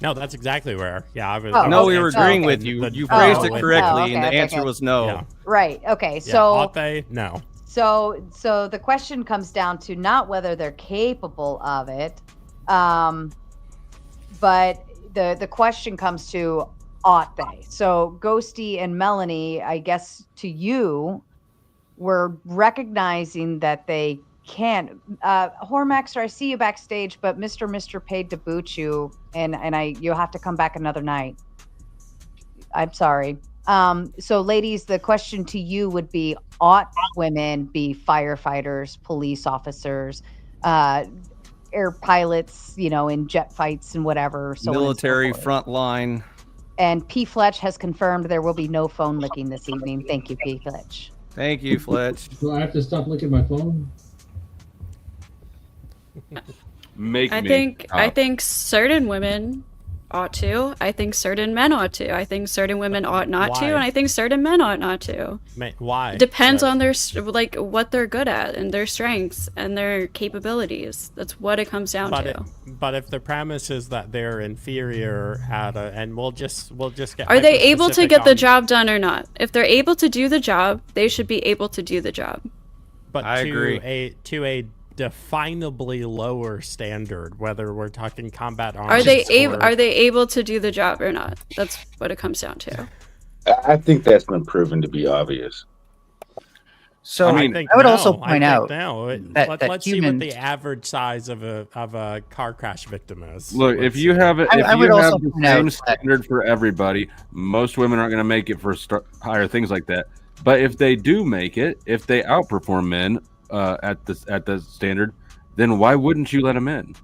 No, that's exactly where. Yeah, I was. Oh, No, we were okay. agreeing Oh. with you. You phrased it Oh, correctly, okay, and the okay, answer okay. was no. Yeah. Right. Okay. Yeah, So. ought they? No. So the question comes down to not whether they're capable of it, but the question comes to ought they. So Ghosty and Melanie, I guess to you, were recognizing that they can't. Hormaxer, I see you backstage, but Mr. paid to boot you, and you'll have to come back another night. I'm sorry. So ladies, the question to you would be, ought women be firefighters, police officers, air pilots, in jet fights and whatever, so on and so Military forth. front line. And P. Fletch has confirmed there will be no phone licking this evening. Thank you, P. Fletch. Thank you, Fletch. Do I have to stop looking at my phone? I think certain women ought to. I think certain men ought to. I think certain women ought not to, and I think certain men ought not to. Why? Depends on their what they're good at and their strengths and their capabilities. That's what it comes down to. But if the premise is that they're inferior and we'll just get. Are they able to get the job done or not? If they're able to do the job, they should be able to do the job. But I agree. To a definably lower standard, whether we're talking combat arms. Are they able to do the job or not? That's what it comes down to. I think that's been proven to be obvious. So I would also point out that let's see what the average size of a car crash victim is. Look, if you have the same standard for everybody, most women aren't going to make it for higher things like that. But if they do make it, if they outperform men at the standard, then why wouldn't you let them in?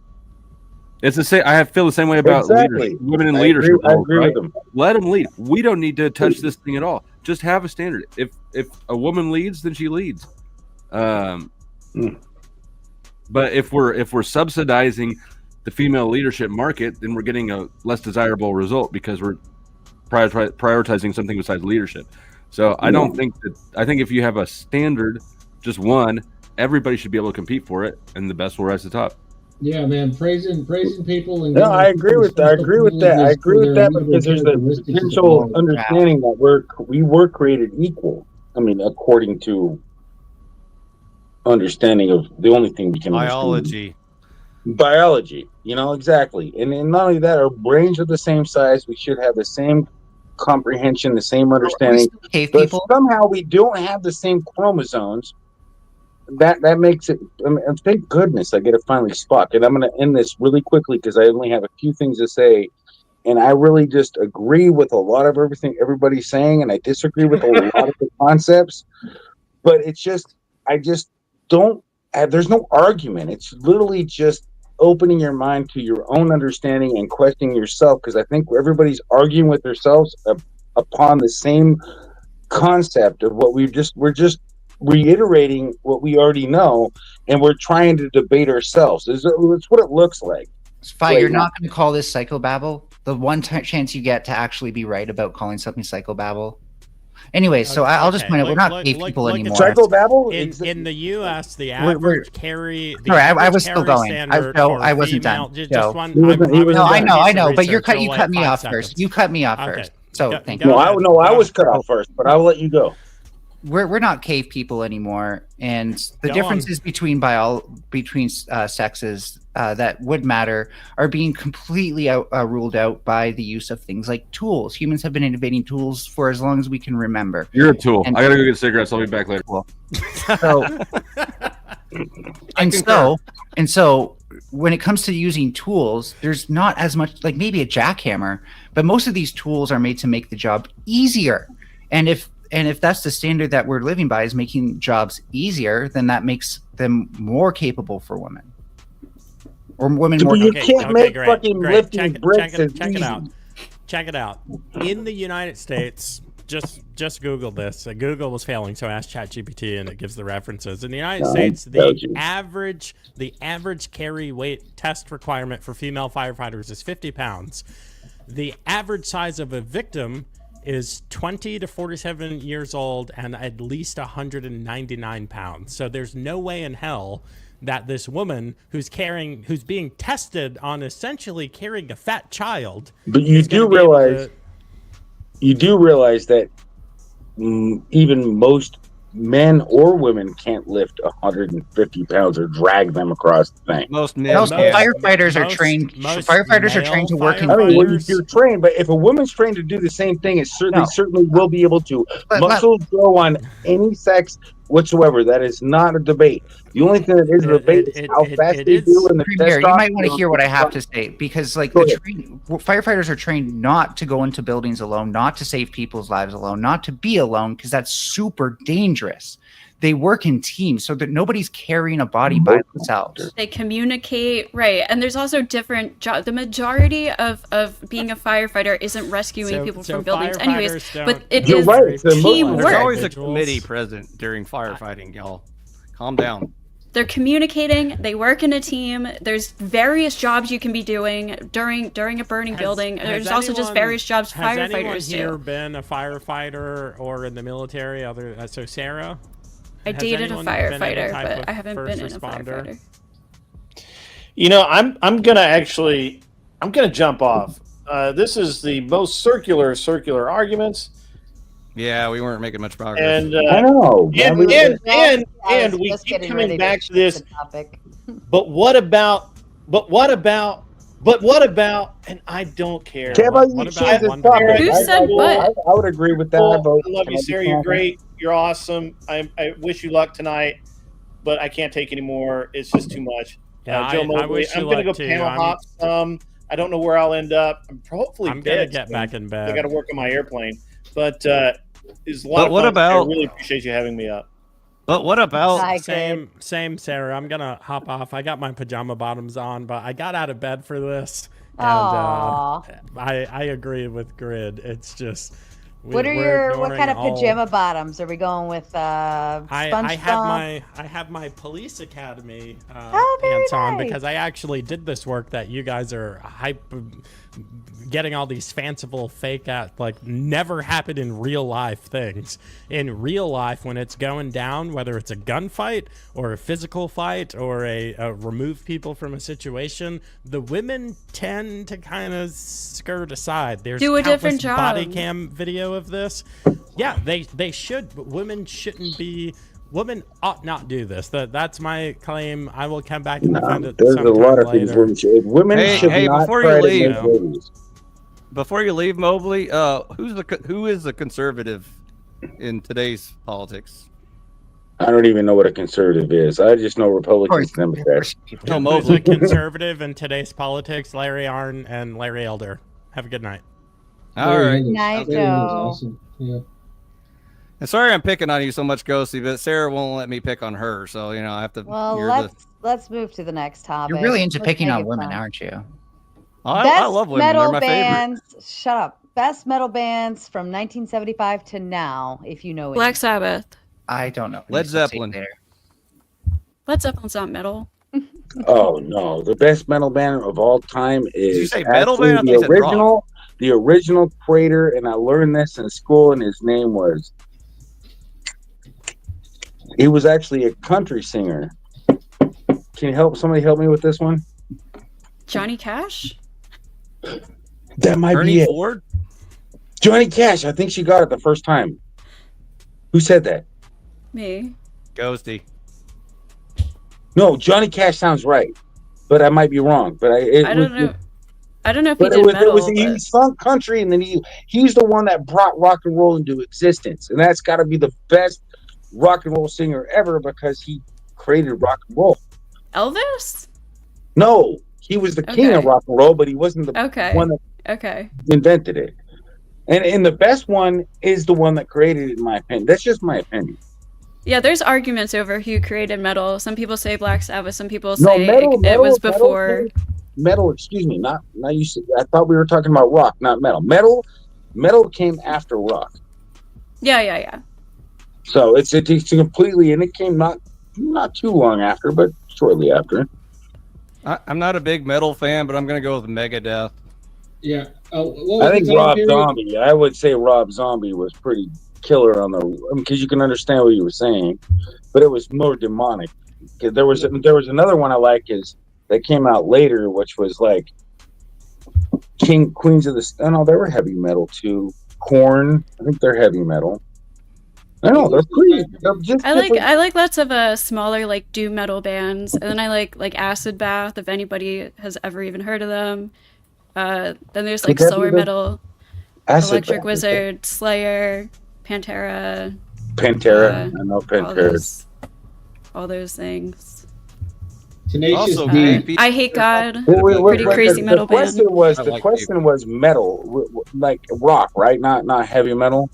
It's the same. I feel the same way about women in leadership. I agree with them. Let them lead. We don't need to touch this thing at all. Just have a standard. If a woman leads, then she leads. But if we're subsidizing the female leadership market, then we're getting a less desirable result because we're prioritizing something besides leadership. So I don't think that. I think if you have a standard, just one, everybody should be able to compete for it, and the best will rise to the top. Yeah, man, praising people. And no, I agree with that. I agree with that because there's the potential understanding that we were created equal. I mean, according to understanding of the only thing we can biology. You know, exactly. And not only that, our brains are the same size. We should have the same comprehension, the same understanding. But somehow we don't have the same chromosomes. That makes it. I mean, thank goodness I get to finally Spock. And I'm going to end this really quickly because I only have a few things to say. And I really just agree with a lot of everything everybody's saying, and I disagree with a lot of the concepts. But it's just, I just don't. There's no argument. It's literally just opening your mind to your own understanding and questioning yourself, because I think everybody's arguing with themselves upon the same concept of what we're just reiterating what we already know, and we're trying to debate ourselves. It's what it looks like. Fine, you're not going to call this psychobabble? The one chance you get to actually be right about calling something psychobabble? Anyway, so I'll just point out, we're not gay people anymore. Psychobabble? In the U.S., the average carry... I was still going. I wasn't done. I know, but you cut me off first. You cut me off first. So thank you. I was cut off first, but I'll let you go. We're not cave people anymore, and the differences between sexes that would matter are being completely ruled out by the use of things like tools. Humans have been innovating tools for as long as we can remember. You're a tool. I gotta go get cigarettes. I'll be back later. Well, so when it comes to using tools, there's not as much, like maybe a jackhammer, but most of these tools are made to make the job easier. And if that's the standard that we're living by, is making jobs easier, then that makes them more capable for women. Or women more. You can't make fucking lifting bricks. Check it out. Check it out. In the United States, just Google this. Google was failing, so ask ChatGPT, and it gives the references. In the United States, the average carry weight test requirement for female firefighters is 50 pounds. The average size of a victim is 20 to 47 years old and at least 199 pounds. So there's no way in hell that this woman who's being tested on essentially carrying a fat child. But you do realize that even most men or women can't lift 150 pounds or drag them across the thing. Firefighters are trained. Firefighters are trained to work in. I mean, you're trained, but if a woman's trained to do the same thing, it certainly will be able to. Muscles grow on any sex whatsoever. That is not a debate. The only thing that is a debate is how fast they do in the Premier, you might want to hear what I have to say, because firefighters are trained not to go into buildings alone, not to save people's lives alone, not to be alone, because that's super dangerous. they work in teams so that nobody's carrying a body by themselves. They communicate, right? And there's also different jobs. The majority of being a firefighter isn't rescuing people from buildings, anyways. But it is teamwork. There's always a committee present during firefighting, y'all. Calm down. They're communicating. They work in a team. There's various jobs you can be doing during a burning building. There's also just various jobs firefighters do. Has anyone here been a firefighter or in the military? So Sarah, I dated a firefighter, but I haven't been in a firefighter. You know, I'm gonna jump off. This is the most circular arguments. Yeah, we weren't making much progress. And I know. And we keep coming back to this. But what about? And I don't care. Who said what? I would agree with that. I love you, Sarah. You're great. You're awesome. I wish you luck tonight, but I can't take any more. It's just too much. Yeah, Joe Mobley, I'm going to go panel hop some. I don't know where I'll end up. I'm going to get back in bed. I got to work on my airplane. But it's a lot of fun. I really appreciate you having me up. But what about same Sarah? I'm gonna hop off. I got my pajama bottoms on, but I got out of bed for this, and I agree with Grid. It's just what kind of pajama bottoms are we going with? I have my Police Academy pants on because I actually did this work that you guys are getting all these fanciful fake like never happened in real life things. In real life, when it's going down, whether it's a gunfight or a physical fight or a remove people from a situation, the women tend to kind of skirt aside. There's do a different job. Body cam video of this. Yeah, they should, but women shouldn't be. Women ought not do this. That's my claim. I will come back and defend it. There's a lot of things women should. Women should not before try you to leave, make babies. Before you leave, Mobley, who is a conservative in today's politics? I don't even know what a conservative is. I just know Republicans and Democrats. No, Who's a conservative in today's politics? Larry Arnn and Larry Elder. Have a good night. All right. Night, Joe. Awesome. Yeah. And sorry I'm picking on you so much, Ghosty, but Sarah won't let me pick on her, so I have to. Well, let's move to the next topic. You're really into picking on women, aren't you? I love women. They're my bands. favorite. Shut up. Best metal bands from 1975 to now, if you know it. Black Sabbath. I don't know. Led Zeppelin. Led Zeppelin's not metal. Oh no, the best metal band of all time is Did you say metal band? The original creator, and I learned this in school, and his name was. He was actually a country singer. Can somebody help me with this one? Johnny Cash? That might Ernie be it. Ford? Johnny Cash. I think she got it the first time. Who said that? Me. Ghosty. No, Johnny Cash sounds right, but I might be wrong. But I don't know. I don't know if he did metal. He sung country, and then he's the one that brought rock and roll into existence, and that's got to be the best rock and roll singer ever because he created rock and roll. Elvis? No, he was the king of rock and roll, but he wasn't the one that invented it. And the best one is the one that created it, in my opinion. That's just my opinion. Yeah, there's arguments over who created metal. Some people say Black Sabbath. Some people say it was before. Metal, excuse me, not you. I thought we were talking about rock, not metal. Metal came after rock. Yeah. So it's completely, and it came not too long after, but shortly after. I'm not a big metal fan, but I'm going to go with Megadeth. Yeah. I think Rob Zombie. I would say Rob Zombie was pretty killer on because you can understand what you were saying, but it was more demonic. There was another one I like that came out later, which was like Queens of the. Oh no, they were heavy metal too. Korn. I think they're heavy metal. I don't know, they're pretty. I like lots of smaller like doom metal bands, and then I like Acid Bath. If anybody has ever even heard of them, then there's like slower metal, Electric Wizard, Slayer, Pantera. I know Pantera. All those things. Tenacious D. I Hate God. Pretty crazy metal band. The question was metal, like rock, right? Not heavy metal.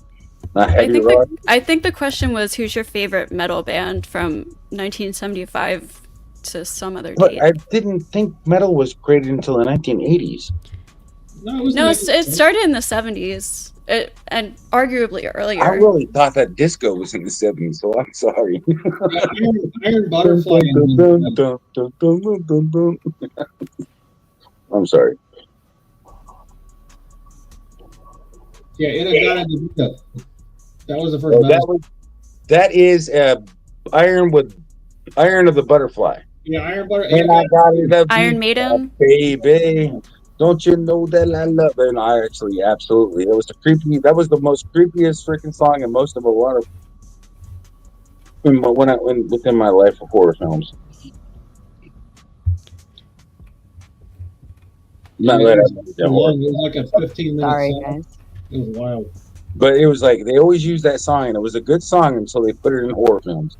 I think the question was, who's your favorite metal band from 1975 to some other But date? I didn't think metal was created until the 1980s. No, it started in the 70s, and arguably earlier. I really thought that disco was in the 70s, so I'm sorry. Iron Butterfly. I'm sorry. Yeah, Inagata. That was the first metal. That is Iron of the Butterfly. Yeah, Iron Butterfly. And I got it. Iron Maiden. Baby. Don't you know that I love it? And I actually, absolutely. It was that was the most creepiest freaking song in most of a lot of within my life of horror films. Not that It was like a 15-minute Sorry, song. guys. It was wild. But it was like they always use that song, and it was a good song until they put it in horror films.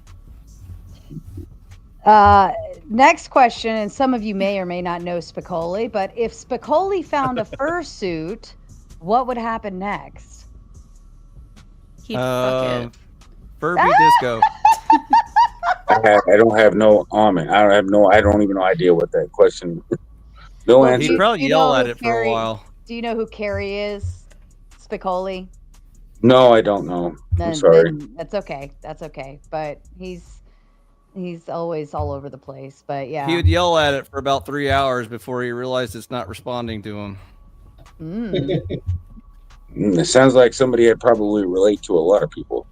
Next question, and some of you may or may not know Spicoli, but if Spicoli found a fursuit, what would happen next? He'd fuck it. Furby disco. I don't have no comment. I don't even know idea what that question. No Well, answer. He'd probably yell at it for a while. Do you know who Carrie is? Spicoli? No, I don't know. I'm sorry. That's okay. That's okay. But he's always all over the place. But yeah. He would yell at it for about 3 hours before he realized it's not responding to him. It sounds like somebody I probably relate to a lot of people.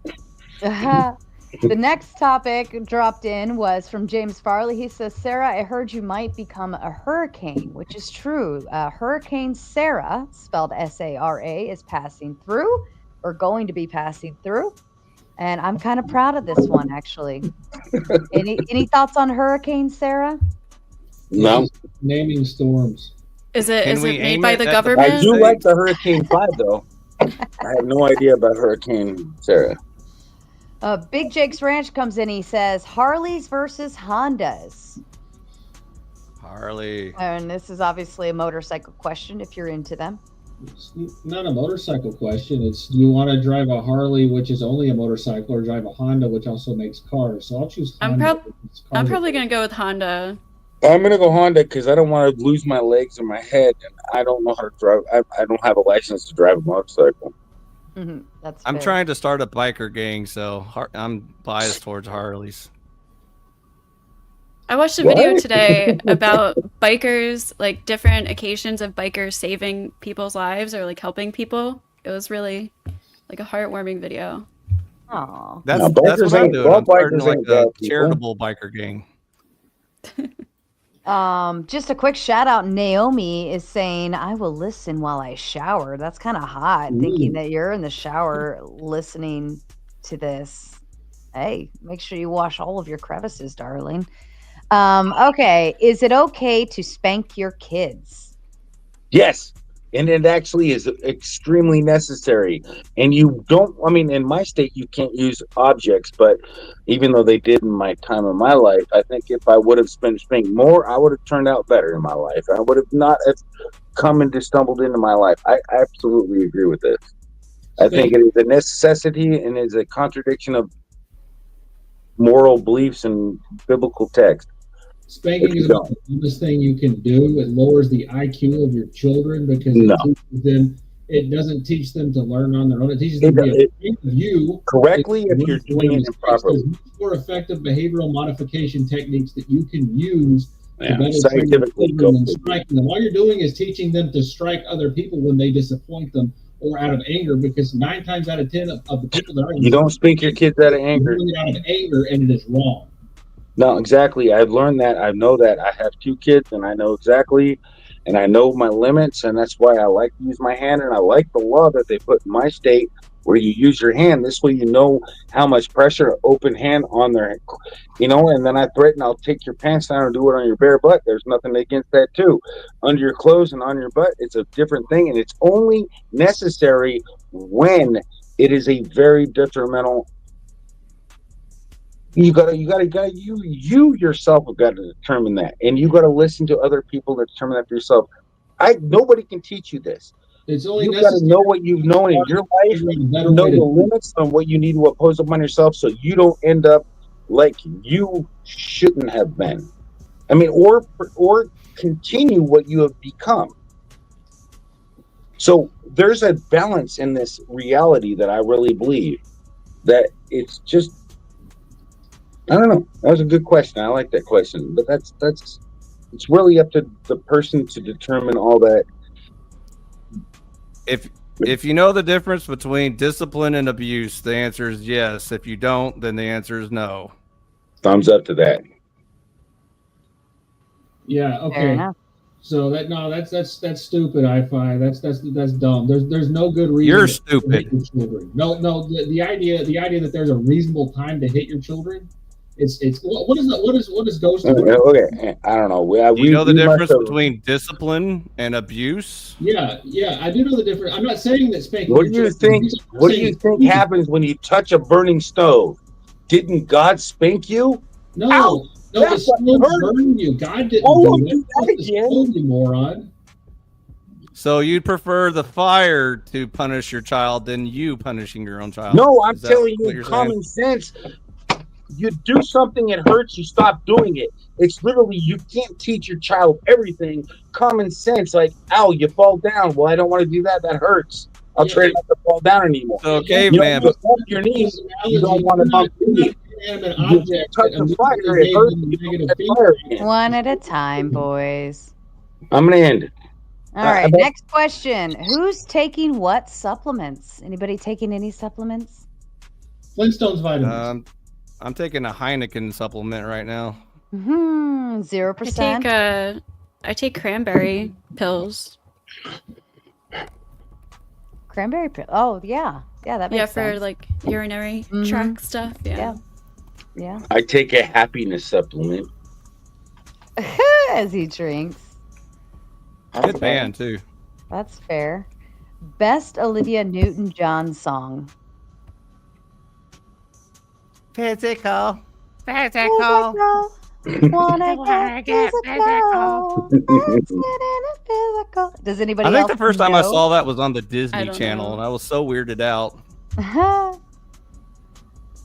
The next topic dropped in was from James Farley. He says, Sarah, I heard you might become a hurricane, which is true. Hurricane Sarah, spelled S-A-R-A, is passing through, or going to be passing through. And I'm kind of proud of this one, actually. Any thoughts on Hurricane Sarah? No. Naming storms. Is it made by the government? I do like the Hurricane 5, though. I have no idea about Hurricane Sarah. Big Jake's Ranch comes in. He says, Harleys versus Hondas. Harley. And this is obviously a motorcycle question if you're into them. It's not a motorcycle question. It's, do you want to drive a Harley, which is only a motorcycle, or drive a Honda, which also makes cars? So I'll choose Honda. I'm probably going to go with Honda. I'm going to go Honda because I don't want to lose my legs or my head, and I don't know how to drive. I don't have a license to drive a motorcycle. That's I'm fair. trying to start a biker gang, so I'm biased towards Harleys. I watched a video today about bikers, like different occasions of bikers saving people's lives or like helping people. It was really like a heartwarming video. Oh, That's what I'm doing. I'm starting like a charitable biker gang. Just a quick shout out. Naomi is saying, I will listen while I shower. That's kind of hot. Thinking that you're in the shower listening to this. Hey, make sure you wash all of your crevices, darling. Okay. Is it okay to spank your kids? Yes. And it actually is extremely necessary. And you don't, I mean, in my state, you can't use objects, but even though they did in my time of my life, I think if I would have spanked more, I would have turned out better in my life. I would have not have come and stumbled into my life. I absolutely agree with this. I think it is a necessity and is a contradiction of moral beliefs and biblical text. Spanking is about the dumbest thing you can do. It lowers the IQ of your children because it teaches them. It doesn't teach them to learn on their own. It teaches them to be afraid of you correctly if you're doing it improperly. There's more effective behavioral modification techniques that you can use to better scientifically train and striking them. All you're doing is teaching them to strike other people when they disappoint them or out of anger, because 9 times out of 10 of the people that are you don't spank your kids out of anger. Doing it out of anger, and it is wrong. No, exactly. I've learned that. I know that. I have 2 kids, and I know exactly, and I know my limits, and that's why I like to use my hand, and I like the law that they put in my state where you use your hand. This way you know how much pressure, open hand on their, and then I threaten I'll take your pants down and do it on your bare butt. There's nothing against that, too. Under your clothes and on your butt, it's a different thing, and it's only necessary when it is a very detrimental. You yourself have got to determine that, and you got to listen to other people to determine that for yourself. Nobody can teach you this. It's only You've got to know what you've known in your life. Know the limits on what you need to impose upon yourself, so you don't end up like you shouldn't have been. I mean, or continue what you have become. So there's a balance in this reality that I really believe that it's just. I don't know. That was a good question. I like that question, but that's it's really up to the person to determine all that. If you know the difference between discipline and abuse, the answer is yes. If you don't, then the answer is no. Thumbs up to that. Yeah. Okay. So that's stupid. I5. That's dumb. There's no good reason. You're to stupid. hit your children. No. The idea that there's a reasonable time to hit your children. It's what is ghost? Okay, I don't know. Do you know the difference between discipline and abuse? Yeah, I do know the difference. I'm not saying that spanking. What do you think? What do you think happens when you touch a burning stove? Didn't God spank you? No, Ow, the stove burned you. God didn't do that again, you moron. So you'd prefer the fire to punish your child than you punishing your own child? No, I'm telling you, common sense. You do something, it hurts, you stop doing it. It's literally, you can't teach your child everything. Common sense, like, ow, you fall down. Well, I don't want to do that. That hurts. I'll try not to fall down anymore. So, caveman. You bump your knees. You don't want to bump your knees. You touch the fire, it hurts. You don't get fire again. One at a time, boys. I'm going to end it. All right, next question. Who's taking what supplements? Anybody taking any supplements? Flintstones vitamins. I'm taking a Heineken supplement right now. 0%. I take cranberry pills. Cranberry pill. Oh yeah, that makes sense. For like urinary tract stuff. Yeah. I take a happiness supplement. As he drinks. Good band too. That's fair. Best Olivia Newton-John song. Physical. Wanna get physical. Does anybody else I think the first time know? I saw that was on the Disney Channel, and I was so weirded out.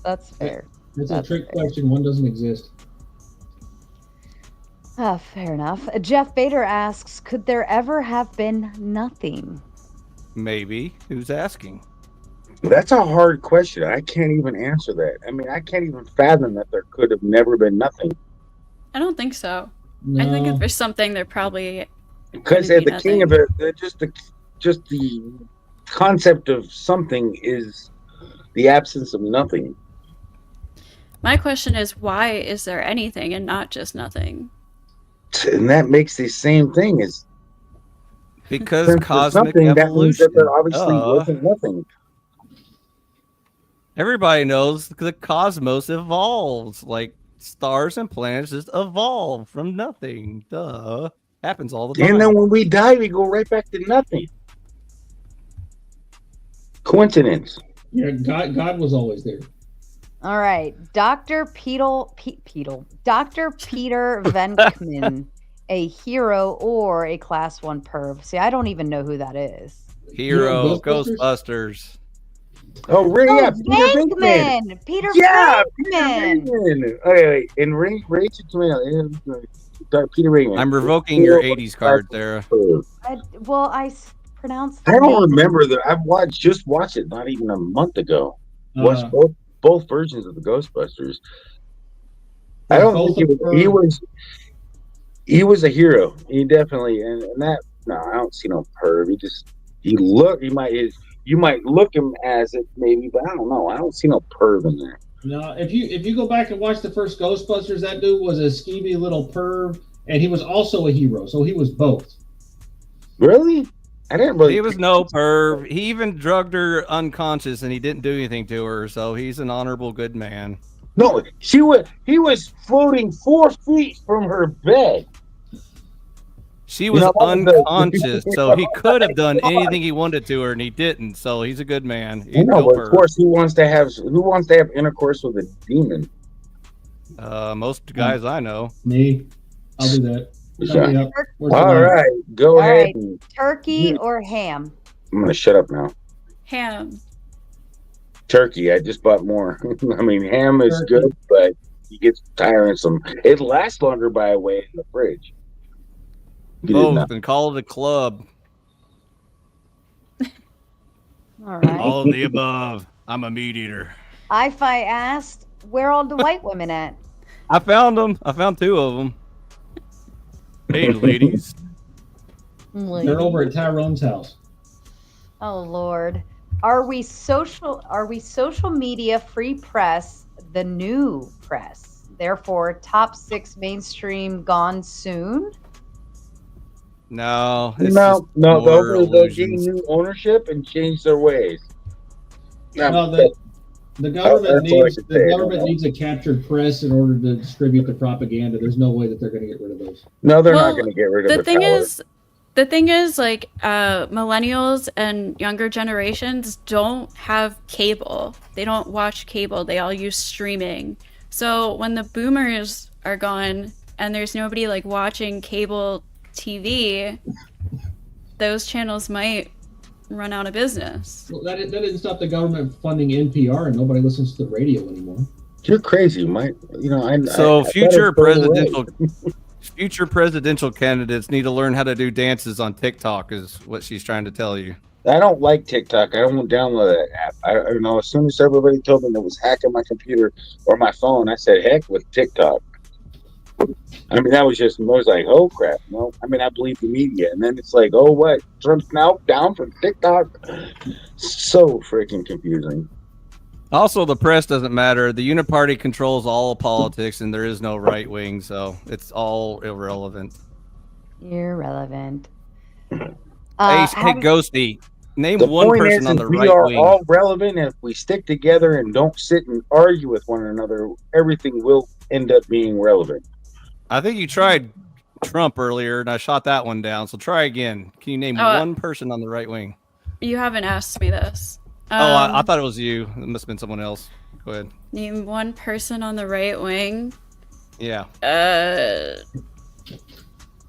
That's fair. It's a trick question. One doesn't exist. Fair enough. Jeff Bader asks, could there ever have been nothing? Maybe. Who's asking? That's a hard question. I can't even answer that. I mean, I can't even fathom that there could have never been nothing. I don't think so. No. I think if there's something, there probably because at the king of it, just the concept of something is the absence of nothing. My question is, why is there anything and not just nothing? And that makes the same thing as because cosmic evolution. That means that there obviously wasn't nothing. Everybody knows the cosmos evolves. Like stars and planets just evolve from nothing. Duh. Happens all the time. And then when we die, we go right back to nothing. Coincidence. Yeah, God was always there. All right. Dr. Peter Venkman, a hero or a class 1 perv? See, I don't even know who that is. Hero, Ghostbusters. Oh, really? Yeah, Venkman. Peter Venkman. Okay, and Rachel Tomato. Peter Venkman. I'm revoking your 80s card, Sarah. I pronounced. I don't remember that. I've just watched it not even a month ago. Watched both versions of the Ghostbusters. I don't think he was a hero. He definitely and that I don't see no perv. You might look him as it maybe, but I don't know. I don't see no perv in there. No, if you go back and watch the first Ghostbusters, that dude was a skeevy little perv, and he was also a hero. So he was both. Really? I didn't really. He was no perv. He even drugged her unconscious, and he didn't do anything to her. So he's an honorable, good man. No, he was floating 4 feet from her bed. She was unconscious, so he could have done anything he wanted to her, and he didn't. So he's a good man. Of course, who wants to have intercourse with a demon? Most guys I know. Me, I'll do that. All right, go ahead. Turkey or ham? I'm gonna shut up now. Ham. Turkey. I just bought more. I mean, ham is good, but you get tiresome. It lasts longer by the way in the fridge. Both, and call it a club. All right. All of the above. I'm a meat eater. I asked, where are all the white women at? I found them. I found 2 of them. Hey, ladies. They're over at Tyrone's house. Oh Lord. Are we social media free press, the new press? Therefore, top 6 mainstream gone soon? No. No. They'll gain new ownership and change their ways. No, the government needs a captured press in order to distribute the propaganda. There's no way that they're going to get rid of those. No, they're not going to get rid of the thing is, like, millennials and younger generations don't have cable. They don't watch cable. They all use streaming. So when the boomers are gone and there's nobody like watching cable TV, those channels might run out of business. Well, that didn't stop the government funding NPR, and nobody listens to the radio anymore. You're crazy, Mike. Future presidential candidates need to learn how to do dances on TikTok, is what she's trying to tell you. I don't like TikTok. I don't download that app. I know. As soon as everybody told me that was hacking my computer or my phone, I said, "Heck with TikTok." I mean, I was like, "Oh crap!" No, I mean, I believe the media, and then it's like, "Oh, what? Trump's now down from TikTok." So freaking confusing. Also, the press doesn't matter. The Uniparty controls all of politics, and there is no right wing, so it's all irrelevant. Irrelevant. Hey, Ghosty, name one person on the right we are wing. all relevant, and if we stick together and don't sit and argue with one another, everything will end up being relevant. I think you tried Trump earlier, and I shot that one down. So try again. Can you name one person on the right wing? You haven't asked me this. I thought it was you. It must have been someone else. Go ahead. Name one person on the right wing. Yeah. I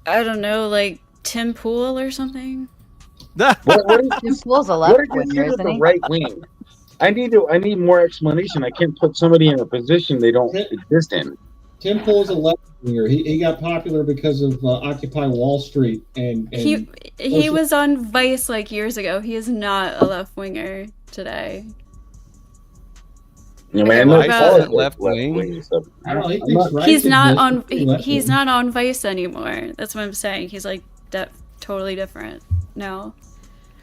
don't know, like Tim Pool or something. Tim Pool's a left winger, isn't he? Right wing. I need more explanation. I can't put somebody in a position they don't exist in. Tim Pool's a left winger. He got popular because of Occupy Wall Street, and he was on Vice like years ago. He is not a left winger today. Yeah, man, left wing. I don't know. He's not on Vice anymore. That's what I'm saying. He's like totally different. No.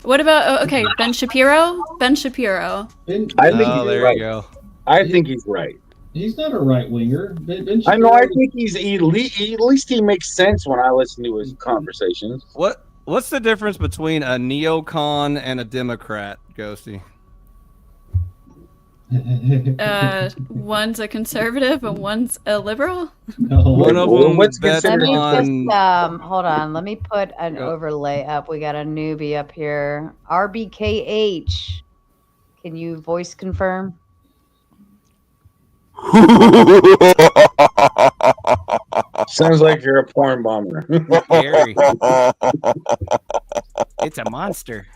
What about Ben Shapiro? Ben Shapiro. I think he's right. You go. I think he's right. He's not a right winger. I know. I think he's elite. At least he makes sense when I listen to his conversations. What's the difference between a neocon and a Democrat, Ghosty? One's a conservative and one's a liberal. One of them. What's considered on? Hold on. Let me put an overlay up. We got a newbie up here. RBKH. Can you voice confirm? Sounds like you're a porn bomber. Gary. It's a monster.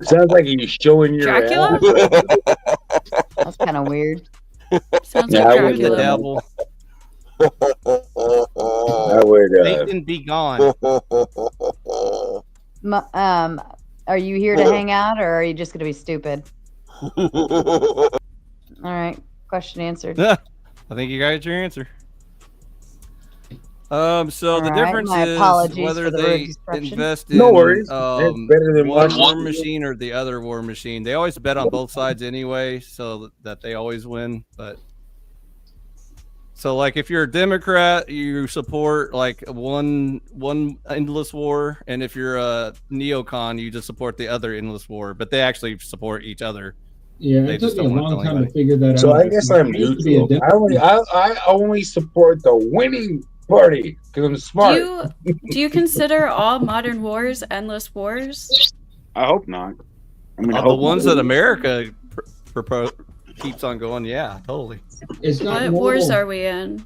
Sounds like he's showing your Dracula. That's kind of weird. Sounds like Dracula. The devil. I would. Satan be gone. Are you here to hang out, or are you just going to be stupid? All right. Question answered. I think you got your answer. So the difference is whether they invest in one war machine or the other war machine. They always bet on both sides anyway, so that they always win. But so, like, if you're a Democrat, you support like one endless war, and if you're a neocon, you just support the other endless war. But they actually support each other. Yeah, it took me a long time to figure that out. So I guess I'm neutral. I only support the winning party because I'm smart. Do you consider all modern wars endless wars? I hope not. I mean, the ones that America keeps on going. Yeah, totally. It's not what wars are we in?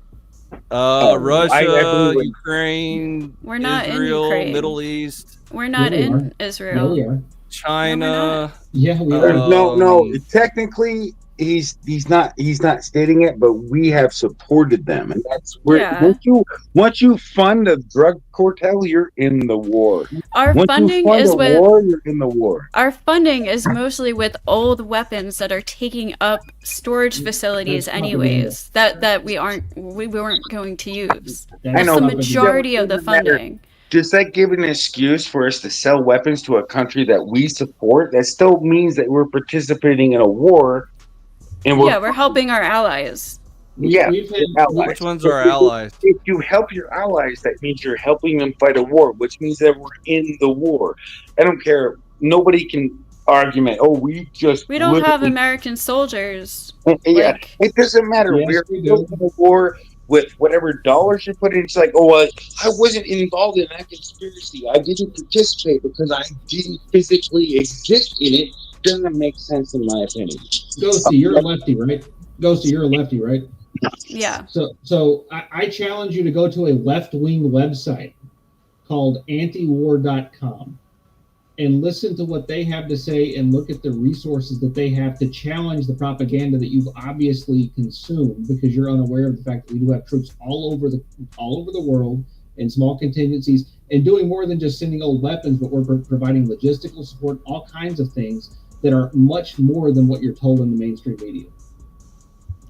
Russia, Ukraine. We're not Israel, in Ukraine. Middle East. We're not Yeah, we in are. Israel. Yeah, we are. China. Yeah, we There's are. no. Technically, he's not stating it, but we have supported them, and that's where Yeah. once you fund a drug cartel, you're in the war. Our Once funding you fund is a with war, you're in the war. our funding is mostly with old weapons that are taking up storage facilities anyways that we weren't going to use. I That's know, the but majority of the doesn't matter. funding. Just like giving an excuse for us to sell weapons to a country that we support, that still means that we're participating in a war. And We're helping our allies. Allies. Which ones are our allies? If you help your allies, that means you're helping them fight a war, which means that we're in the war. I don't care. Nobody can argument. Oh, we don't have American soldiers. Yeah, it doesn't matter. Yes, We're we do. in a war with whatever dollars you put in. It's like, oh, I wasn't involved in that conspiracy. I didn't participate because I didn't physically exist in it. Doesn't make sense in my opinion. Ghosty, you're a lefty, right? Ghosty, you're a lefty, right? Yeah. So I challenge you to go to a left-wing website called antiwar.com and listen to what they have to say and look at the resources that they have to challenge the propaganda that you've obviously consumed because you're unaware of the fact that we do have troops all over the world in small contingencies and doing more than just sending old weapons, but we're providing logistical support, all kinds of things that are much more than what you're told in the mainstream media.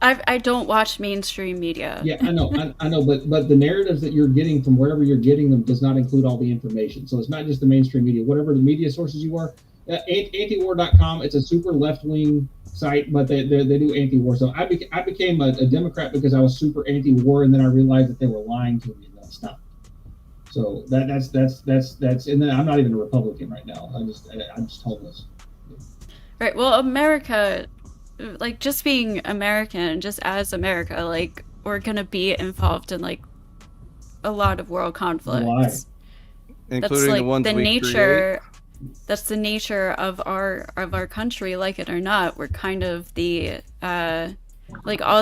I don't watch mainstream media. Yeah, I know, but the narratives that you're getting from wherever you're getting them does not include all the information. So it's not just the mainstream media. Whatever the media sources you are, antiwar.com, it's a super left-wing site, but they do anti-war. So I became a Democrat because I was super anti-war, and then I realized that they were lying to me, and that stopped. So that's, and then I'm not even a Republican right now. I'm just homeless. Right. Well, America, like just being American, just as America, like we're gonna be involved in like a lot of world conflicts. Why? Including that's like the ones we nature. That's the nature of our country. Like it or not, we're kind of the like all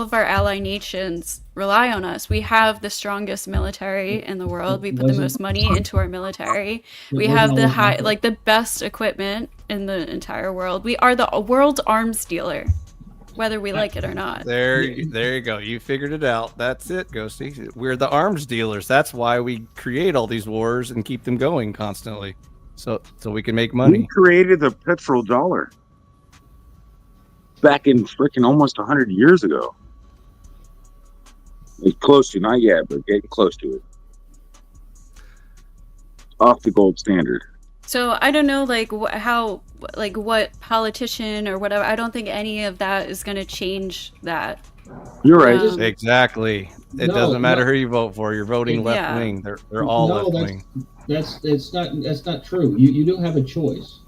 of our ally nations rely on us. We have the strongest military in the world. We put the most money into our military. We have the best equipment in the entire world. We are the world arms dealer, whether we like it or not. There you go. You figured it out. That's it, Ghosty. We're the arms dealers. That's why we create all these wars and keep them going constantly, so we can make money. We created the petrodollar back in freaking almost 100 years ago. It's close to, not yet, but getting close to it. Off the gold standard. So I don't know, like what politician or whatever. I don't think any of that is going to change that. You're right. Exactly. It doesn't matter who you vote for. You're voting left Yeah. wing. They're all left wing. That's not true. You do have a choice.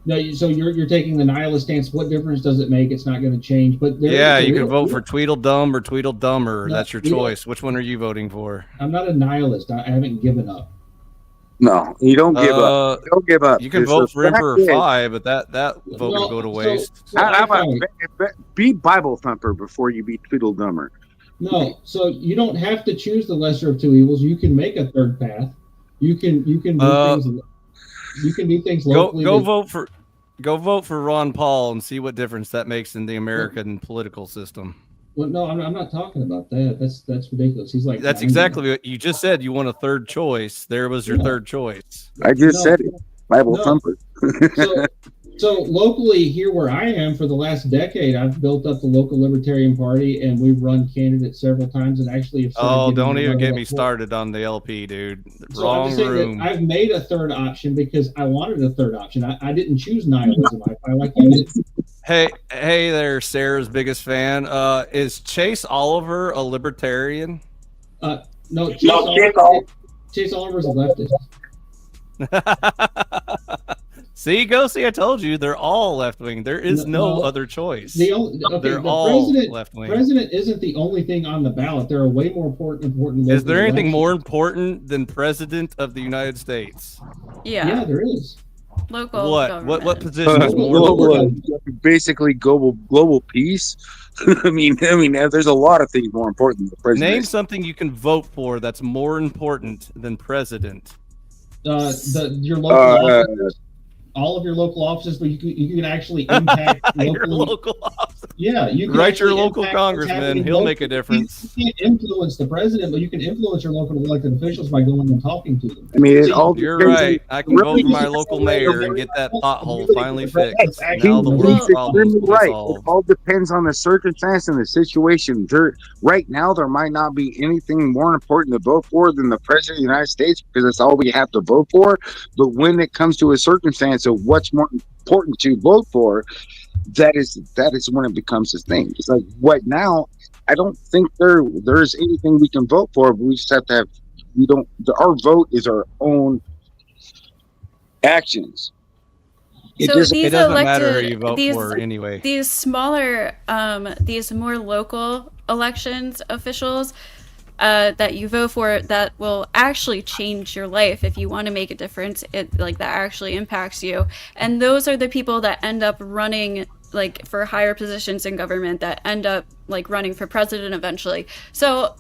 No, so you're taking the nihilist stance. What difference does it make? It's not going to change. But You can vote for Tweedledum or Tweedledumber. No, That's your choice. Which one are you voting for? I'm not a nihilist. I haven't given up. No, you don't give up. You don't give up. You can vote for Emperor 5, but that vote will go to waste. How about be Bible thumper before you be Tweedledummer? No, so you don't have to choose the lesser of two evils. You can make a third path. You can do things. You can do things locally. Go vote for Ron Paul and see what difference that makes in the American political system. Well, no, I'm not talking about that. That's ridiculous. He's like, that's exactly what you just said. You want a third choice. There was your third choice. I just said it. Bible thumper. So locally here where I am for the last decade, I've built up the local Libertarian Party, and we've run candidates several times, and actually have started don't even get me started on the LP, dude. So Wrong room. I've made a third option because I wanted a third option. I didn't choose nihilism. I like you did. Hey there, Sarah's biggest fan. Is Chase Oliver a libertarian? No, Chase Oliver's a leftist. See, I told you they're all left wing. There is no other choice. They're all left wing. President isn't the only thing on the ballot. There are way more important. Is there anything more important than president of the United States? Yeah, there is. Local. What position is more important? Basically, global peace. I mean, there's a lot of things more important than the president. Name something you can vote for that's more important than president. Your local offices, all of your local offices, but you can actually impact your local office. Yeah, you can write your actually local impact what's congressman. happening He'll locally. make a difference. You can't influence the president, but you can influence your local elected officials by going and talking to them. I mean, it all You're depends on- right. I can go for my local mayor and get that pothole finally fixed. Now the world's He's problems extremely will be right. It solved. all depends on the circumstance and the situation. Right now, there might not be anything more important to vote for than the president of the United States because that's all we have to vote for. But when it comes to a circumstance of what's more important to vote for, that is when it becomes a thing. It's like right now, I don't think there's anything we can vote for, but we just have to have. Our vote is our own actions. It doesn't matter who you vote for anyway. These smaller, these more local elections officials that you vote for that will actually change your life if you want to make a difference. That actually impacts you, and those are the people that end up running for higher positions in government, that end up running for president eventually. So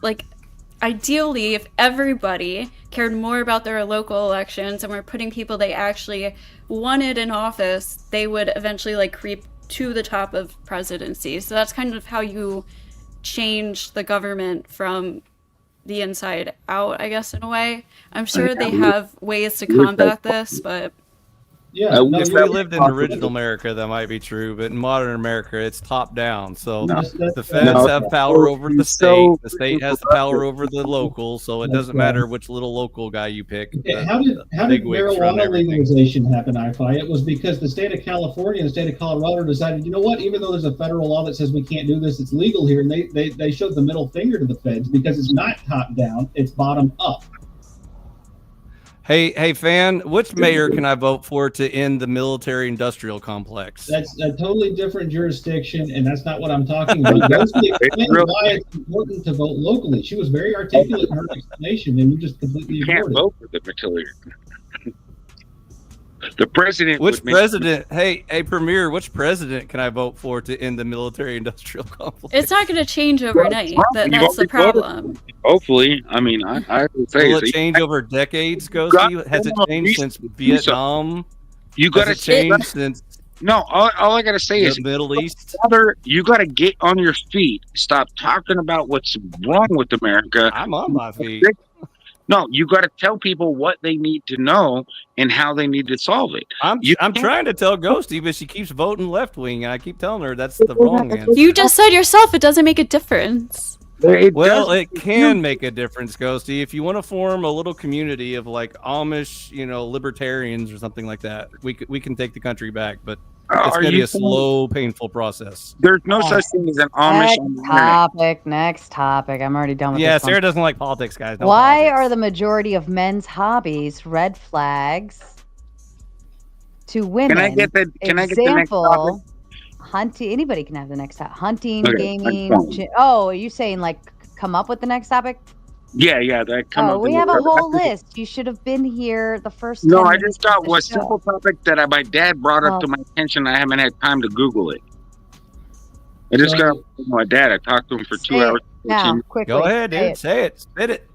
ideally, if everybody cared more about their local elections and were putting people they actually wanted in office, they would eventually creep to the top of presidency. So that's kind of how you change the government from the inside out, I guess, in a way. I'm sure they have ways to combat this, but if we lived in original America, that might be true, but in modern America, it's top down. So the feds have power over the state. The state has the power over the local. So it doesn't matter which little local guy you pick. How did marijuana legalization happen, IFI? It was because the state of California and the state of Colorado decided, you know what, even though there's a federal law that says we can't do this, it's legal here, and they showed the middle finger to the feds because it's not top down, it's bottom up. Hey, Fan, which mayor can I vote for to end the military-industrial complex? That's a totally different jurisdiction, and that's not what I'm talking about. Ghosty explained why it's important to vote locally. She was very articulate in her explanation, and you just completely ignored it. Vote for the military. The president. Which president? Hey, Premier, which president can I vote for to end the military-industrial complex? it's not going to change overnight. That's the problem. Hopefully, I mean, I would say Will it change over decades, Ghosty? Has it changed since Vietnam? You got to change since. No, all I got to say is the Middle East. You got to get on your feet. Stop talking about what's wrong with America. I'm on my feet. No, you got to tell people what they need to know and how they need to solve it. I'm trying to tell Ghosty, but she keeps voting left wing, and I keep telling her that's the wrong answer. You just said yourself it doesn't make a difference. It can make a difference, Ghosty. If you want to form a little community of Amish, libertarians or something like that, we can take the country back, but it's going to be a slow, painful process. There's no such thing as an Amish. Next topic. I'm already done with this. Yeah, Sarah doesn't like politics, guys. Why are the majority of men's hobbies red flags to women? Can I get the next topic? Hunting. Anybody can have the next topic. Hunting, Okay, gaming. Are you saying come up with the next topic? Yeah. That come up. We have a whole list. You should have been here the first. No, I just thought was a simple topic that my dad brought up to my attention. I haven't had time to Google it. I just got my dad. I talked to him for 2 hours. Now, quickly. Go ahead, dude. Say it. Spit it.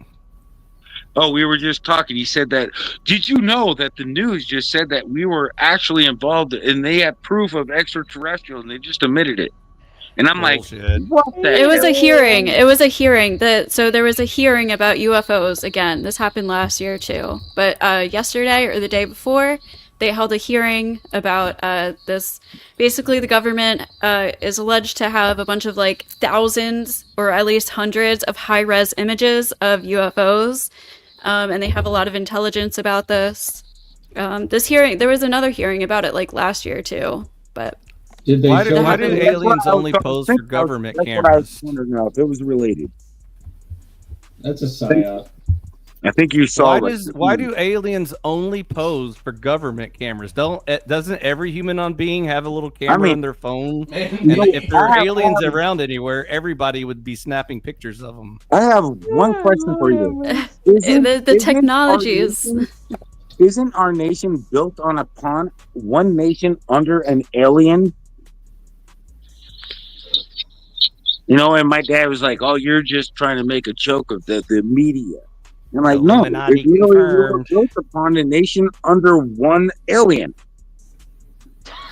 Oh, we were just talking. He said that. Did you know that the news just said that we were actually involved and they had proof of extraterrestrials and they just admitted it? And I'm like, what the It was hell? a hearing. It was a hearing. So there was a hearing about UFOs again. This happened last year too. But yesterday or the day before, they held a hearing about this. Basically, the government is alleged to have a bunch of thousands or at least hundreds of high-res images of UFOs. And they have a lot of intelligence about this. This hearing, there was another hearing about it last year too. But why did aliens only pose for government cameras? I was wondering if it was related. That's a psyop. I think you saw. Why do aliens only pose for government cameras? Doesn't every human being have a little camera on their phone? And if there are aliens around anywhere, everybody would be snapping pictures of them. I have one question for you. The technologies. Isn't our nation built upon one nation under an alien? And my dad was like, "Oh, you're just trying to make a joke of the media." I'm like, no, Illuminati we were confirmed. built upon a nation under one alien.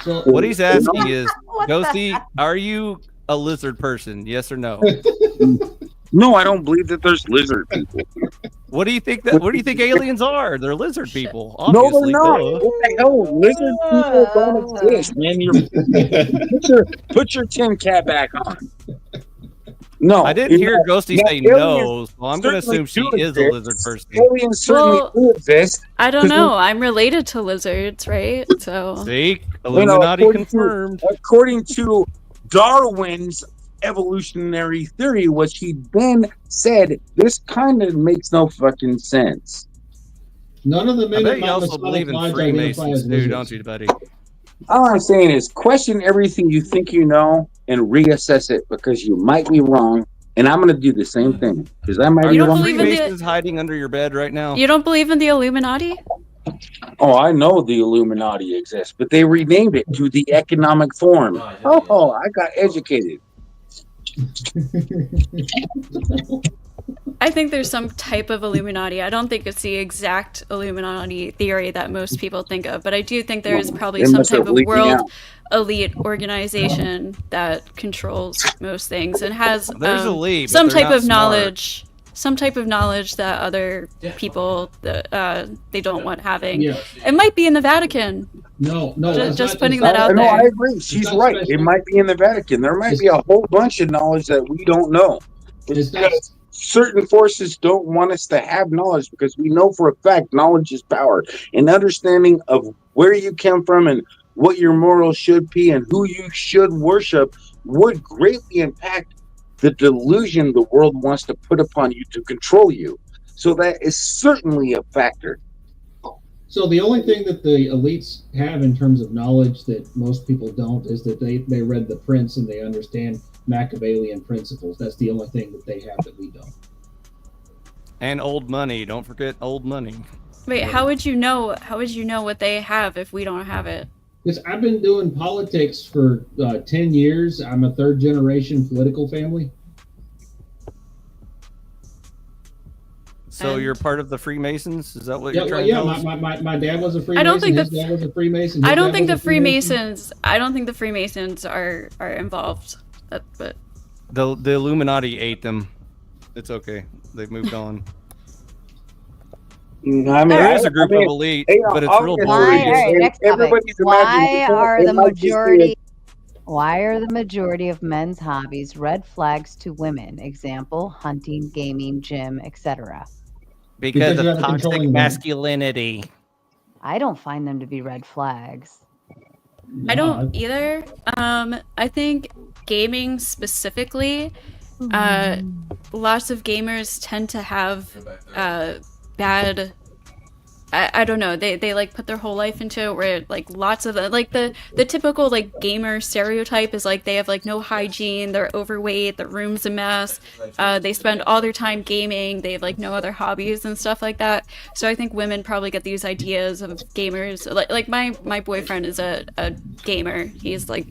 So What he's asking is, Ghosty, are you a lizard person? Yes or no? No, I don't believe that there's lizard people. What do you think that? What do you think aliens are? They're lizard people. No, Obviously. they're not. Duh. What the hell? Lizard people don't exist, man. Put your tin cap back on. No, I didn't hear Ghosty say no, so I'm going to certainly assume she do is a exist. lizard person. Aliens certainly Well, do exist. I don't know. I'm related to lizards, right? So See, You know, Illuminati confirmed. According to Darwin's evolutionary theory, which he then said, this kind of makes no fucking sense. None of the I men bet in you my also Masonic believe in Lodge identify Freemasons as too, lizards. don't you, buddy? All I'm saying is question everything you think you know and reassess it because you might be wrong. And I'm going to do the same thing because I might Are be the wrong. Freemasons hiding under your bed right now? you don't believe in the Illuminati? Oh, I know the Illuminati exists, but they renamed it to the Economic Forum. Oh, I got educated. I think there's some type of Illuminati. I don't think it's the exact Illuminati theory that most people think of, but I do think there is probably It some must type have of leaked me world out. elite organization that controls most things and has There's elite, but some they're type not of knowledge. Some type of knowledge that other people they don't want having. Yeah. It might be in the Vatican. No, Just putting that out No, there. I agree. She's right. It might be in the Vatican. There might be a whole bunch of knowledge that we don't know. It's because certain forces don't want us to have knowledge because we know for a fact knowledge is power. And understanding of where you come from and what your morals should be and who you should worship would greatly impact the delusion the world wants to put upon you to control you. So that is certainly a factor. So the only thing that the elites have in terms of knowledge that most people don't is that they read The Prince and they understand Machiavellian principles. That's the only thing that they have that we don't. And old money. Don't forget old money. Wait, how would you know? How would you know what they have if we don't have it? Because I've been doing politics for 10 years. I'm a third generation political family. So you're part of the Freemasons? Is that what Yeah, you're well, trying yeah. to tell us? My dad was a Freemason. I don't think his the- dad was a Freemason. I his don't dad think was the a Freemason. Freemasons. I don't think the Freemasons are involved. But The Illuminati ate them. It's okay. They've moved on. I mean, There is a group of elite, but it's real Why, boring. all right, next topic. everybody's Why imagination, are it the might just be a- majority? Why are the majority of men's hobbies red flags to women? Example: hunting, gaming, gym, etc. Because you of have a toxic controlling woman. masculinity. I don't find them to be red flags. I don't either. I think gaming specifically, lots of gamers tend to have bad. I don't know. They like put their whole life into it. Where like lots of like the typical like gamer stereotype is like they have like no hygiene. They're overweight. Their room's a mess. They spend all their time gaming. They have like no other hobbies and stuff like that. So I think women probably get these ideas of gamers. Like my boyfriend is a gamer. He was like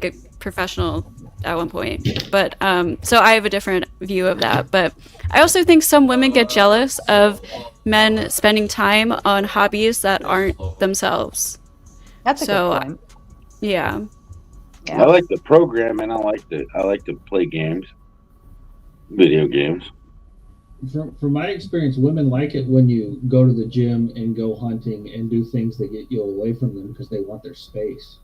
a professional at one point. But so I have a different view of that. But I also think some women get jealous of men spending time on hobbies that aren't themselves. That's a So, good point. Yeah. I like to program and I like to play games, video games. From my experience, women like it when you go to the gym and go hunting and do things that get you away from them because they want their space.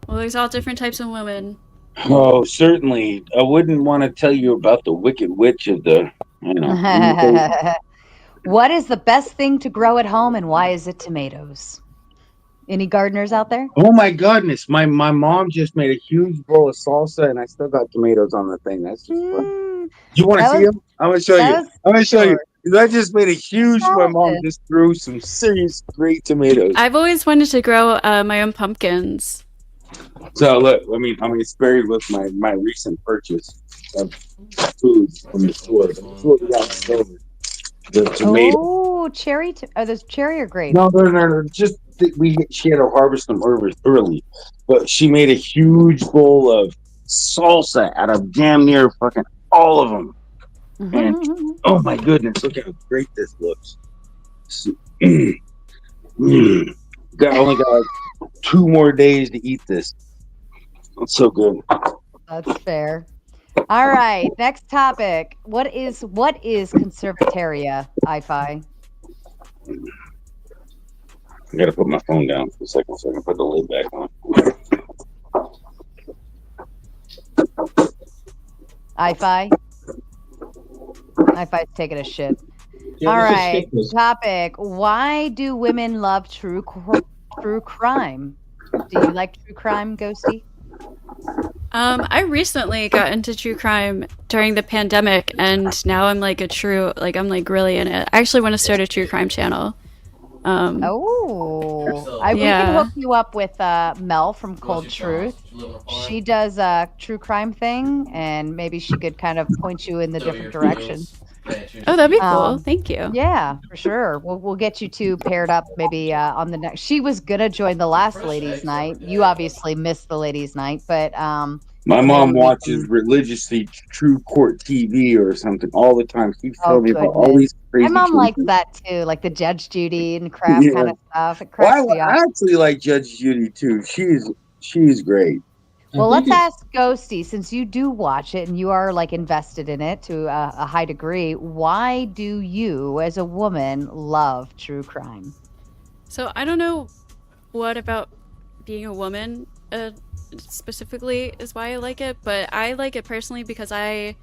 Well, there's all different types of women. Oh, certainly. I wouldn't want to tell you about the Wicked Witch of the, What is the best thing to grow at home and why is it tomatoes? Any gardeners out there? Oh my goodness! My mom just made a huge bowl of salsa, and I still got tomatoes on the thing. That's just fun. You want to see them? I'm gonna show you. I'm gonna show you. I just made a huge. My mom just threw some serious great tomatoes. I've always wanted to grow my own pumpkins. So look, I'm inspired with my recent purchase of foods from the store. The tomato. Oh, cherry. Are those cherry or grape? No. Just she had to harvest them early, but she made a huge bowl of salsa out of damn near fucking all of them. And oh my goodness, look how great this looks. Only got like 2 more days to eat this. It's so good. That's fair. All right, next topic. What is conservatoria, Ifi? I gotta put my phone down for a second so I can put the lid back on. Ifi's taking a shit. Yeah, all let's just right, skip this. topic. Why do women love true crime? Do you like true crime, Ghosty? I recently got into true crime during the pandemic, and now I'm like I'm like really in it. I actually want to start a true crime channel. We can hook you up with Mel from Cold Truth. She does a true crime thing, and maybe she could kind of point you in the different direction. Oh, that'd be cool. Thank you. Yeah, for sure. We'll get you two paired up maybe on the next. She was gonna join the last ladies' night. You obviously missed the ladies' night, but my mom watches religiously True Court TV or something all the time. She's telling me about all these crazy. My mom cases. likes that too, like the Judge Judy and crap kind of stuff. It cracks me up. I actually like Judge Judy too. She's great. Well, let's ask Ghosty, since you do watch it and you are like invested in it to a high degree. Why do you, as a woman, love true crime? So I don't know what about being a woman specifically is why I like it, but I like it personally because I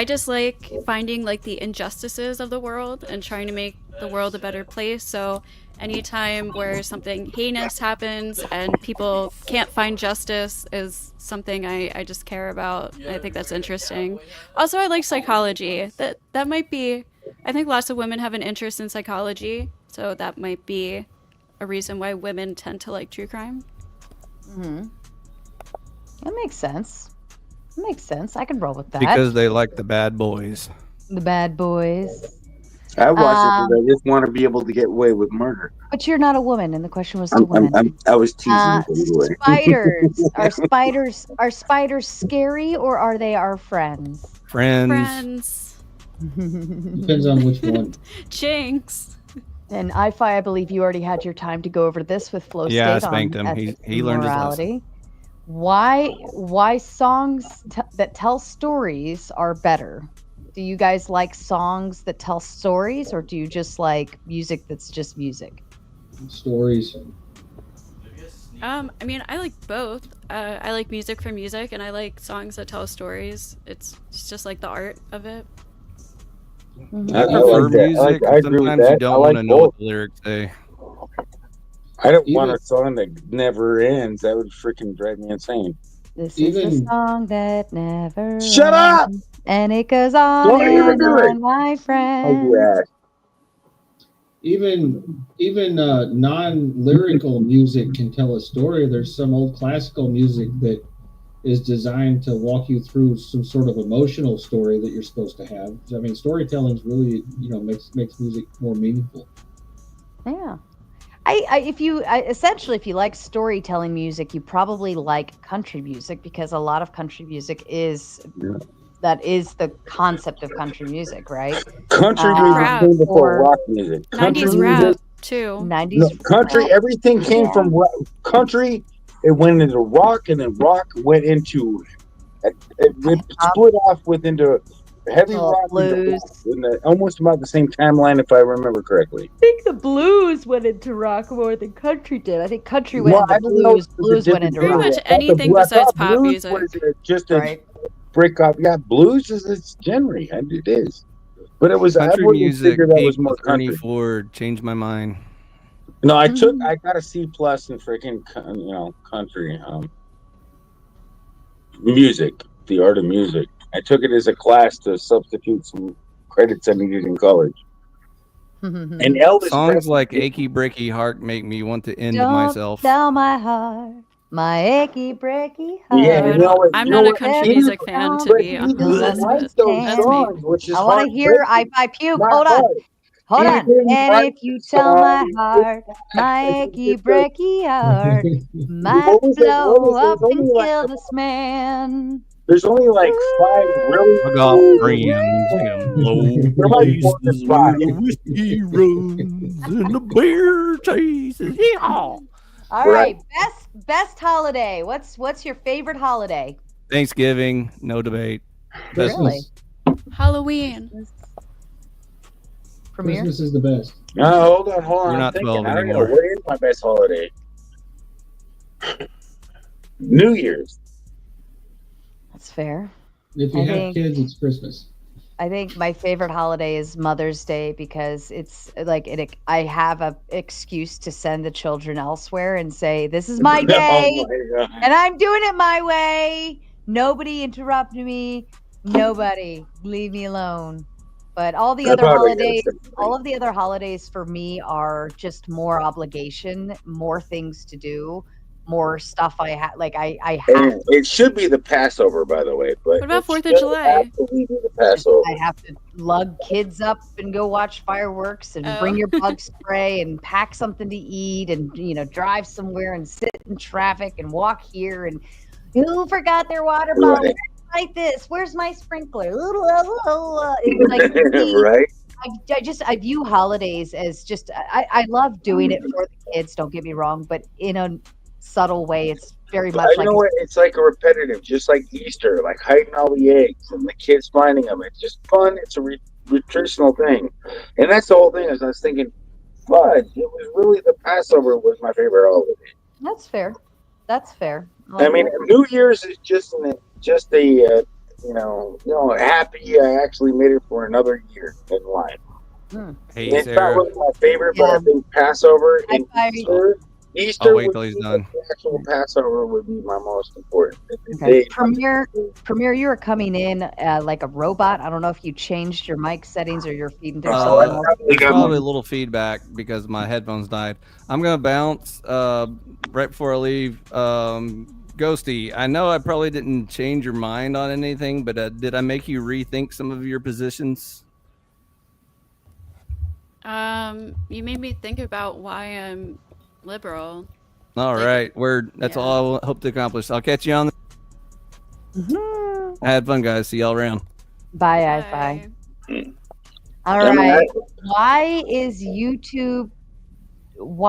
just like finding like the injustices of the world and trying to make the world a better place. So anytime where something heinous happens and people can't find justice is something I just care about. I think that's interesting. Also, I like psychology. That might be, I think lots of women have an interest in psychology, so that might be a reason why women tend to like true crime. Mm-hmm. That makes sense. I can roll with that. Because they like the bad boys. The bad boys. I watch it because I just want to be able to get away with murder. But you're not a woman, and the question was to women. I was teasing you. Spiders. Are spiders scary or are they our friends? Friends. Depends on which one. Jinx. And I believe you already had your time to go over this with Flow State. Yeah, I spanked him. He learned his lesson. Why songs that tell stories are better? Do you guys like songs that tell stories, or do you just like music that's just music? Stories. I mean, I like both. I like music for music, and I like songs that tell stories. It's just like the art of it. I prefer music. Sometimes you don't want to know what the lyrics say. I don't want a song that never ends. That would freaking drive me insane. This is a song that never Shut up! ends, and it goes on and on, my friend. Oh, yeah. Even non-lyrical music can tell a story. There's some old classical music that is designed to walk you through some sort of emotional story that you're supposed to have. I mean, storytelling is really, makes music more meaningful. Yeah. If you like storytelling music, you probably like country music, because a lot of country music is the concept of country music, right? Country music came before rock music. 90s rap too. 90s country. Everything came from country. It went into rock, and then rock went into it split off into heavy rock, blues, in almost about the same timeline, if I remember correctly. I think the blues went into rock more than country did. I think country went into blues. Blues went into rock. Pretty much anything besides pop music. Just a break off. Yeah, blues is its genre, and it is. But it was country music. That was more Ernie country. Ford changed my mind. No, I got a C+ in freaking country music, the art of music. I took it as a class to substitute some credits I needed in college. And Elvis songs like "Achy Breaky Heart" make me want to end myself. Sell my heart, my achy breaky heart. Yeah, I'm not a country music fan, to be honest. I want to hear I puke. Hold on. And if you tell my heart, my achy breaky heart might blow up and kill this man. There's only like 5 really. I got friends in low places where the whiskey runs and the beer chases. Yeah. All right, best holiday. What's your favorite holiday? Thanksgiving, no debate. Really? Halloween. Premier? Christmas is the best. No, hold on. We're I'm not thinking. 12 I don't anymore. know. What is my best holiday? New Year's. That's fair. If you I have think- kids, it's Christmas. I think my favorite holiday is Mother's Day because it's like I have a excuse to send the children elsewhere and say, "This is my day, Oh my God. and I'm doing it my way. Nobody interrupt me. Nobody leave me alone." But all the That's other probably holidays, good. all of the other holidays for me are just more obligation, more things to do, more stuff I have. Like I have. And it should be the Passover, by the way. But What about it 4th of should July? absolutely be the Passover. I have to lug kids up and go watch fireworks and bring your bug spray and pack something to eat and drive somewhere and sit in traffic and walk here and who forgot their water bottle? Right. Like this. Where's my sprinkler? It's like to me, Right? I view holidays as just I love doing it for the kids, don't get me wrong, but in a subtle way it's very much I like know what it's like a repetitive, just like Easter, like hiding all the eggs and the kids finding them. It's just fun. It's a nutritional thing, and that's the whole thing. As I was thinking, fudge. It was really the Passover was my favorite holiday. That's fair. That's fair. I mean, New Year's is just a happy. I actually made it for another year in life. Hey, It's Sarah. not really my favorite, but I think Passover and Easter I'll wait would till he's be done. the actual Passover would be my most important. Okay. Premier, you were coming in like a robot. I don't know if you changed your mic settings or you're feeding through something else. There's probably a little feedback because my headphones died. I'm gonna bounce right before I leave. Ghosty, I know I probably didn't change your mind on anything, but did I make you rethink some of your positions? You made me think about why I'm liberal. All right, that's all I hope to accomplish. I'll catch you on. I had fun, guys. See y'all around. Bye, All right. Why is YouTube?